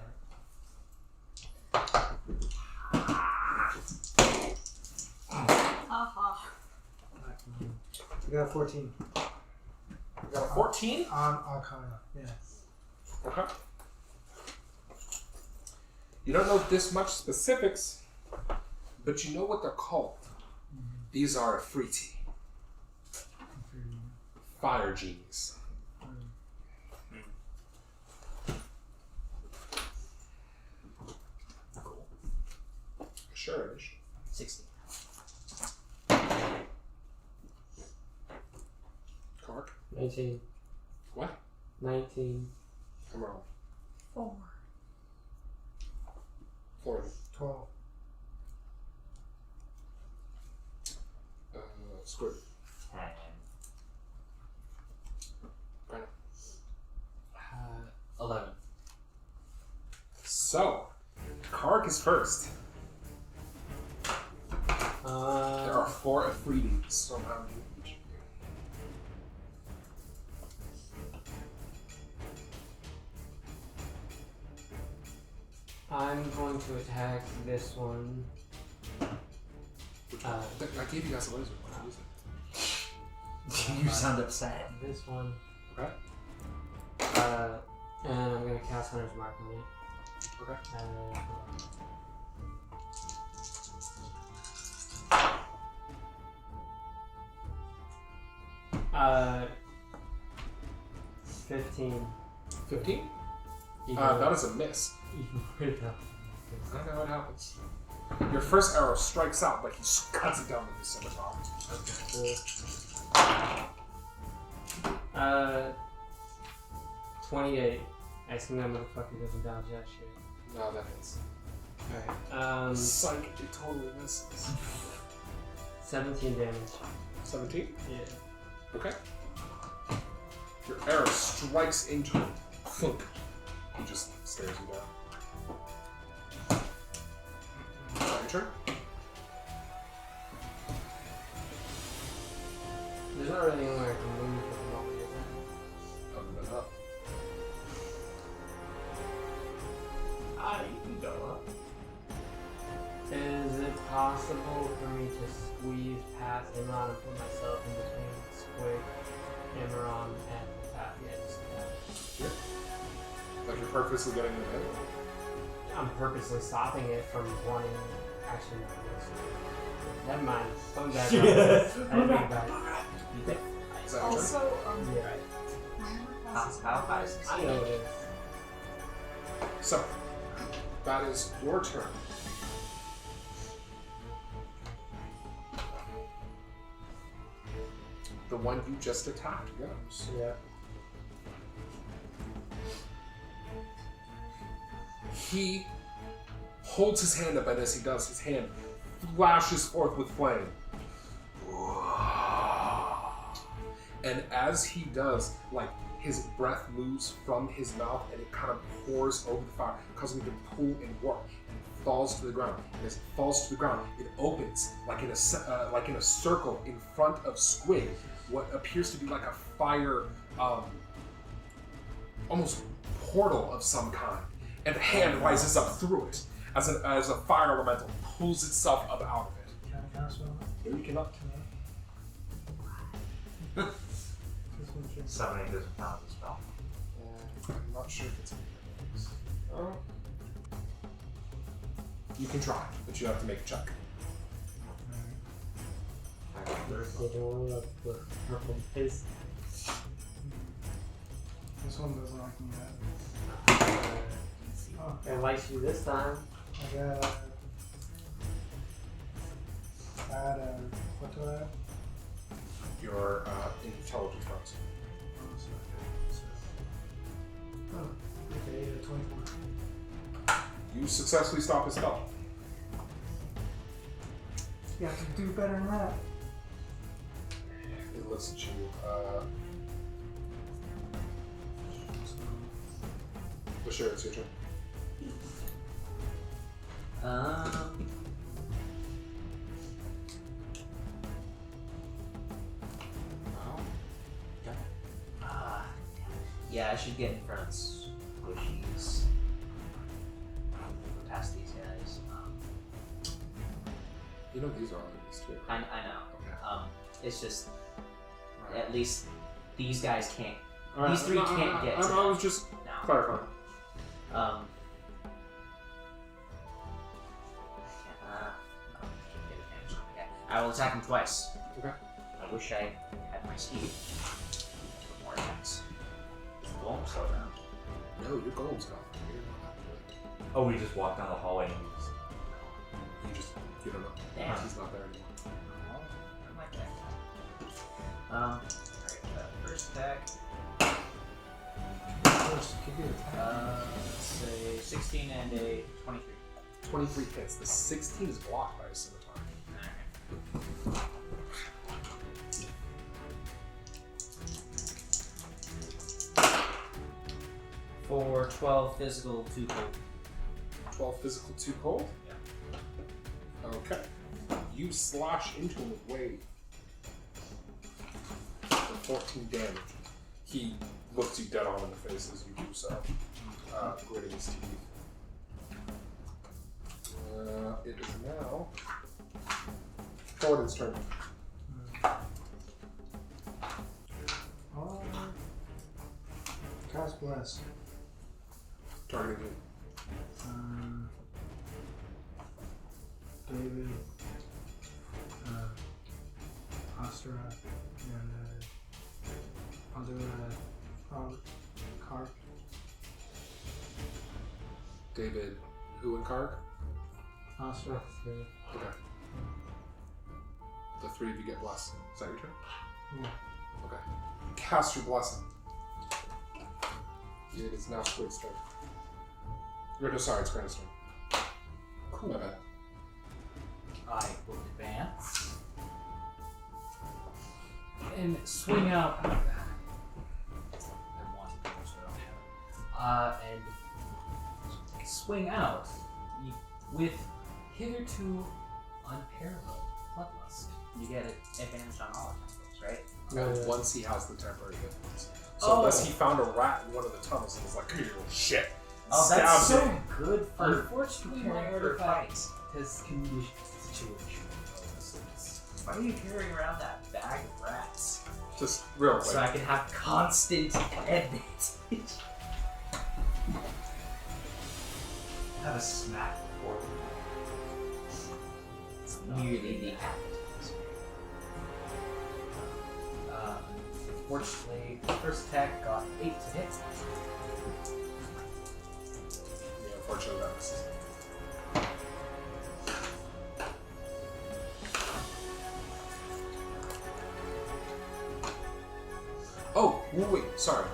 You got a 14. You got a 14? On Arcana, yeah. Okay. You don't know this much specifics, but you know what they're called. These are Afriti, fire genies. Cool. Sure, Ish. 60. Carac? 19. What? 19. Come on. 4. Thoradin. 12. Squig. 10. Brandon. 11. So, Carac is first. There are 4 Afriti surrounding each of you. I'm going to attack this one. Which one? I gave you guys a laser. What is it? You sound upset. This one. Okay. And I'm going to cast Hunter's Mark on it. Okay. 15. 15? Even That is a miss. even with that. I don't know what happens. Your first arrow strikes out, but he cuts it down with his scimitar. Okay. 28. I assume that motherfucker doesn't dodge that shit. No, that hits. Alright. Psych, it totally misses. 17 damage. 17? Yeah. Okay. Your arrow strikes into him. Thunk. He just stares you down. Your turn? There's not really anywhere I can move at the moment, is there? Other than up. You can go up. Is it possible for me to squeeze past Imran and put myself in between Squig, Imran, and the path? Yeah, just Like you're purposely getting in the way? I'm purposely stopping it from wanting action. Never mind. Going back. I think back. Is that your turn? Also, Yeah. How high is this? I know it is. So, that is your turn. The one you just attacked goes. Yeah. He holds his hand up, and as he does, his hand flashes forth with flame. And as he does, like, his breath moves from his mouth and it kind of pours over the fire, causing it to pull and warp, and it falls to the ground. And as it falls to the ground, it opens like in a circle in front of Squig, what appears to be like a fire, almost portal of some kind. and the hand rises up through it as a fire elemental pulls itself up out of it. Can I cast one? No, you cannot. Summoning doesn't count as a spell. I'm not sure if it's in here. Oh. You can try, but you have to make a check. With purple face. This one doesn't like me that. Oh, It likes you this time. I got add what do I have? Your intelligence bonus. Oh, okay, 24. You successfully stop his spell. You have to do better than that. It looks at you. Bashir, it's your turn. Yeah, I should get in front of squishies. Past these guys. You know these are enemies too. I know. Okay. It's just at least these guys can't. Alright, These three can't get to I them. was just now. clarifying. No, I will attack him twice. Okay. I wish I had my speed for more attacks. Don't slow down. No, your golem's gone. You're not that good. Oh, we just walked down the hallway and You don't know. Damn. He's not there anymore. I like that. Alright, first attack. First, give you attack. Let's say 16 and a 23. 23 hits. The 16 is blocked by a scimitar. For 12 physical, 2 cold. 12 physical, 2 cold? Yeah. Okay. You slash into him with wave. For 14 damage. He looks you dead on in the face as you do so, gritting his teeth. It is now Thoradin's turn. Cast Bless. Targeting him. David, Asura, and Carac. David, who and Carac? Asura. Okay. The three of you get blessed. Is that your turn? Yeah. Okay. Cast your blessing. It is now Squig's turn. No, sorry, it's Gran's turn. Cool. My bad. I will advance and swing out. I wanted to, so I don't have it. And swing out with hitherto unparalleled bloodlust. You get an advantage on all attacks, right? And once he has the temporary hit points. So Oh. unless he found a rat in one of the tunnels and was like, come here, you little shit. Oh, that's Stabs so it. good for Unfortunately, my preparing for artifact fights. has conditioned situation bonuses. Why are you carrying around that bag of rats? Just real quick. So I can have constant advantage. have a smack before. It's nearly the appetite. Unfortunately, the first attack got 8 to hit. Yeah, unfortunately that misses. Oh, wait, sorry.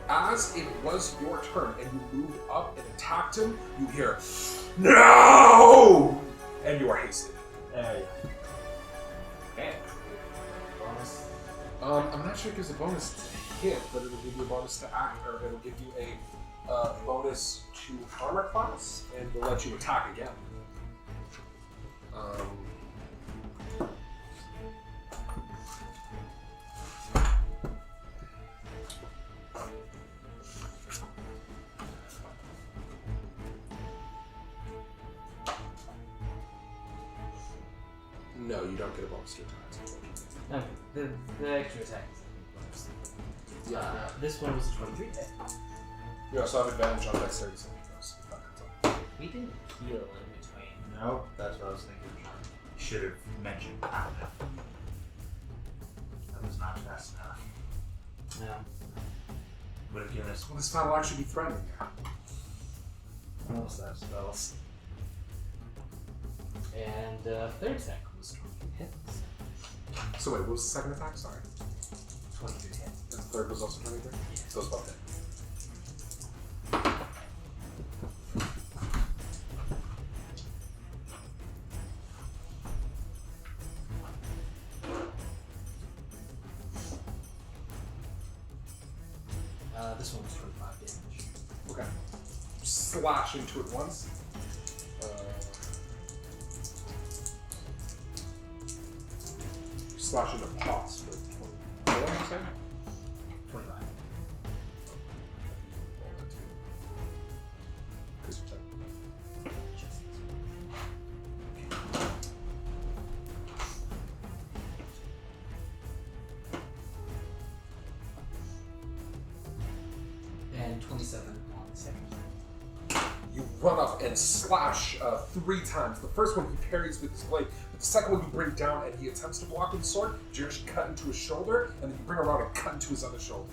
As it was your turn and you moved up and attacked him, you hear, "No!" And you are hasted. Okay. Bonus. I'm not sure it gives a bonus to hit, but it'll give you a bonus to act, or it'll give you a bonus to armor class, and it'll let you attack again. No, you don't get a bonus to attacks. Okay, the extra attack is Yeah. this one was a 23 hit. You also have advantage on dexterity saving throws. If that comes up. We didn't heal in between. Nope, that's what I was thinking. Should have mentioned that. That was not fast enough. No. Would have given us Well, this spell will actually be threatening you. Most of that spells. And third attack was 23 hits. So wait, what was the second attack? Sorry. 23 hits. And the third was also 23? Yeah. Those both hit. This one was 25 damage. Okay. Slash into it once. Slash into pots for 24, you say? 25. Because you're technically. And 27 on the second. You run up and slash 3 times. The first one he parries with his blade, but the second one you bring down and he attempts to block with the sword. You actually cut into his shoulder, and then you bring around and cut into his other shoulder.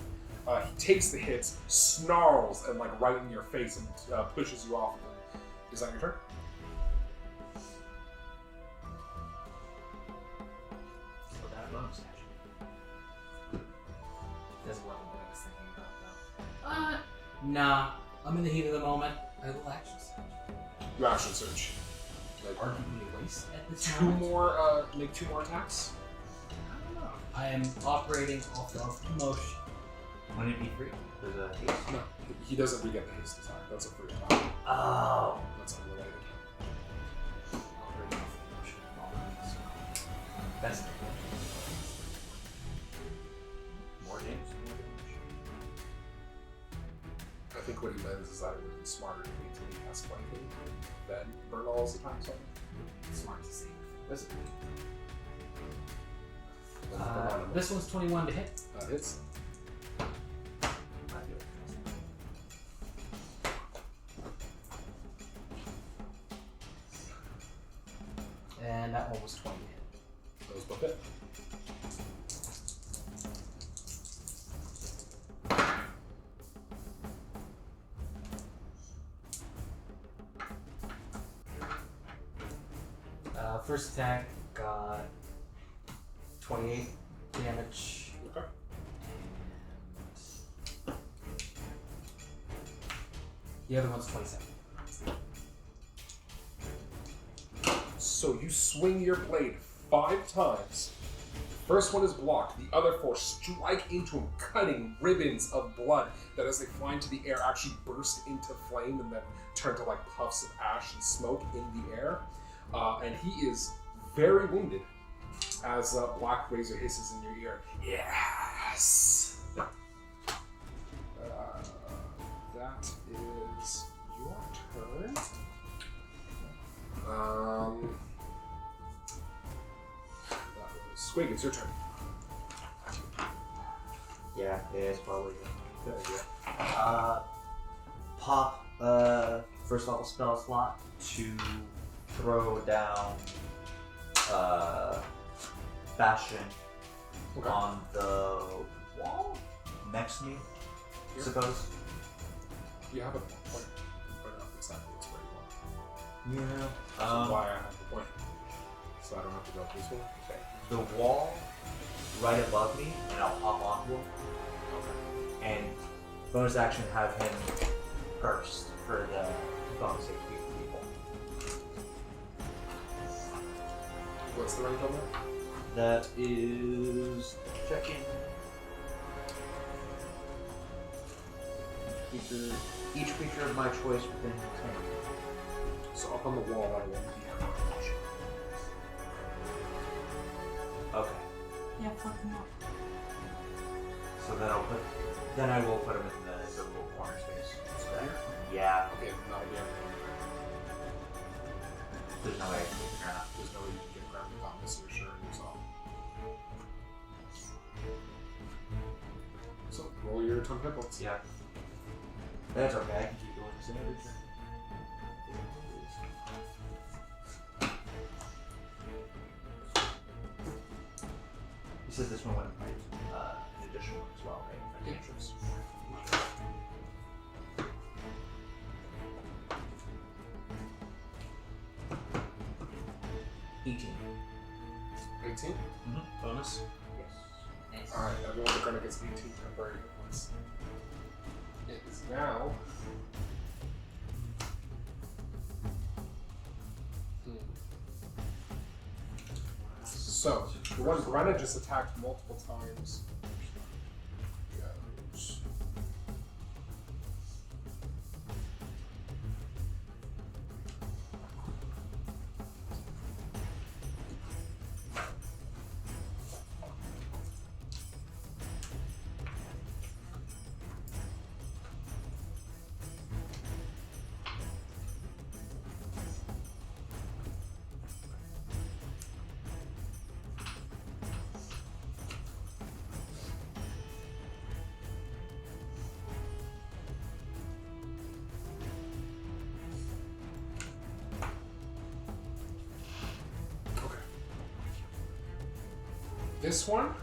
He takes the hits, snarls, and like right in your face, and pushes you off. Is that your turn? So that bonus action. That's what I was thinking about though. Nah. I'm in the heat of the moment. I will action search. You action search. Like, Arguably a waste at this two moment. more, make 2 more attacks. I don't know. I am operating off of emotion. Wouldn't it be free? There's a haste. No, he doesn't re-get the haste attack. That's a free attack. Oh. That's unrelated. Operating off of emotion at the moment. So That's more damage. I think what he meant is that it would be smarter to wait till he has flanking, then burn all his attacks on him. it's smart to see. This This one's 21 to hit. hits. And that one was 20 to hit. Those both hit. First attack got 28 damage. Okay. And the other one's 27. So you swing your blade 5 times. The first one is blocked. The other 4 strike into him, cutting ribbons of blood that, as they fly into the air, actually burst into flame and then turn to like puffs of ash and smoke in the air. And he is very wounded as Blackrazor hisses in your ear. Yes! That is your turn. That was Squig, it's your turn. Yeah, it's probably a good idea. Pop first level spell slot to throw down Bastion Okay. on the wall next to me, I suppose. You have a point. But not exactly it's where you want. Yeah. So why I have the point. So I don't have to go this way. Okay. The wall right above me, and I'll hop onto him. Okay. And bonus action have him first for the bonus HP people. What's the range on that? That is checking. Each creature of my choice within 10. So up on the wall, that won't be your range. Okay. Yeah, fuck him up. So then I will put him in the little corner space. So here? Yeah. Okay, that'll be everything. There's no way I can turn up. There's no way you can get around without misreassuring yourself. So, roll your 10 hit points. Yeah. That's okay. I can keep going this every turn. You said this one wouldn't fight an additional one as well, right? For the entrance. 18. 18? Bonus? Nice. Alright, everyone the Grenna gets 18 temporary hit points. It is now. So, the one Grenna just attacked multiple times. Goes. This one,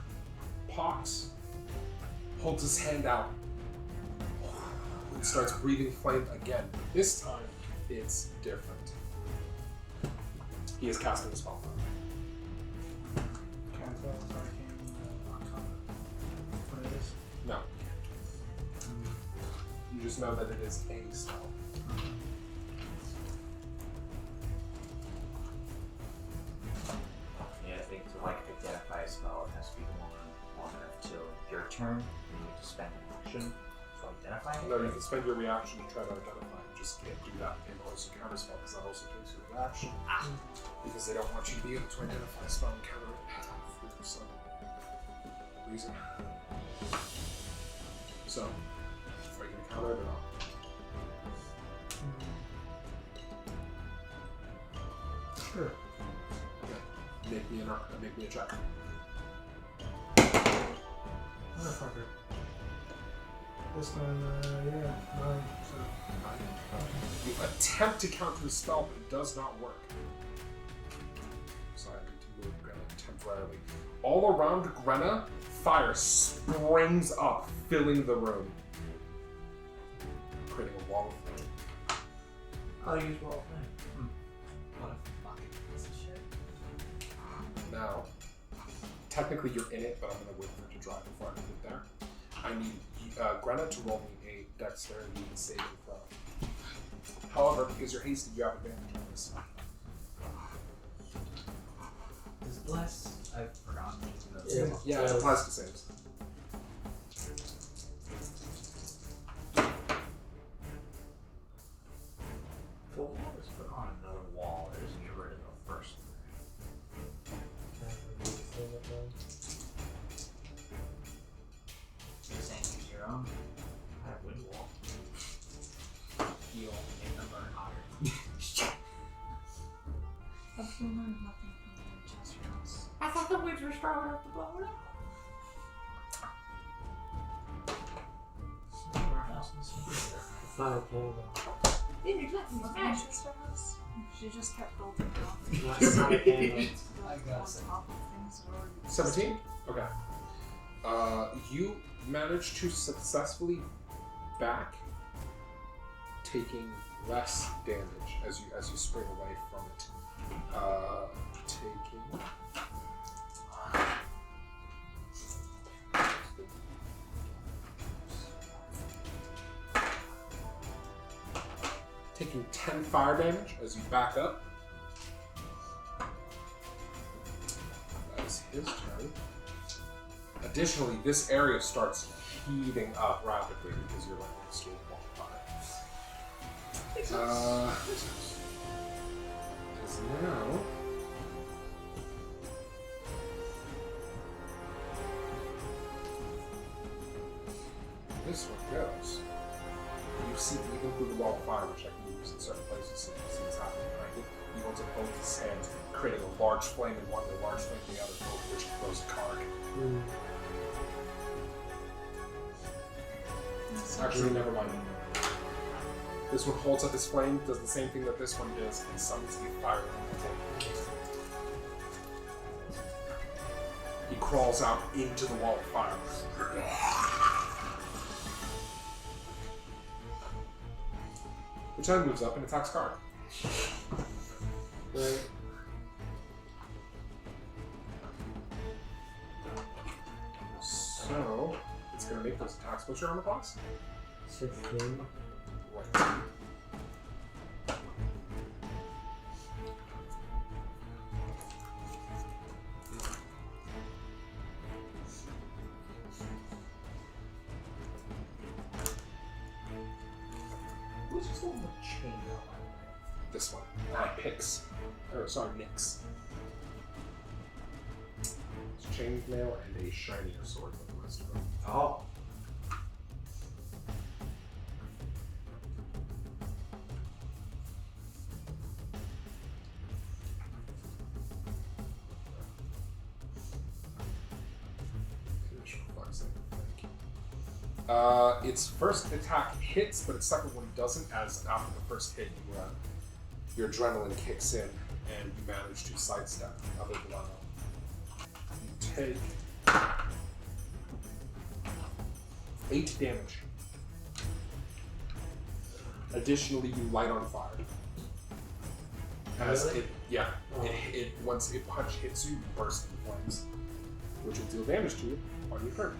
Pox, holds his hand out and starts breathing flame again. This time, it's different. He is casting a spell. Can't tell if I can Arcana. What it is? No. You just know that it is a spell. Yeah, I think to like identify a spell, it has to be long enough till your turn. You need to spend an action to identify it. No, you can spend your reaction to try to identify it. Just can't do that in also counter spell because that also takes your reaction. Because they don't want you to be able to identify a spell and counter it for some reason. So, are you gonna counter it or not? Sure. Make me a check. Motherfucker. This one, yeah, 9, so. You attempt to counter the spell, but it does not work. So I need to move Grenna temporarily. All around Grenna, fire springs up, filling the room, creating a wall of flame. I'll use wall of flame. What a fucking piece of shit. Now, technically you're in it, but I'm going to wait for it to dry before I can get there. I need Grenna to roll me a dexterity saving throw. However, because you're hasty, you have advantage on this. Is it less? I've forgotten. Yeah, it applies to saves. If a wall is put on another wall, it doesn't get rid of the first You're saying use your own? I have wind wall. You only make them burn hotter. Have you learned nothing from the ancestors? I thought the winds were strong enough to blow it up. Final pull The ancestors? She just kept building up. though. Not a candle. I On got it. top of things that already 17? Okay. You manage to successfully back, taking less damage as you spring away from it. Taking 10 fire damage as you back up. That is his turn. Additionally, this area starts heating up rapidly because you're letting the steam wall fire. It is now. This one goes. You see, even through the wall of fire, which I can use in certain places, so you see what's happening behind it. He holds up both his hands and creating a large flame in one and a large flame in the other, both of which throws a card. Actually, never mind. This one holds up his flame, does the same thing that this one does, and summons a fire elemental. He crawls out into the wall of fire. Which then moves up and attacks Card. Right. So, it's going to make those attacks. What's your armor class? 16. Right. Who's just the one with chain mail, by This one. Pix. Or, sorry, Nyx. It's chainmail and a shinier sword than the rest of them. the way? Oh. Finish reflexing. Thank you. Its first attack hits, but its second one doesn't, as after the first hit, your adrenaline kicks in, and you manage to sidestep the other dilemma. You take 8 damage. Additionally, you light on fire. As Really? it once a punch hits you, you burst into flames, which will deal damage to you on your turn.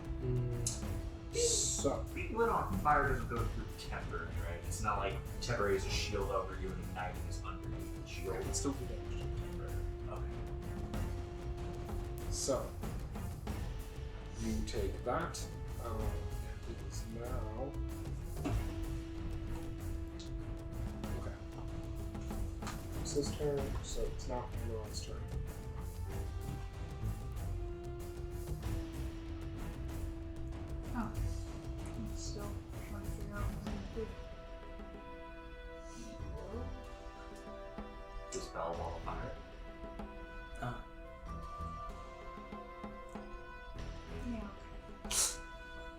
So, Being lit on fire doesn't go through temporary, right? It's not like temporary is a shield over you and igniting is underneath the shield. it can still do damage to you. Okay. So, you take that, and it is now. Okay. It's his turn, so it's not Amron's turn. Oh. I'm still trying to figure out what I'm gonna do. Dispel wall of fire. Yeah,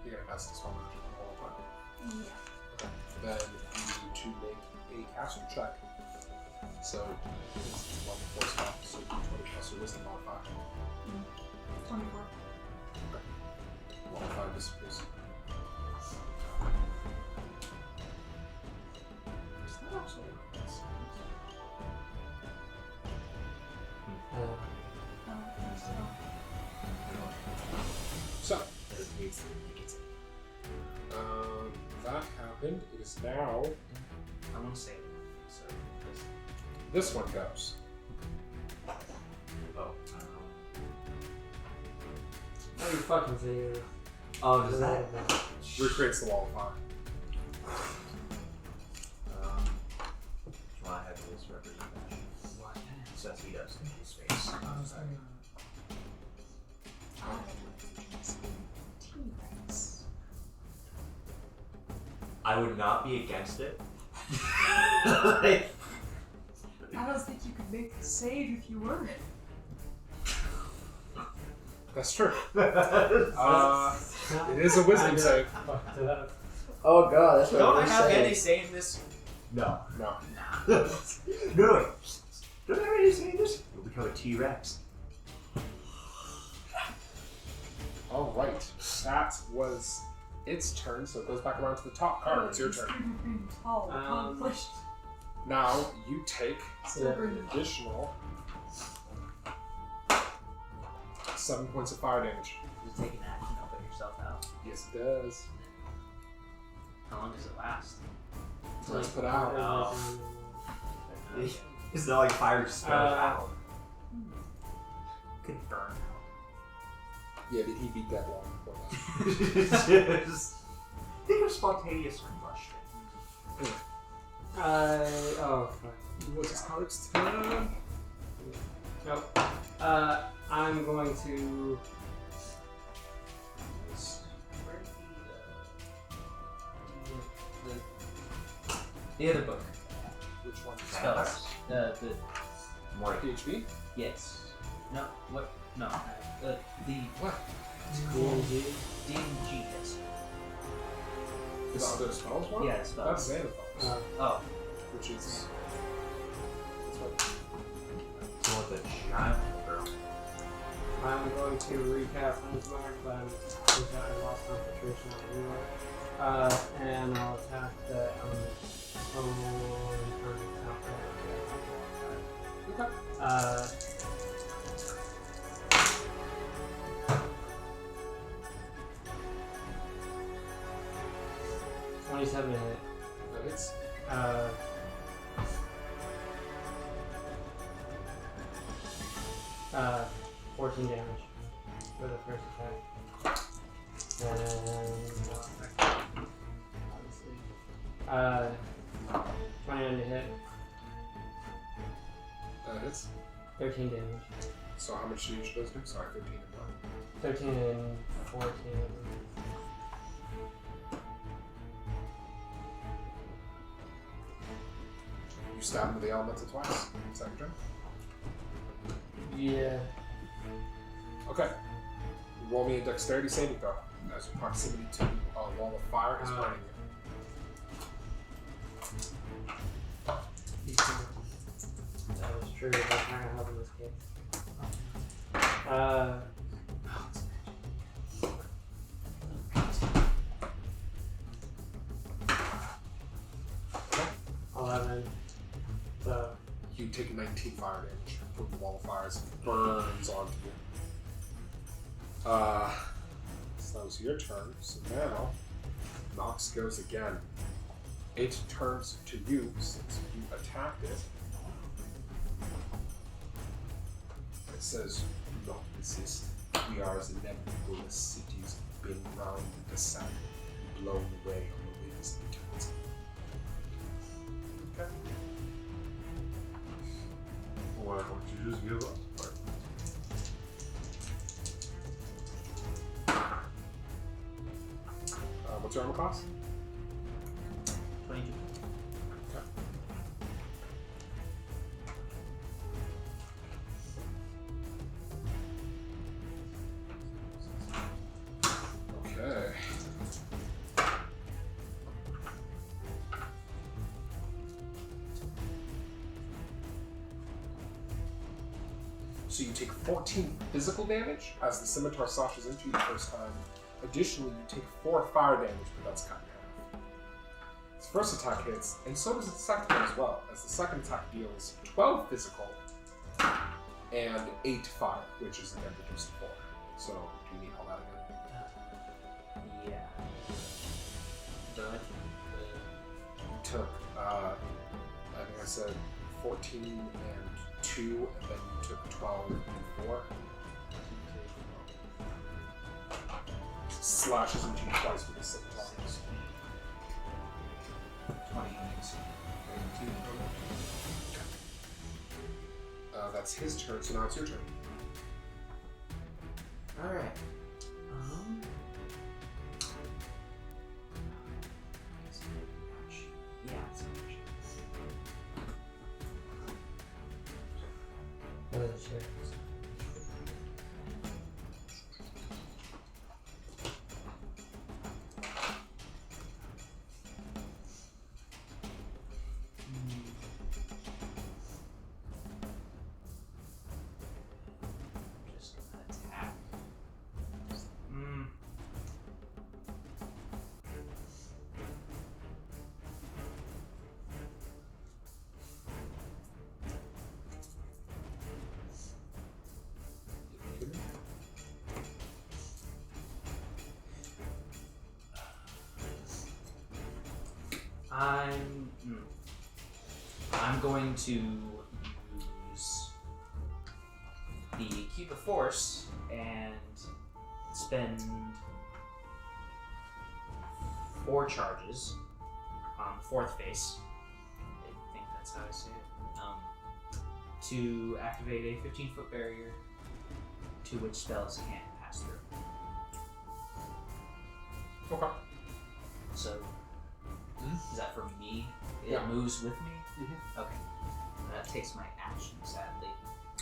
You're gonna mess this one up all the time. okay. Yeah. Then you need to make a castle check. So, it's level 4 spell, so d20 plus your wisdom modifier. 24. Modifier disappears. Is that actually So, that happened. It is now. I want to say so. This one goes. Oh. What are you fucking saying? Oh, does that? Recreates the wall of fire. Do you want to have this representation? Since he does in his face. T-Rex. I would not be against it. I don't think you could make the save if you were. That's true. It is a wisdom save. Fucked it up. Oh god, that's what Don't I I was have saying. any say in this? No. No. No, wait. Don't I already say this? You'll become a T-Rex. All right. That was its turn, so it goes back around to the top card. It's your turn. Being tall, accomplished. Now you take Still an breathing. additional 7 points of fire damage. Does it take an action to put yourself out? Yes, it does. How long does it last? Let's put out. It's not like fire spells out. Could burn out. Yeah, but he'd be dead long before that. Just think of spontaneous combustion. Oh, fuck. What's Carac's turn? Nope. I'm going to. The other book. Which one? Spells. The More. PHP? Yes. No. What? No. The What? DMG. DMG. Yes. The spells one? Yeah, spells. That's Xanathos, Oh. which is. That's what. So with the giant girl. I'm going to recap Friends Mark, but I lost concentration on anyway. And I'll attack the element. Okay. 27 to hit. That hits. 14 damage for the first attack. And obviously, 29 to hit. That hits. 13 damage. So how much do each of those do? Sorry, 13 and 1. 13 and 14. You stab him with the elemental twice. Second turn. Yeah. Okay. Roll me a dexterity saving throw. As your proximity to a wall of fire is burning you. That was true. That's not gonna help in this case. Okay. 11. So, You take 19 fire damage from the wall of fire as it burns onto you. So that was your turn. So now, Nox goes again. It turns to you since you attacked it. It says, "Do not resist. We are as inevitable as cities been round in the sun, blown away on the winds of eternity." Okay. Why don't you just give up? What's your armor class? 22. Okay. So you take 14 physical damage as the scimitar slashes into you the first time. Additionally, you take 4 fire damage, but that's cut in half. Its first attack hits, and so does its second one as well, as the second attack deals 12 physical and 8 fire, which is again reduced to 4. So, do you need all that again? Yeah. But You took, I think I said 14 and 2, and then you took 12 and 4. Slashes into you twice with the scimitars. 20 units. That's his turn, so now it's your turn. Alright. Yeah, it's just attack. I'm going to use the Cube of Force and spend 4 charges on the 4th face. I think that's how I say it. To activate a 15-foot barrier to which spells can't pass through. Okay. So, is that for me? It Yeah. moves with me? Mhm. Okay. That takes my action, sadly.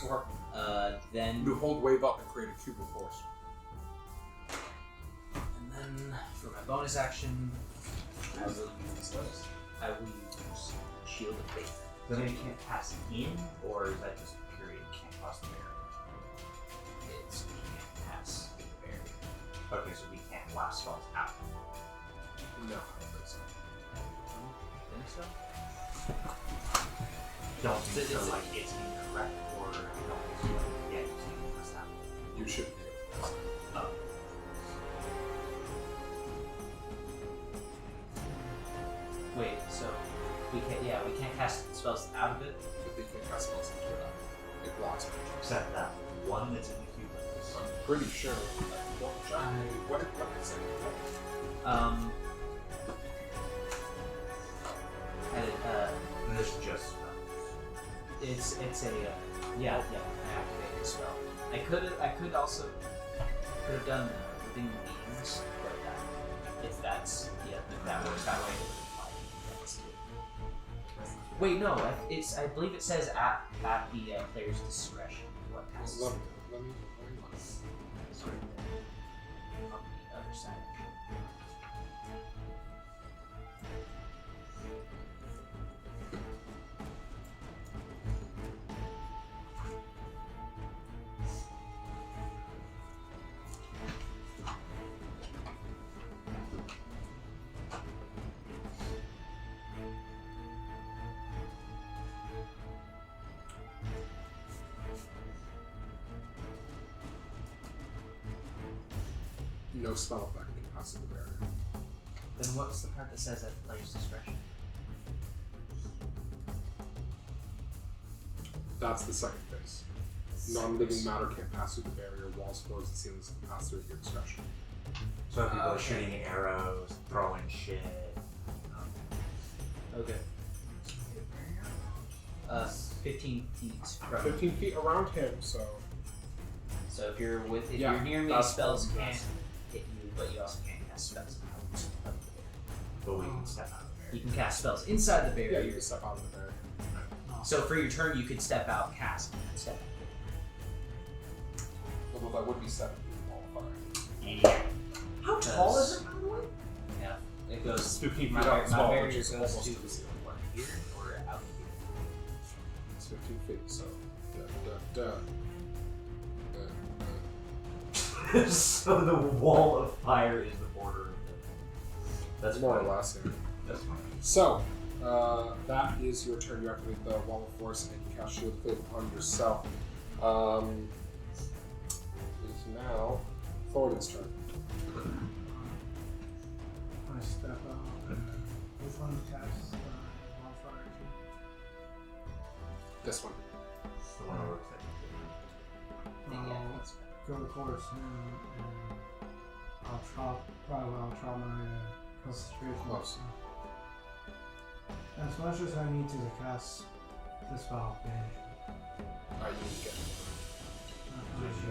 Okay. Then You hold wave up and create a cube of force. and then for my bonus action, I will use Shield of Faith. Then you can't pass in, or is that just period can't cross the barrier? It's we can't pass the barrier. Okay, so we can't blast spells out. No, I don't think so. Think so? Don't So think so, it's- like it's incorrect, or don't think so, like, yeah, you can't pass that. You should be able to. Oh. Wait, so we can't cast spells out of it. But they can cast spells into it. It blocks it. Except that one that's in the cube. I'm pretty sure. What did it say? There's just It's a I activated a spell. I could also have done within beings, but if that works that way. Wait, no, I believe it says at the player's discretion what passes. Let me look. It's right there. On the other side. No spell effect can pass through the barrier. Then what's the part that says at the player's discretion? That's the second phase. Non-living matter can't pass through the barrier. Walls, floors, and ceilings can pass through at your discretion. so if people are Okay. shooting arrows, throwing shit. Okay. 15 feet from. 15 feet around him, so So if you're if Yeah, you're near me, that's spells fine, can't yes. hit you, but you also can't cast spells out of the barrier. But we can step out of You there. can cast spells inside the yeah, barrier. you can step out of the barrier. So for your turn, you could step out, cast, and then step out. Although that would be 7 feet qualifier. Yeah. How tall is it, by the way? Yeah, it goes. It's 15 My, feet up as my well, barrier which goes is almost to to the ceiling. what, here or out here? It's 15 feet, so. So the wall of fire is the border of the. That's more or less, yeah. That's fine. So, that is your turn. You activate the Wall of Force and you cast Shield of Faith upon yourself. It's now Thoradin's turn. I step out. Which one casts wildfire? This one. The one that looks like. I'll go towards him and I'll try my concentration. Close. As much as I need to cast the spell Bane. Alright, you need to get it.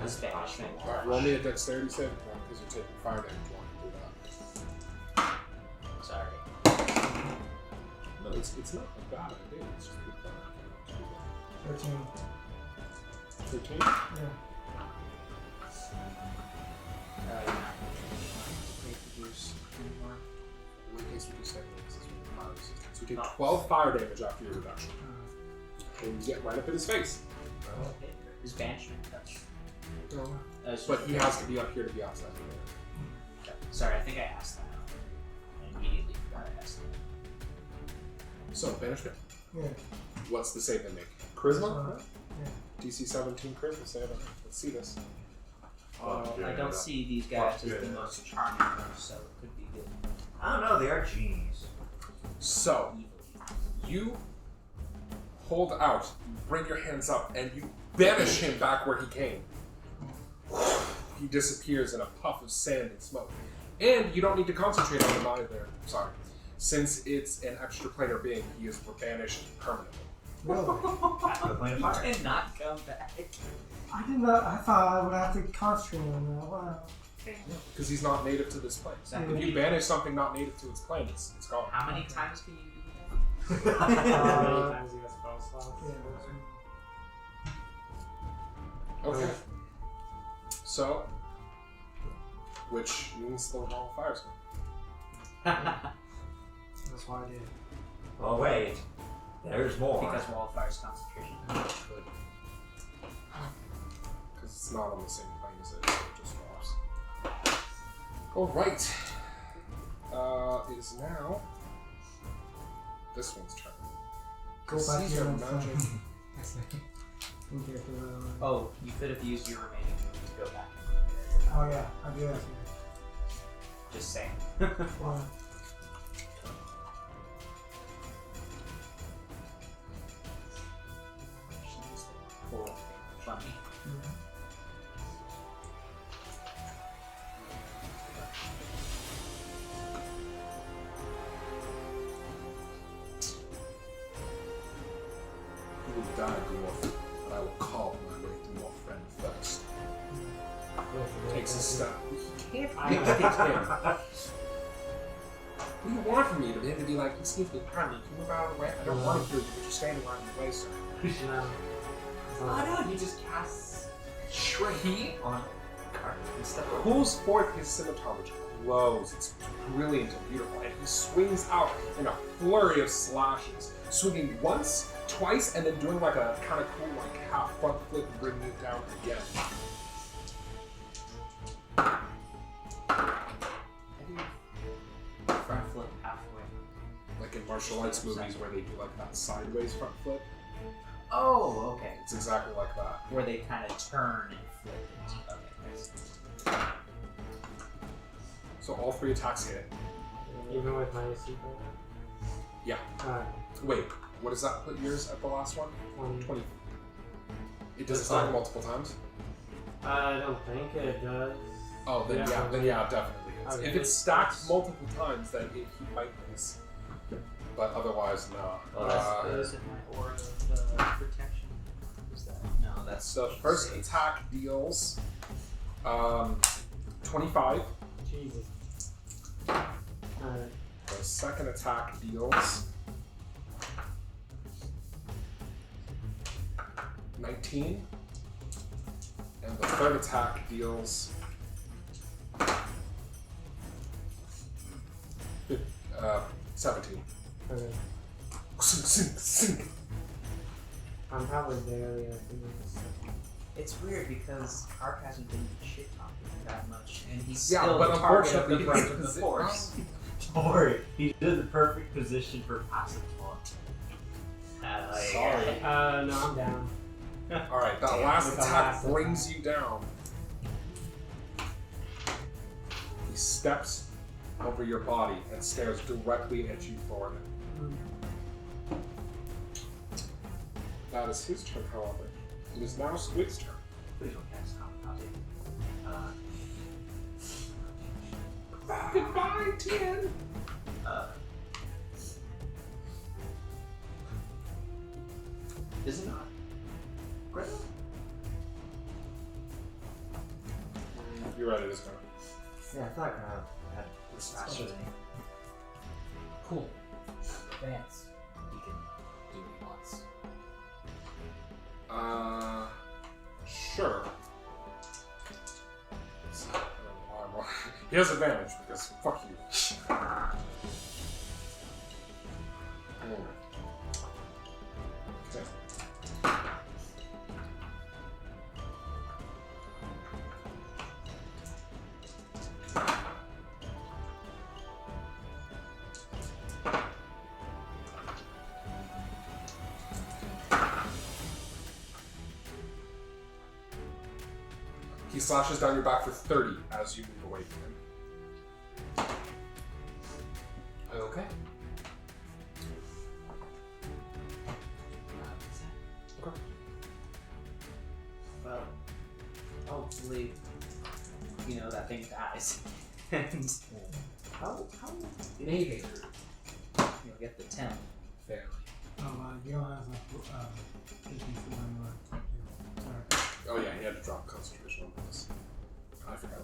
That's banishment. Alright, roll me a dexterity saving throw because you're taking fire damage while you do that. Sorry. No, it's not a bad idea. It's just good fire. 13. 13? Yeah. You're not great to use anymore. In case we do second, this is really fire resistance. So you take 12 fire damage after your reduction. And you get right up in his face. His banishment touch. But he has to be up here to be outside the door. Sorry, I think I asked that. I immediately forgot I asked that. So, banishment. Yeah. What's the save they make? Charisma? Yeah. DC 17 charisma save. Let's see this. I don't see these guys as the most charming ones, so it could be good. I don't know, they are genies. So, you hold out, you bring your hands up, and you banish him back where he came. He disappears in a puff of sand and smoke. And you don't need to concentrate on him either. Sorry. Since it's an extraplanar being, he is banished permanently. Really? After the plane of fire. And not come back. I did not. I thought I would have to concentrate on that. Wow. Because he's not native to this plane. Is that If you banish something not native to its plane, it's gone. How many times can you do How many times you got spell slots? Yeah. Okay. So, which means the wall of fire's going. That's why I did. Oh wait, there's more. Because wall of fire's concentration. Because it's not on the same plane as it, so it just drops. Alright. It is now this one's turn. Go back These here are and magic. Oh, you could have used your remaining movement to go back. Oh yeah, I do that. Just saying. Well, Funny. You will die, dwarf, but I will call my way to your friend first. Takes a step. He can't him. What do you want from me? To him to be like, excuse me, pardon me, can you move out of the way? I don't want to hear you, but you're standing right in the way, sir. No. Oh no, he just casts He on card instead of pulls forth his scimitar, which glows. It's brilliant and beautiful, and he swings out in a flurry of slashes, swinging once, twice, and then doing like a kind of cool like half front flip and bringing it down again. front flip halfway. Like in martial arts movies where they do like that sideways front flip. Oh, okay. It's exactly like that. Where they kind of turn and flip it. Okay. So all three attacks hit. Even with minus equal? Yeah. Wait, what does that put yours at the last one? 20. It does attack multiple times? I don't think it does. Oh, then yeah, it definitely is. Okay. If it's stacked multiple times, then he might miss. But otherwise, no. Those in my aura of protection. Is that? No, that's The first attack deals 25. Jesus. The second attack deals 19. And the third attack deals 17. Okay. I'm probably barely opening this. It's weird because Ark hasn't been shit talking that much, and he's Yeah, still but the target of the unfortunately, brunt of his the force. Don't worry, he's in the perfect position for passive taunt. Sorry. No, I'm down. Alright, that Damn, last with the attack last brings you down. He steps over your body and stares directly at you, Thoradin. That is his turn, however. It is now Squig's turn. Please don't cast compounding. Goodbye, Tien! Is it not? Great. You're right, it is going. Yeah, I thought I had this faster than you. Cool. Advance. He can do what he wants. Sure. He has advantage because fuck you. Okay. He slashes down your back for 30 as you move away from him. Okay. Okay. Well, hopefully, that thing dies. And how Maybe. you'll get the 10. Fairly. You don't have like 54 anymore. Sorry. Oh yeah, he had to drop concentration on this. I forgot.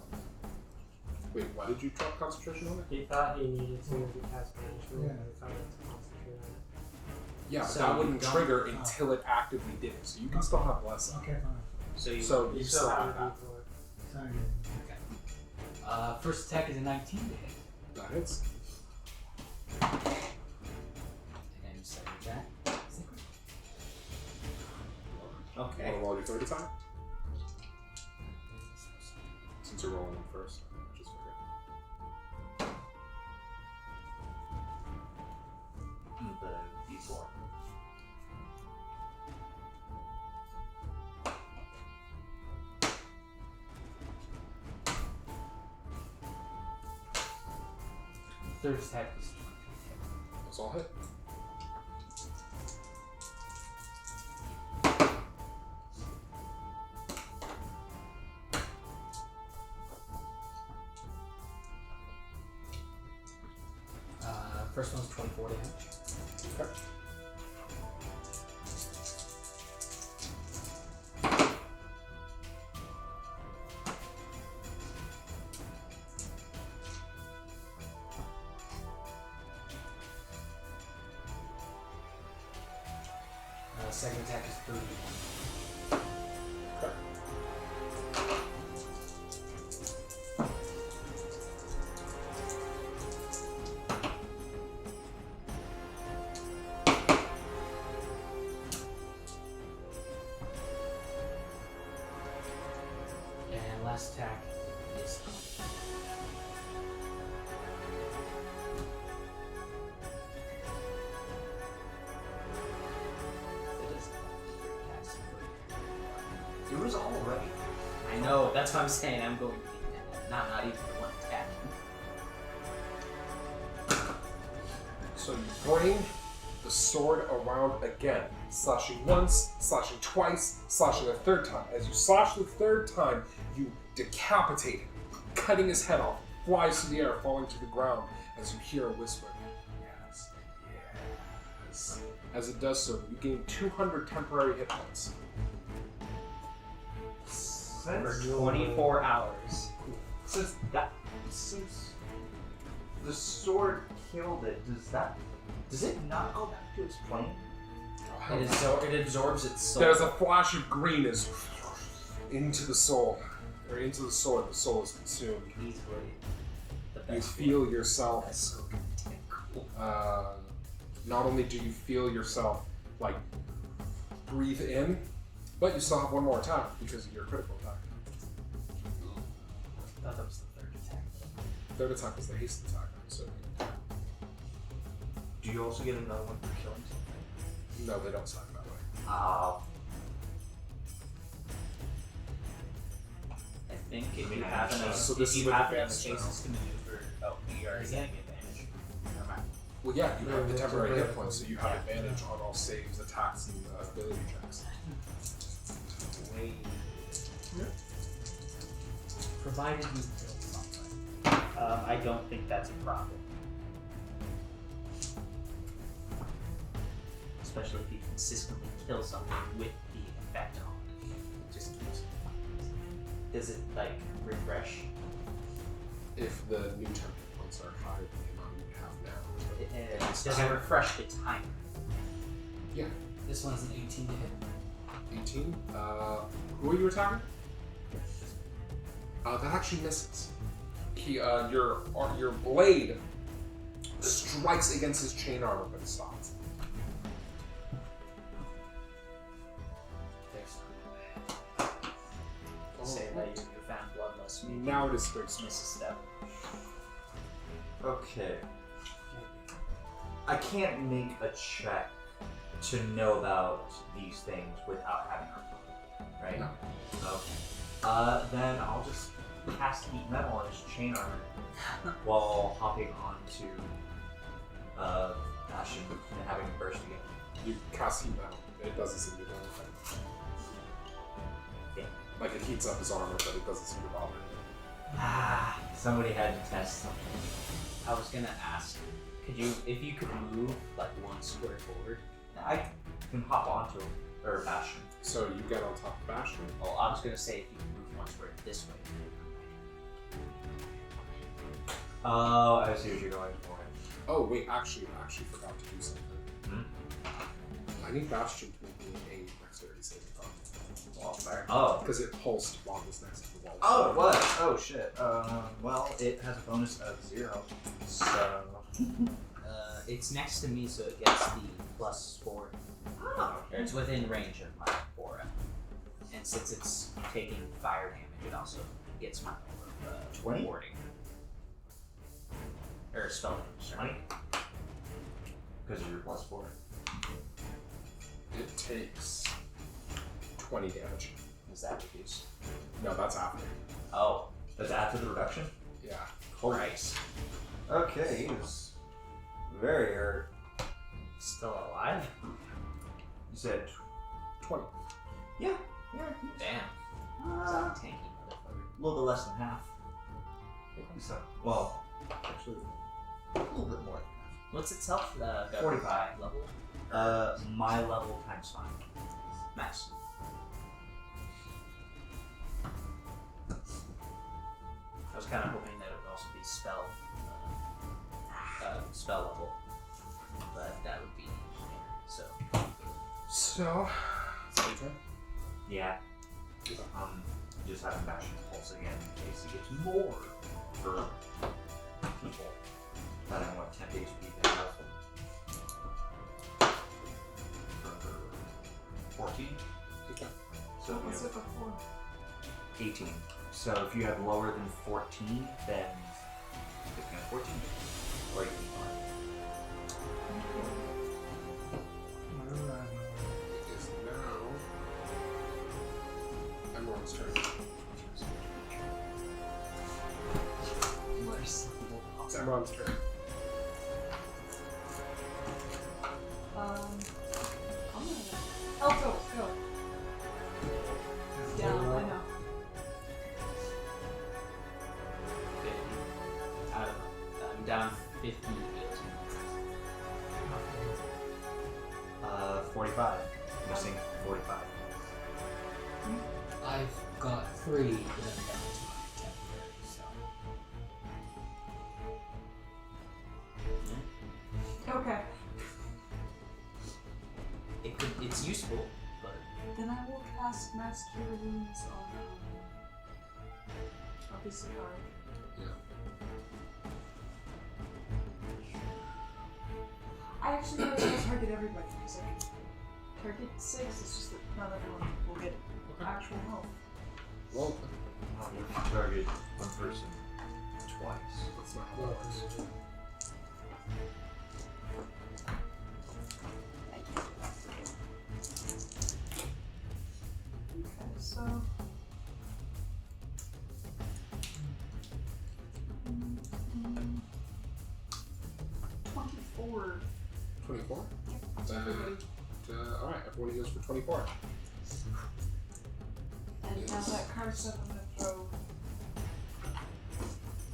Wait, why did you drop concentration on it? He thought he needed to because management Yeah. and he thought he had to concentrate on it. Yeah, but So that you wouldn't don't- trigger until it actively did. So you can still have less. Okay, fine. So you. So you You still still have have that. a Sorry. First attack is a 19 to hit. That hits. And second attack. Okay. Want to roll your third attack? Since you're rolling first, just figure. The D4. Third attack is 20. Those all hit. First one's 24 damage. Okay. Second attack is 31. Okay. And last attack is 20. It is attacks. It was already. I know. That's what I'm saying. I'm going. Not even the one attack. So you bring the sword around again, slashing once, slashing twice, slashing a third time. As you slash the third time, you decapitate him, cutting his head off, flies through the air, falling to the ground as you hear a whisper. Yes, yes. As it does so, you gain 200 temporary hit points. For 24 hours. Since the sword killed it, does it not go back to its plane? It absorbs its soul. There's a flash of green as into the soul, or into the sword. The soul is consumed. Easily. The You best feel yourself. That's so goddamn cool. Not only do you feel yourself like breathe in, but you still have one more attack because of your critical attack. I thought that was the third attack. Third attack is the haste attack, so Do you also get another one for killing something? no, they don't stack that way. I think if I mean, you have enough, so this if is you with have enough advantage spaces to maneuver, you are getting advantage. Never mind. Well, yeah, you have the Yeah, temporary temporary hit points, so you have yeah. advantage on all saves, attacks, and ability checks. Wait. Provided you kill something. I don't think that's a problem. Especially if you consistently kill something with the effect on. It just keeps. Does it like refresh? If the new temp hit points are higher than the amount you have now. Does it refresh the timer? Yeah, This one's an 18 to hit. 18. Who are you attacking? That actually misses. Your blade strikes against his chain armor, but it stops. Say that you found bloodlust. Maybe Now it is Squig's miss a step. Okay. I can't make a check to know about these things without having our phone, right? No. Okay. Then I'll just cast heat metal on his chain armor while hopping onto Bastion and having it burst again. You cast heat metal. It doesn't seem to do anything. Yeah. Like it heats up his armor, but it doesn't seem to bother him. Somebody had to test something. I was gonna ask, if you could move like one square forward? I can hop onto him, or Bastion. So you get on top of Bastion. Well, I was gonna say if you could move one square this way. Oh, I see what you're going for. Oh wait, actually, I actually forgot to do something. I need Bastion to make me a dexterity saving throw. Wildfire. Oh. Because it pulsed while it was next to the wall. Oh, it was. Oh shit. Well, it has a bonus of 0. So. It's next to me, so it gets the +4. Oh. Or it's within range of my aura. And since it's taking fire damage, it also gets my 20? warding. Or spell damage, sorry. 20? Because of your +4. It takes 20 damage. Is that reduced? No, that's after. Oh. That's after the reduction? Yeah. Christ. Okay, he's very hurt. Still alive? You said 20. Yeah. Damn. Is that a tanky motherfucker? A little bit less than half. So, well, actually, a little bit more. What's its health? 45 level? My level times 5. Nice. I was kind of hoping that it would also be spell level, but that would be so. So, is that your turn? Yeah. Just having Bastion pulse again in case he gets more for people. Depending on what temp HP they have. For 14. Okay. So What we was have it before? 18. So if you have lower than 14, then it's going to 14. Or you can It is now everyone's turn. It's everyone's turn. I'm gonna. Oh, go. Down, I know. 50. I'm down 58. 45. Missing 45. I've got 3 that I'm down to my temporary, so. Okay. It's useful, but Then I will cast Mass Cure Wounds on obviously hard. I actually thought I was going to target everybody because I can target 6, it's just that not everyone will get actual health. Well, You can target one person twice. that's not how that works. Okay, so. 24. 24? Alright, everybody goes for 24. And now that card's up, I'm gonna throw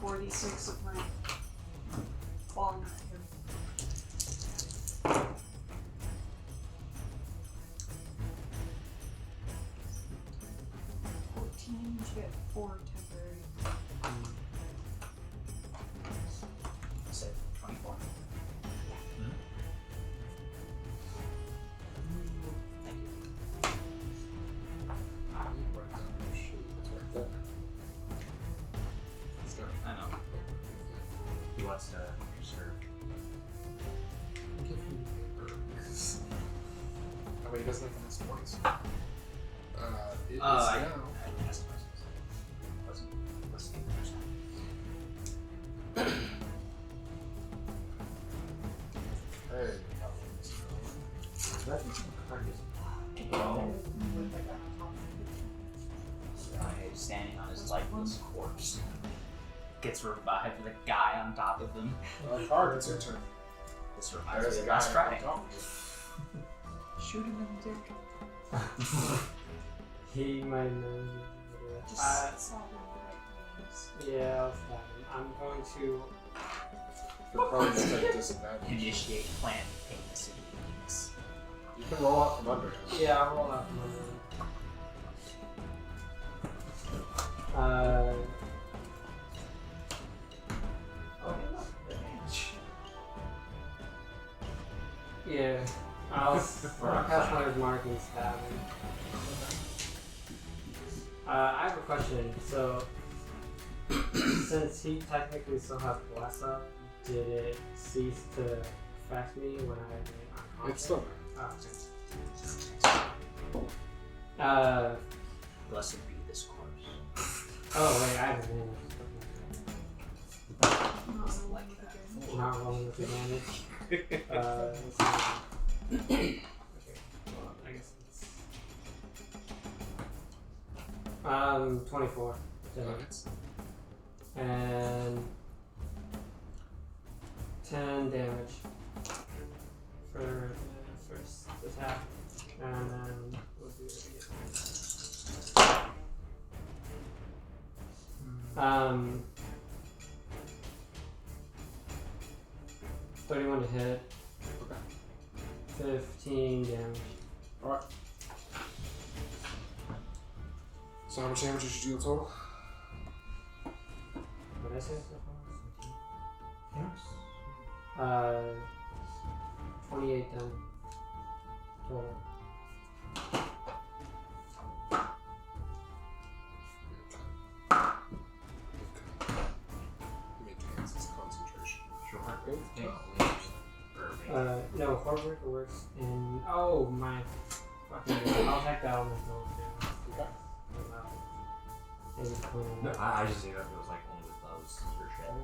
46 of my bong at him. 14 to get 4 temporary. say 24. Thank you. It's right there. Let's go. I know. He wants to serve. Oh, wait, he doesn't have to miss twice. It is I now. cast myself. Wasn't listening the first time. Hey. Standing on his lifeless corpse. Gets revived with a guy on top of him. Hard, it's your turn. This reminds There's me a of guy last Friday. on top of you. Shoot him in the dick. He might know. Just slap him with the right names. Yeah, I'll stab him. I'm going to. You're probably just at a disadvantage. Initiate plan payments in weeks. You can roll out from under him. Yeah, I'll roll out from under. Yeah, I'll cast I have a question. So, since he technically still has bless up, did it cease to affect me when I made unconscious? It's still Blessed be this corpse. Oh wait, I have advantage. Like that. Not rolling with advantage. Okay, well, I guess it's 24 damage. And 10 damage for the first attack. And then we'll do it again. 31 to hit. Okay. 15 damage. Alright. So how much damage did you deal total? What did I say so far? 28 then. Total. Maintains his concentration. Sure. No, Heartbreaker works in. Oh my fucking. I'll take that elemental too. Okay. No, I just think that feels like only with those for shit.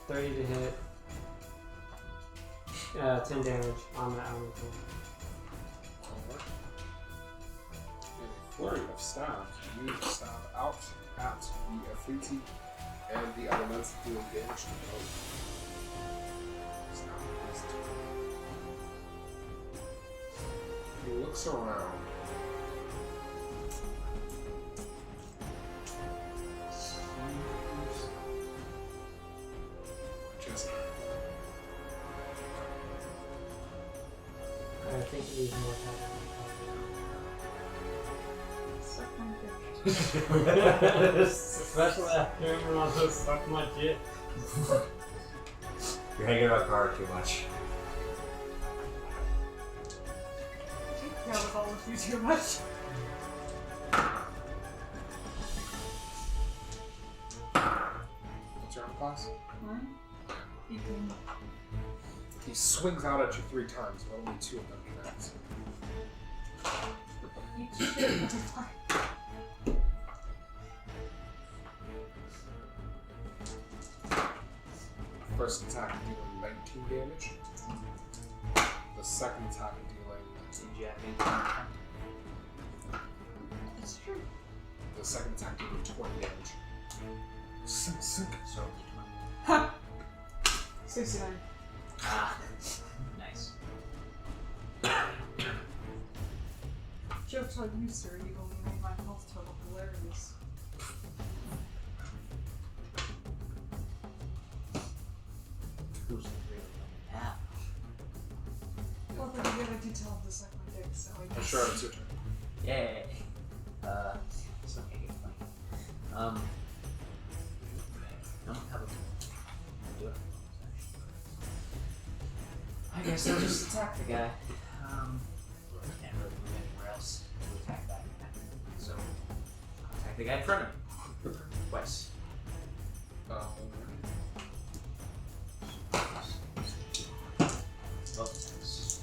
30 to hit. 10 damage on the elemental. Alright. In a flurry of stabs, you stab out at the Afriti and the elements deal damage to both. Stab is 2. He looks around. Jesse. I think it needs more time. Suck my dick. Especially after everyone else suck my dick. You're hanging out car too much. Yeah, with all of you too much. What's your arm class? Mine? 18. He swings out at you 3 times, but only 2 of them connect. Eat shit at a time. First attack dealing 19 damage. The second attack dealing. It's true. The second attack dealing 20 damage. Sick. So, Ha! 69. Ah, nice. Joke's on you, sir. You've only made my health total hilarious. Who's really going to have? Well, then again, I did tell him to suck my dick, so I guess. Sure, it's your turn. Yay. So make it funny. No, how about do it? I guess I'll just attack the guy. Can't really move anywhere else to attack that guy. So, I'll attack the guy in front of me. Twice. Both attacks.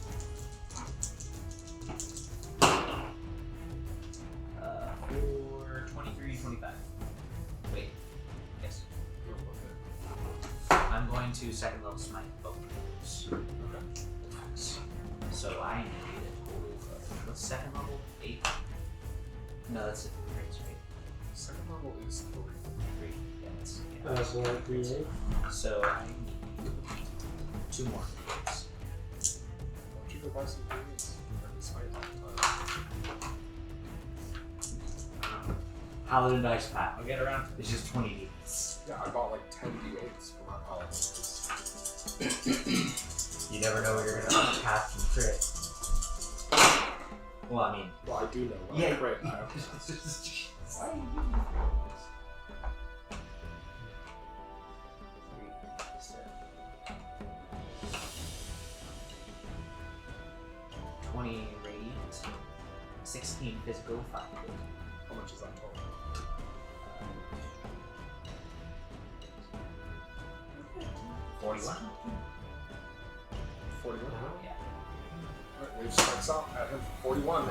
4, 23, 25. Wait. Yes. I'm going to second level smite both of those attacks. So I need a total of, what's second level? 8? No, that's it. Great, right? Second level is 3. 3. Yeah, that's So 3-8. So I need 2 more. Please. Why don't you go buy some things? Paladin dice pack. I'll get around to it's just 20 units. Yeah, I bought like 10 d8s for my paladins. You never know what you're gonna cast and crit. Well, I mean, Well, I do know what yeah. I crit. I have Why are you doing this? 20 radiant, 16 physical, 5 ability. How much is that total? 41. 41? Yeah. Alright, Wave strikes out at him for 41.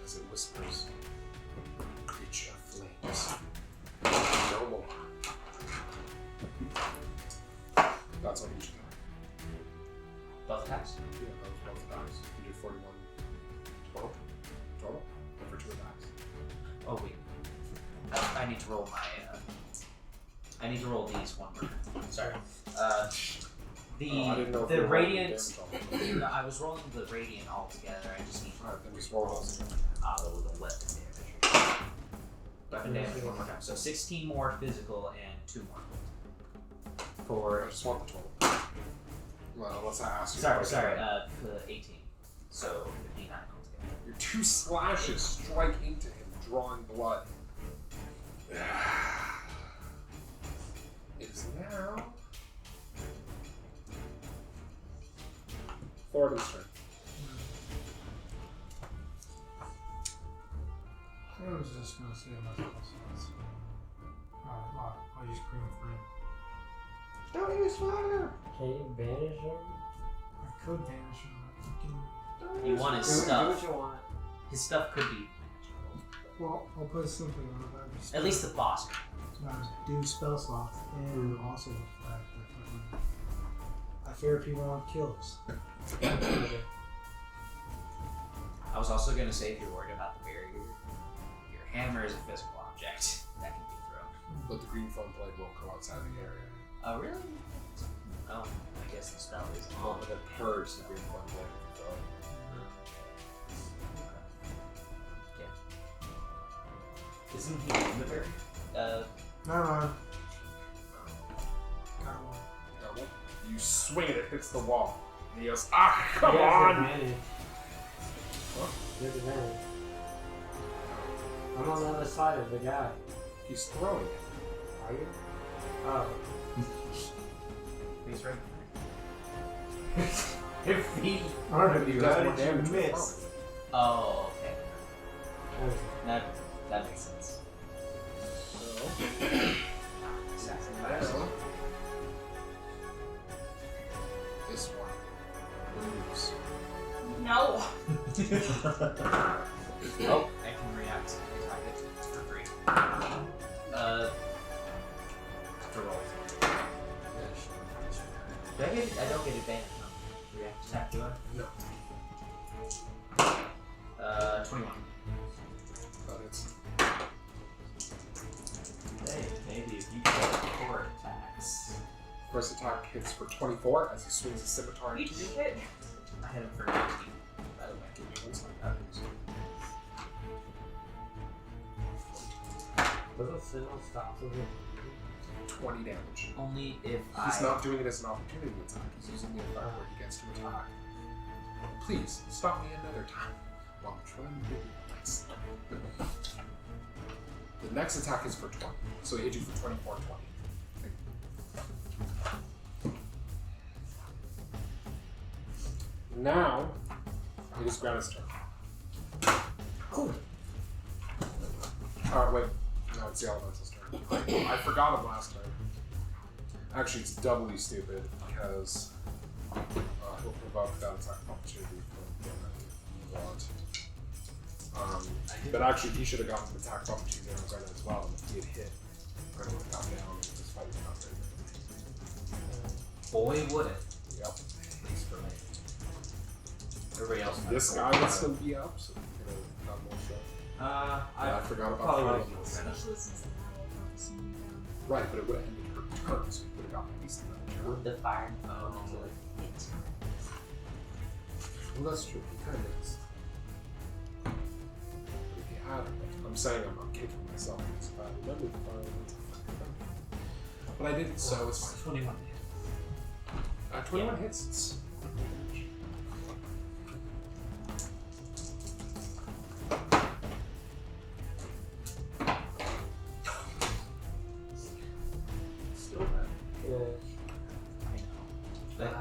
As it whispers, creature flames. No more. That's on each attack. Both attacks? Yeah, that was both attacks. You did 41 total? Total? Or for 2 attacks? Oh wait. I need to roll my. I need to roll these one more time. Sorry. I didn't know if The you were rolling radiant. damage on it. I was rolling the radiant all together. I just need Alright, then just roll those. the weapon damage. Weapon damage one more time. So 16 more physical and 2 more. I For just want the total. Well, unless I ask you. sorry. For 18. So 59 altogether. Your 2 slashes strike into him, drawing blood. It is now Thoradin's turn. I was just gonna say my spells. I'll use Green Flame. Don't use fire! Can you banish him? I could banish him, but fucking. You want his Do stuff. what you want. His stuff could be magical. Well, I'll put it simply on that. At least the boss. Do spell slots and also the fact that I fear people want kills. I was also going to say, if you're worried about the barrier, your hammer is a physical object that can be thrown. But the green foam blade won't go outside the area. Oh, really? Oh, I guess the spell is Oh, on. but it purrs the green foam blade. So. Isn't he in the barrier? No. Got one. Now, you swing it, it hits the wall. And he goes, ah, come He has on! advantage. What? He has advantage. I'm on the other side of the guy. He's throwing it. Are you? Oh. He's right. If he. Alright, you he got does more it, damage you with missed. Oh, okay. Okay. That makes sense. Sacrifice. This one moves. No. Oh, I can react and attack it for free. To roll. I don't get advantage on react attack, do I? No. 21. But it's Hey, maybe if you get 4 attacks. first attack hits for 24 as he swings his scimitar You into you. hit. I hit him for 19, by the way. Give me 1 second. Doesn't Sinnoh stop the 20 damage. Only if He's not doing it as an opportunity attack. He's using the effect where he gets to attack. Please, stop me another time while I'm trying to do this. The next attack is for 20. So he hit you for 24 and 20. Now, it is Grana's turn. Cool. Alright, wait. No, it's the elemental's turn. I forgot him last turn. Actually, it's doubly stupid because he'll provoke that attack opportunity from MacLeod. But actually, he should have gotten the attack opportunity on Grana as well. And if he had hit, Grana would have gone down and this fight would not Boy, would it. Yep. At least for me. Everybody else. This guy would still be up, so he could have done more stuff. Yeah, I forgot about probably the would elements. have Especially since the battle focusing you down. Right, but it would have ended her turn, so he would have gotten at least another turn. Would the fire elemental hit? Well, that's true. He kind of is. But if he had, I'm saying I'm kicking myself in this bad. Remember the fire elemental. But I didn't, so it's fine. 21. 21 hits. It's still bad. Yeah. I know. But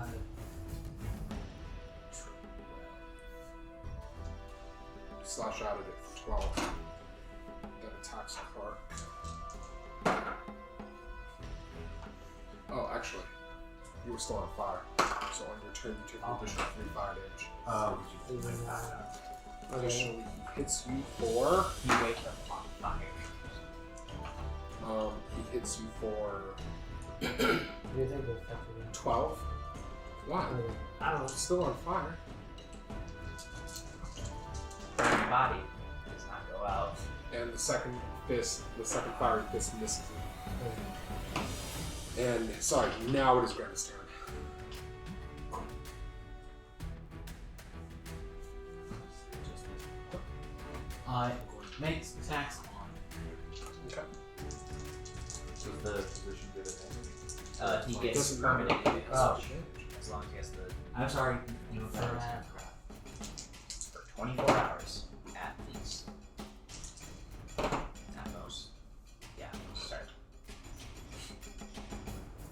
Oh, actually, you were still on fire. So on your turn, you took an additional 3 fire damage. Additionally, he hits you for. You wake up on fire. He hits you for Do you think they're effective? 12. Why? I don't know. Still on fire. Burning body does not go out. And the second fiery fist misses it. And sorry, now it is Greta's turn. I am going to make some attacks on. Okay. So the position did it. He gets Doesn't matter. permanent damage Oh. as long as he has the I'm sorry. You know For that. for 24 hours at least. At most. Yeah. Sorry.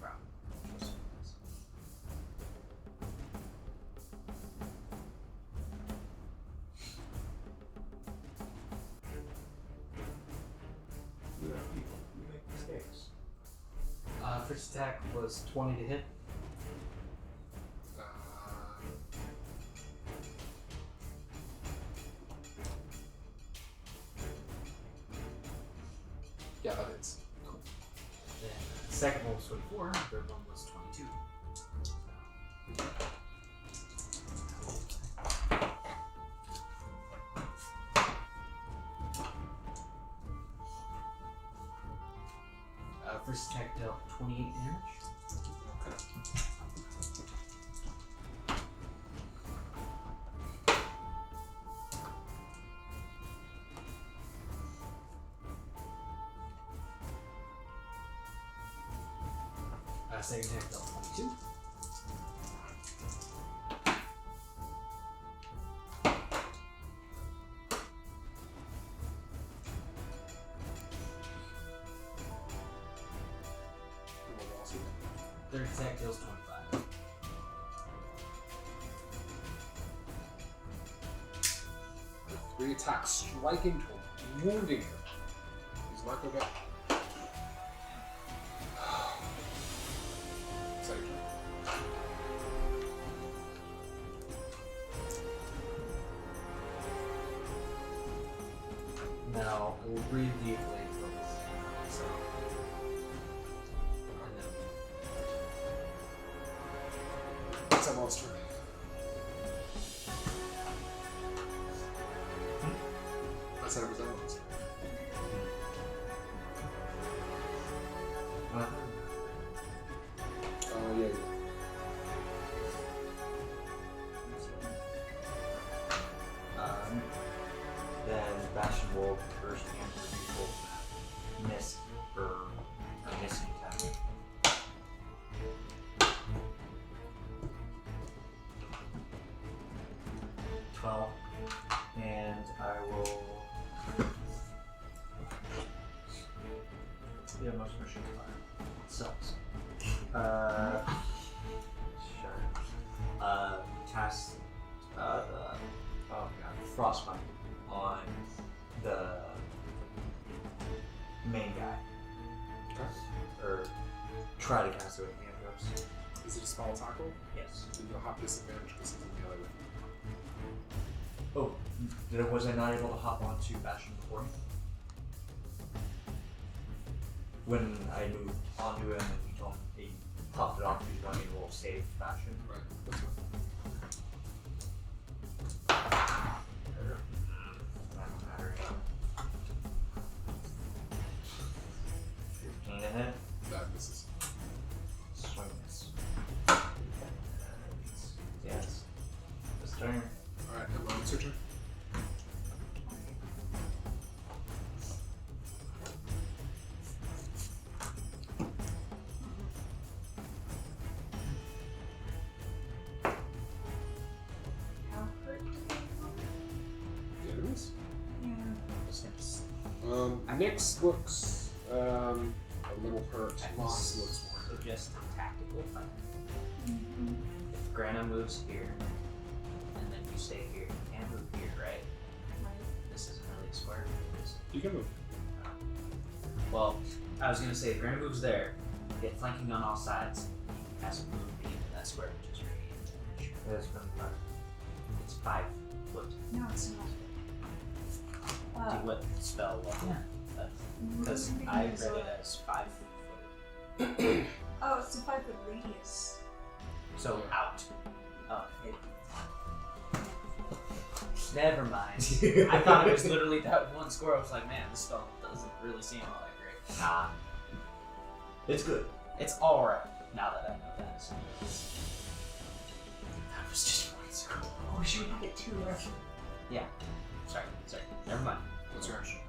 Wow. You make mistakes. First attack was 20 to hit. Uh, yeah, that hits. Then second one was 24. Third one was 22. First attack dealt 28 damage. Second attack dealt 22. Third attack deals 25. The 3 attacks strike into him, wounding him. He's not going back. Second turn. Now, we'll breathe deeply until this. So. And then It's a monster. I said it was a monster. Oh, yeah. Then Bastion will first answer people miss or missing attack. And I will. Yeah, most machine fire. Sucks. Sure. Cast frostbite on the main guy. Okay. Or try to cast it with hand ropes. Is it a small tackle? Yes. Then you'll have disadvantage because he's in melee with you. Oh, was I not able to hop onto Bastion before? When I moved onto him and he told me he popped it off, he wanted me to roll save Bastion. Right. That's fine. Doesn't matter. 15 to hit. That misses. Swing miss. Yes. This turn. Alright, Emma, it's your turn. How hurt do they look? The enemies? Yeah. Nyx looks a little hurt. Moss looks more So hurt. just tactical fire. Mm-hmm. If Grana moves here, and then you stay here, you can't move here, right? Right. This isn't really a square. It is. You can move. Well, I was gonna say if Grana moves there, Get flanking on all sides. Cast a Plume beam in that square, which is radiant damage. That's been fun. It's 5 foot. No, it's not. Do what spell? What? Yeah. Because I read it as 5 foot. Oh, it's a 5 foot radius. So out. Oh. Never mind. I thought it was literally that one square. I was like, man, this spell doesn't really seem all that great. Nah. It's good. It's alright now that I know that. That was just one square. Oh, should we get 2 left? Yeah. Sorry. Never mind. What's your action?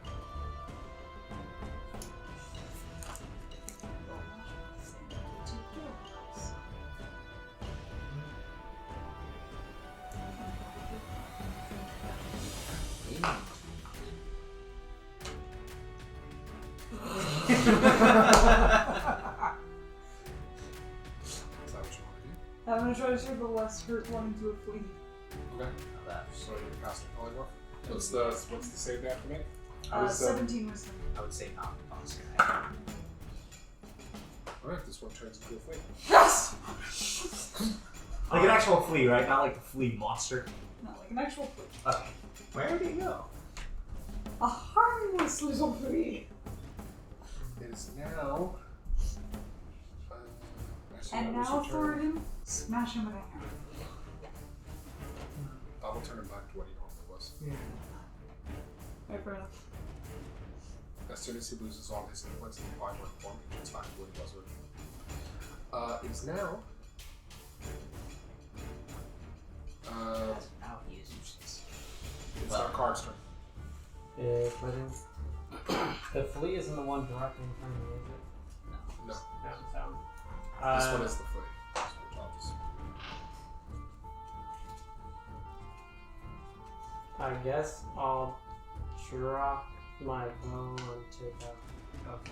Is that what you want to do? I'm gonna try to serve the less hurt one into a flea. Okay. So you're casting polymorph. What's the save they have to make? 17 wisdom. I would say not honestly. Alright, this one turns into a flame. Yes! Like an actual flea, right? Not like the flea monster. Not like an actual flea. Okay. Where did he go? A harmless little flea. Is now. And now, Thoradin, smash him with a hammer. I will turn him back to what he normally was. Yeah. Right, fair enough. As soon as he loses all his hit points in the polymorph form, he gets back to what he was originally. Is now. Now he is useless. It's not Car's turn. Yeah, but the flea isn't the one directly in front of me, is it? No. No, This one is the flea. Which I'll just. I guess I'll drop my bow and take out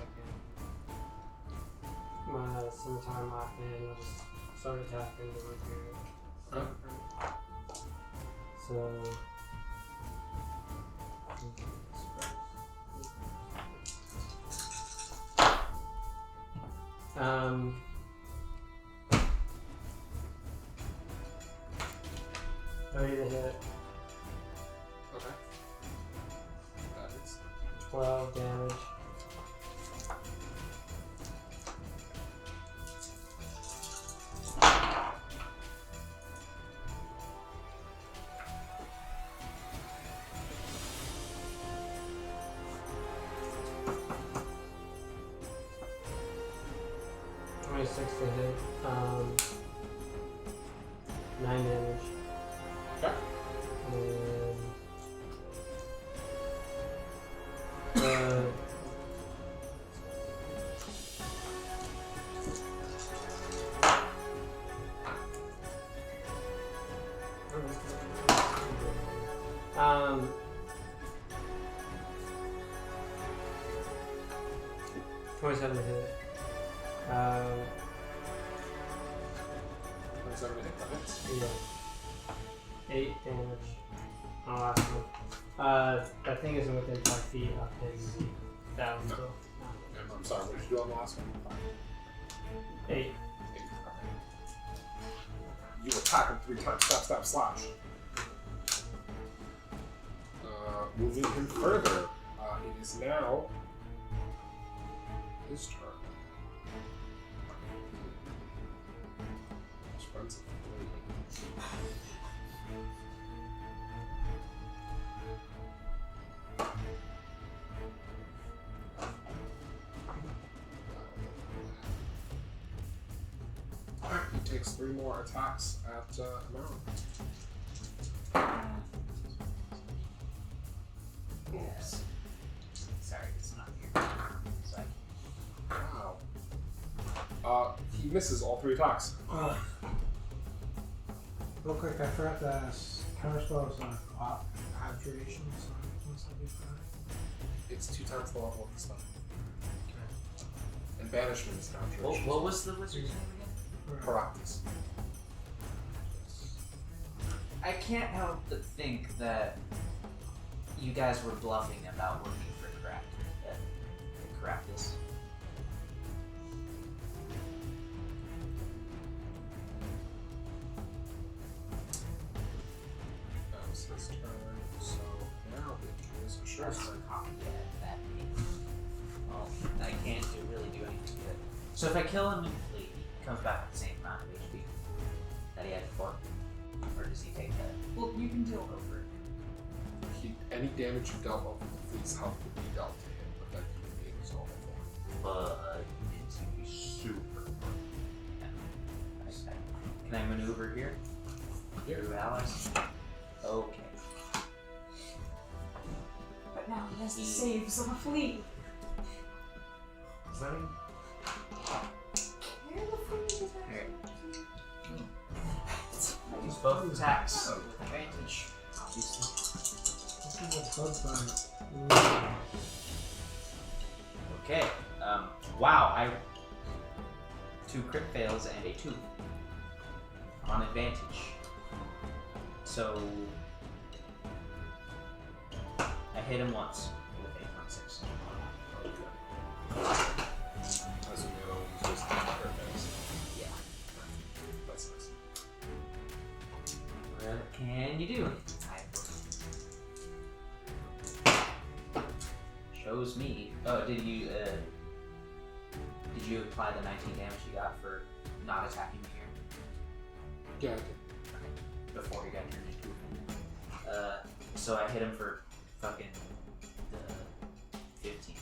my scimitar in my hand and I'll just start attacking the rapier. Okay. So. Um. 30 to hit, Okay. That is. 12 damage. To hit, 9 damage. Okay. And, um, 27 to hit. 27 to hit. That hits. Yeah. 8 damage. Oh, last one. That thing isn't within 5 feet of his down, No. so. I'm sorry, what did you do on the last one? 8. 8. Okay. You attack him 3 times. Stab, slash. Moving him further. It is now his turn. Expensive. Alright, he takes 3 more attacks at Marin. Yes. Sorry, it's not here. So Wow. He misses all 3 attacks. Real quick, I forgot the counterspell is abjuration, so must I be fine? It's 2 times the level of the spell. And banishment is an abjuration. what was the wizard's name again? Practice. I can't help but think that you guys were bluffing about working for Crack. Cracktus. That's what a copy that means. Well, I can't really do anything good. So if I kill him and flee, he comes back with the same amount of HP that he had before. Or does he take that Well, you can deal over? Any damage you dealt with please help would be dealt to him, but that you can make his normal form. But it's gonna be super important. Yeah. Okay. Can I maneuver here? Yeah. Through allies? Okay. But now he has to save some flee. Is that mean? Where the flea is that? Here. Use both attacks with advantage, obviously. Okay. Wow. I 2 crit fails and a 2 on advantage. So I hit him once with 8.6. As you know, he's just perfect. Yeah. That's nice. What can you do? Shows me. Oh, did you apply the 19 damage you got for not attacking me here? Yeah, I did. Before he got turned into so I hit him for fucking the 15.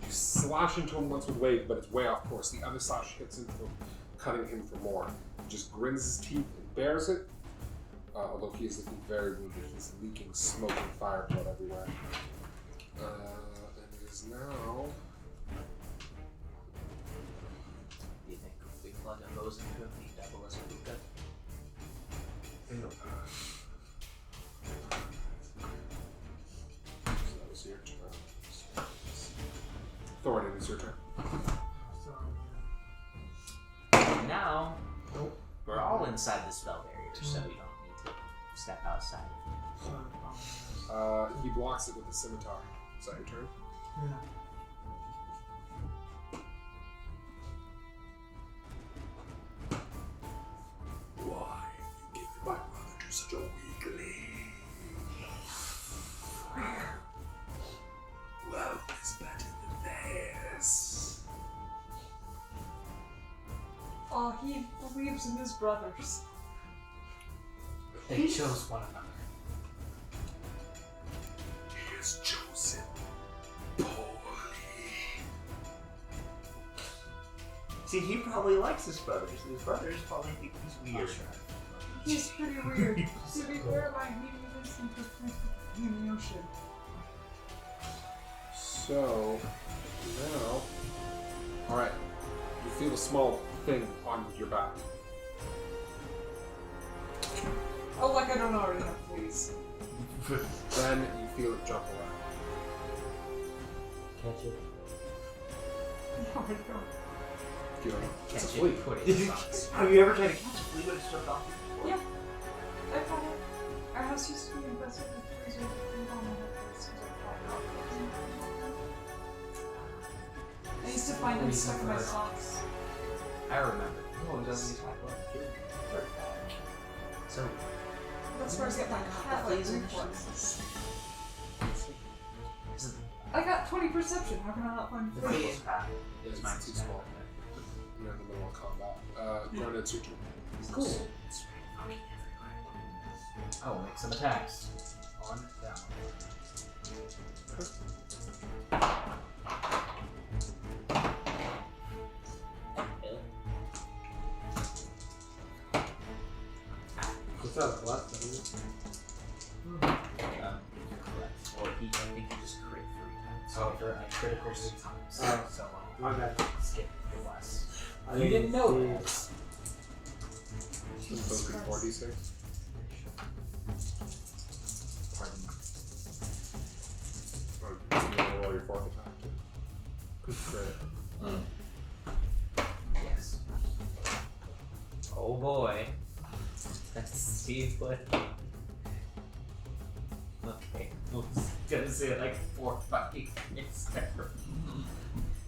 You slash into him once with wave, but it's way off course. The other slash hits into him, cutting him for more. He just grins his teeth and bears it. Although he is looking very wounded, he's leaking smoke and fire blood everywhere. And it is now. Do you think if we plug a hose into him, he double as a hookah? So that was your turn. Thoradin, it's your turn. Now we're all inside the spell barrier, so we don't need to step outside. He blocks it with a scimitar. Is that your turn? Yeah. Why you give my brother to such a weakling? Well, it's better than this. Oh, he believes in his brothers. They chose one another. He is chosen poorly. See, he probably likes his brothers. His brothers probably think he's weird. He's pretty weird. To be fair, my meeting against him in the ocean. So, now. Alright. You feel a small thing on your back. Oh, like I don't already have fleas. Then you feel it jump away. Catch it. No, I don't. You know, it's a Catch flea. it, put it in socks. Have you ever tried to catch a flea when it's jumped off? Yeah. I found it. Our house used to be infested with fleas with food on the place because I used to find them stuck in my socks. I remember. Oh, doesn't he talk about killing? So That's where I get my cat like reflexes. I got 20 perception. How can I not find the fleas? flea is bad. It's Mine's too bad. small. You're in the middle of combat. Gordon, it's your turn. Cool. It's fucking everywhere. I will make some attacks. On down. What's up, what? Correct. Or he, I think he just crit 3 times. Oh, I critical 3 times. Oh. So My bad. skip the less. I You didn't know see. that. So 4d6. Pardon me. Or you want to roll your 4th attack too. Good crit. Yes. Oh boy. Let's see what. Okay. I was gonna say like 4 fucking hits there.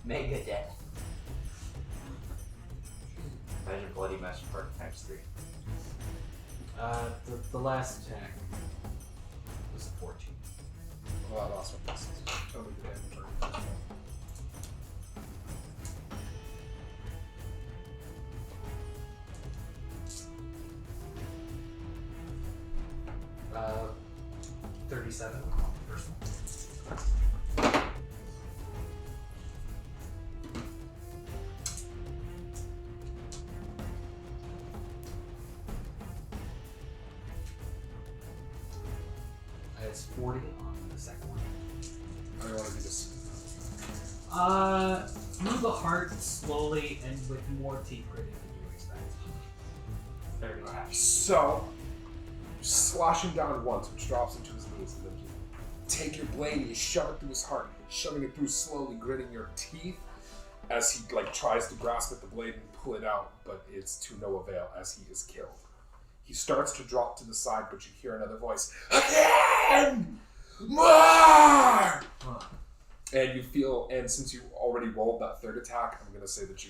Mega death. Imagine bloody mess part times 3. The last attack was a 14. Well, that last one misses. Tell me the damage on your first one. 37 on the first one. It's 40 on the second one. I want to do this. Through the heart, slowly, and with more teeth gritting than you expect. 30. So, slashing down once, which drops into his knees, and then you take your blade and you shove it through his heart, shoving it through slowly, gritting your teeth as he tries to grasp at the blade and pull it out, but it's to no avail as he is killed. He starts to drop to the side, but you hear another voice, again! More! And you feel, and since you already rolled that third attack, I'm going to say that you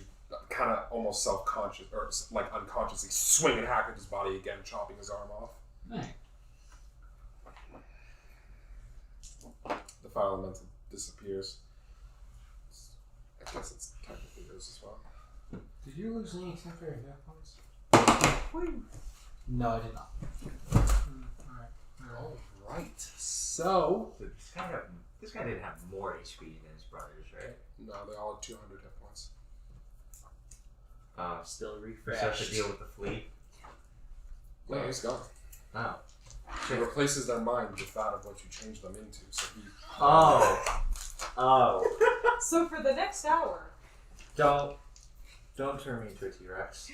kind of almost self-conscious, or unconsciously swing and hack at his body again, chopping his arm off. Nice. The fire elemental disappears. I guess it's technically yours as well. Did you lose any temporary hit points? No, I did not. Alright, so... So this guy didn't have more HP than his brothers, right? No, they all have 200 hit points. Still So refreshed. have to deal with the fleet. No, he's gone. Oh. He replaces their mind with that of what you changed them into, so he... Oh. So for the next hour, Don't turn me into a T-Rex.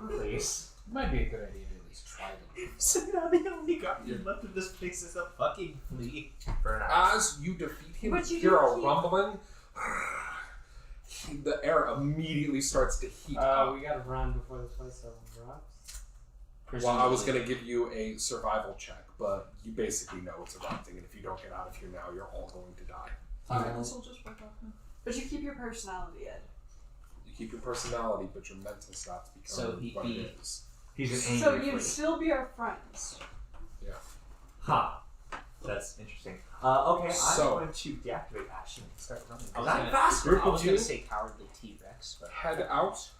Please. It might be a good idea to at least try them. So now the only guardian left of this place is a fucking flea. For now. As you defeat him, But you hear a don't keep- rumbling. The air immediately starts to heat up. We gotta run before this place erupts. Well, I was going to give you a survival check, but you basically know it's erupting, and if you don't get out of here now, you're all going to die. this will just work off now. But you keep your personality, Ed. You keep your personality, but your mental stats become So he'd what be- it is. He's an So angry you'd flea. still be our friends. Huh. That's interesting. Okay, So- I'm going to deactivate action and start running. I was Not gonna- fast. Group I was of gonna you say cowardly T-Rex, but head out.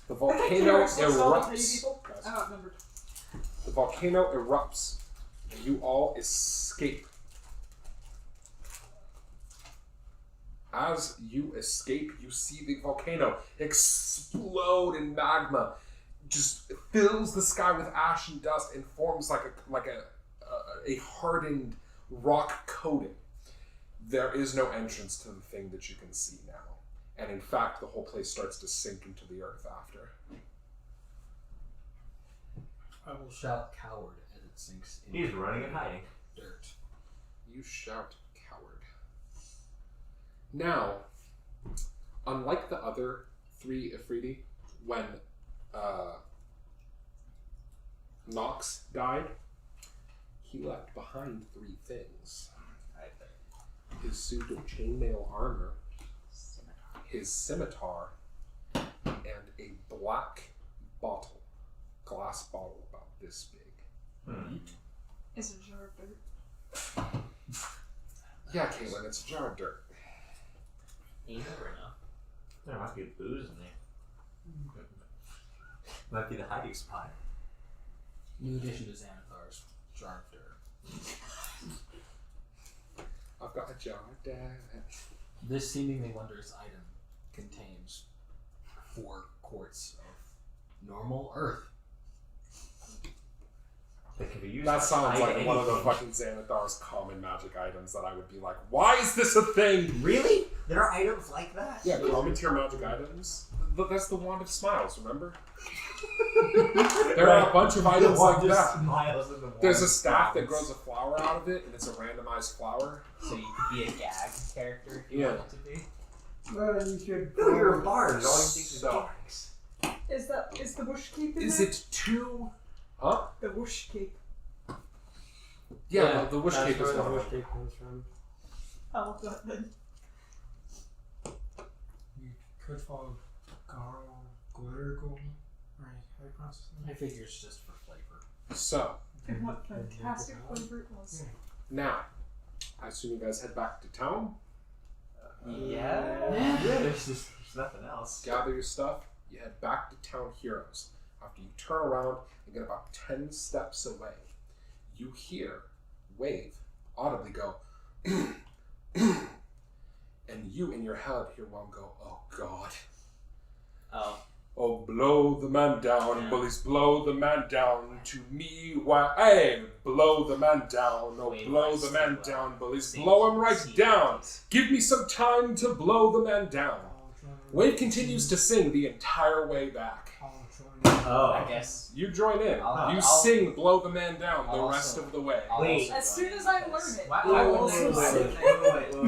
The I think volcano there were 6 all 3 erupts. people. Guys, I outnumbered. the volcano erupts. And you all escape. As you escape, you see the volcano explode in magma, just fills the sky with ash and dust, and forms like a hardened rock coating. There is no entrance to the thing that you can see now, and in fact, the whole place starts to sink into the earth after. I will shout coward as it sinks into He's running and hiding. dirt. You shout coward. Now, unlike the other 3 Ifriti, when Nox died, he left behind 3 things. His suit of chainmail armor, his scimitar, and a black bottle, glass bottle about this big. Is it a jar of dirt? Yeah, Caitlin, it's a jar of dirt. you never know. There might be booze in there. Might be the hiding spot. New addition to Xanathar's jar of dirt. I've got a jar of dirt. This seemingly wondrous item contains 4 quarts of normal earth. That can be used That to sounds hide like one of the anything. fucking Xanathar's common magic items that I would be like, why is this a thing? Really? There are items like that? Yeah, common tier magic items. That's the Wand of Smiles, remember? There are a bunch of items like that. Smiles in the There's a wall. staff that grows a flower out of it, and it's a randomized flower. So you could be a gag character if you Yeah. wanted to be. Well, you should. No, you're a bard. All you think is So- gags. Is the bush cape in Is there? it too... Huh? The bush cape. Yeah, the wish That's cape is where the one wish of them. cape comes from. Oh, go ahead then. You could follow Garl Glitter Golden. Right, how do you pronounce his I name? figure it's just for flavor. So, And what fantastic flavor it was. now, I assume you guys head back to town, Yeah. There's nothing else. gather your stuff, you head back to Town Heroes. After you turn around and get about 10 steps away, you hear Wave audibly go, and you in your head hear one go, oh God. Oh. Oh, blow the man down, Yeah. bullies, blow the man down to me. Why, hey, blow the man down. Oh, Wave blow likes the to, man down, bullies, sing- blow him right sing down. things. Give me some time to blow the man down. Wave continues to sing the entire way back. Oh. I guess. You join in. I'll- You I'll- sing blow the man down the I'll rest also- of the way. I'll Wait. also As soon join as I in, learn 'cause it, why- I why will would also they-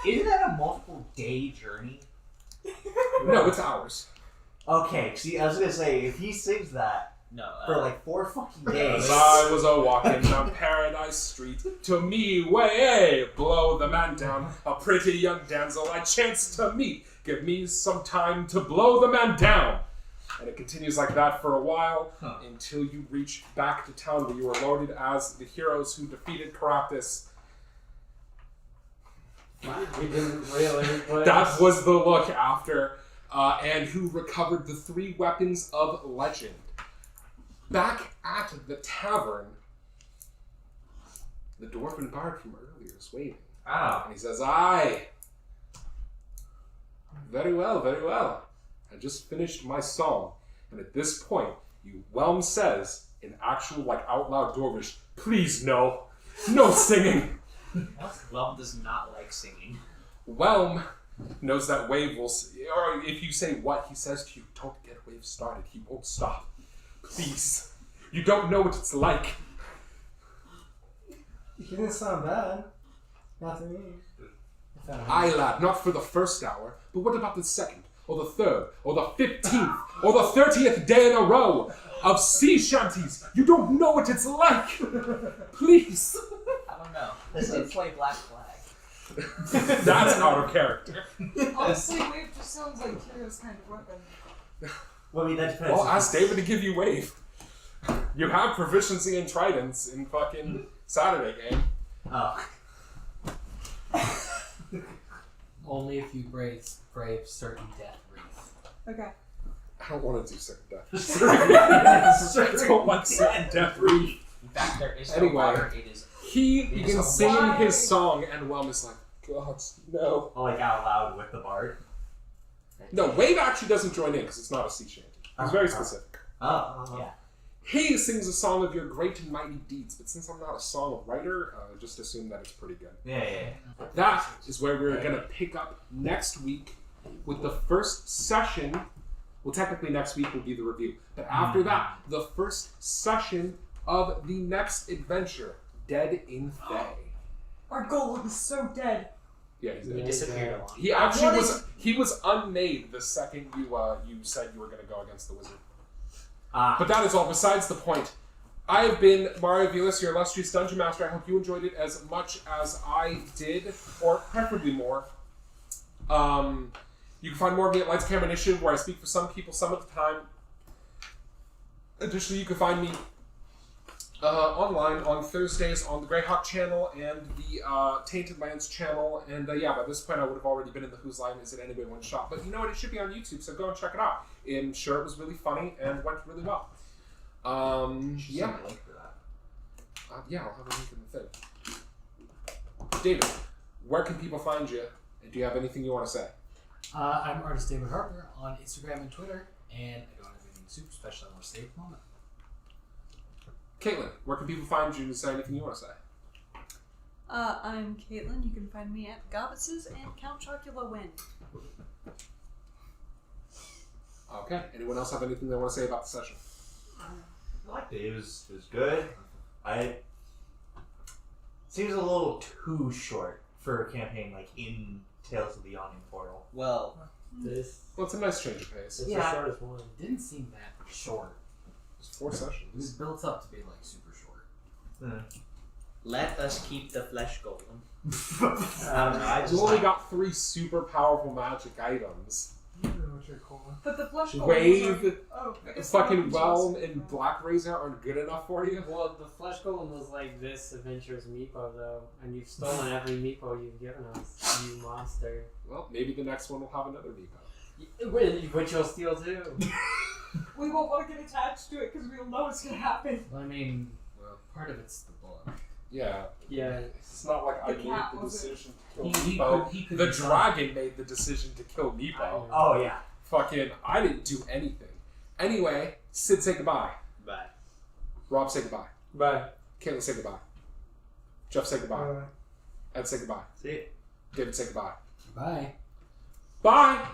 Wait. Isn't that a multiple day journey? No, it's ours. Okay, see, I was gonna say, if he sings that No. for like 4 fucking days. As I was a walking down Paradise Street, to me, way, blow the man down. A pretty young damsel I chanced to meet. Give me some time to blow the man down. And it continues like that for a while until you reach back to town where you are loaded as the heroes who defeated Caracas. We didn't really. But That was the look after, and who recovered the 3 weapons of legend. Back at the tavern, the dwarven guard from earlier is waiting. Ah. And he says, aye. Very well, very well. I just finished my song. And at this point, Whelm says, in actual, like, out loud Dwarvish, please no. No singing. Well, does not like singing. Whelm knows that Wave will, or if you say what he says to you, don't get Wave started. He won't stop. Please. You don't know what it's like. He didn't sound bad. Not to me. Aye, lad, not for the first hour, but what about the second, or the third, or the 15th, or the 30th day in a row of sea shanties? You don't know what it's like. Please. I don't know. This did play Black Flag. That's out of character. Honestly, Wave just sounds like Kira's kind of weapon. Well, I mean, that depends. Well, ask David to give you Wave. You have proficiency in tridents in fucking Saturday game. Oh. Only if you brave certain death wreath. Okay. I don't want to do certain death. I don't want certain death wreath. In fact, there is no Anyway. water. It is. He It is begins a singing why? his song, and Whelm is like, God, no. Like out loud with the bard. No, Wave actually doesn't join in because it's not a sea shanty. He's very specific. Oh. Yeah. He sings a song of your great and mighty deeds, but since I'm not a song writer, just assume that it's pretty good. Yeah. That is where we're going to pick up next week with the first session. Well, technically next week will be the review. But after that, the first session of the next adventure, Dead in Fae. Our golem is so dead. Yeah, he's He dead. disappeared a lot. He actually What was unmade the second you said you were going to go against the wizard. Ah. But that is all besides the point. I have been Mario Vilas, your illustrious Dungeon Master. I hope you enjoyed it as much as I did, or preferably more. You can find more of me at Lights Camera Initiative, where I speak for some people some of the time. Additionally, you can find me online on Thursdays on the Greyhawk channel and the Tainted Lands channel. And yeah, by this point I would have already been in the Who's Line Is It Anyway one shot. But you know what? It should be on YouTube, so go and check it out. I'm sure it was really funny and went really well. Yeah. Send a link for that. Yeah, I'll have a link in the thing. David, where can people find you? And do you have anything you want to say? I'm artist David Harper on Instagram and Twitter, and I don't have anything super special I want to say at the moment. Caitlin, where can people find you to say anything you want to say? I'm Caitlin. You can find me at Gobbetses and Count Chocula Win. Okay. Anyone else have anything they want to say about the session? I liked it. It was good. Seems a little too short for a campaign like in Tales of the Yawning Portal. Well, This Well, it's a nice change of pace. it's Yeah. the shortest one. It didn't seem that short. It's 4 It was sessions. built up to be like super short. let us keep the flesh golem. I don't know. I You just only got 3 super powerful magic items. what you're calling. But the flesh golem Wave, was oh, I guess fucking that Realm, was and Blackrazor aren't good enough for you? Well, the flesh golem was like this adventure's meepo though, and you've stolen every meepo you've given us, you monster. Well, maybe the next one will have another Meepo. Which you'll steal too. We won't want to get attached to it because we'll know what's gonna happen. Well, I mean, part of it's the book. Yeah. Yeah. It's not like I The made cat the was it? decision to kill He Meepo. could The decide. dragon made the decision to kill Meepo. Oh yeah. Fucking, I didn't do anything. Anyway, Sid, say goodbye. Bye. Rob, say goodbye. Bye. Caitlin, say goodbye. Jeff, say goodbye. Ed, say goodbye. See ya. David, say goodbye. Bye. Bye!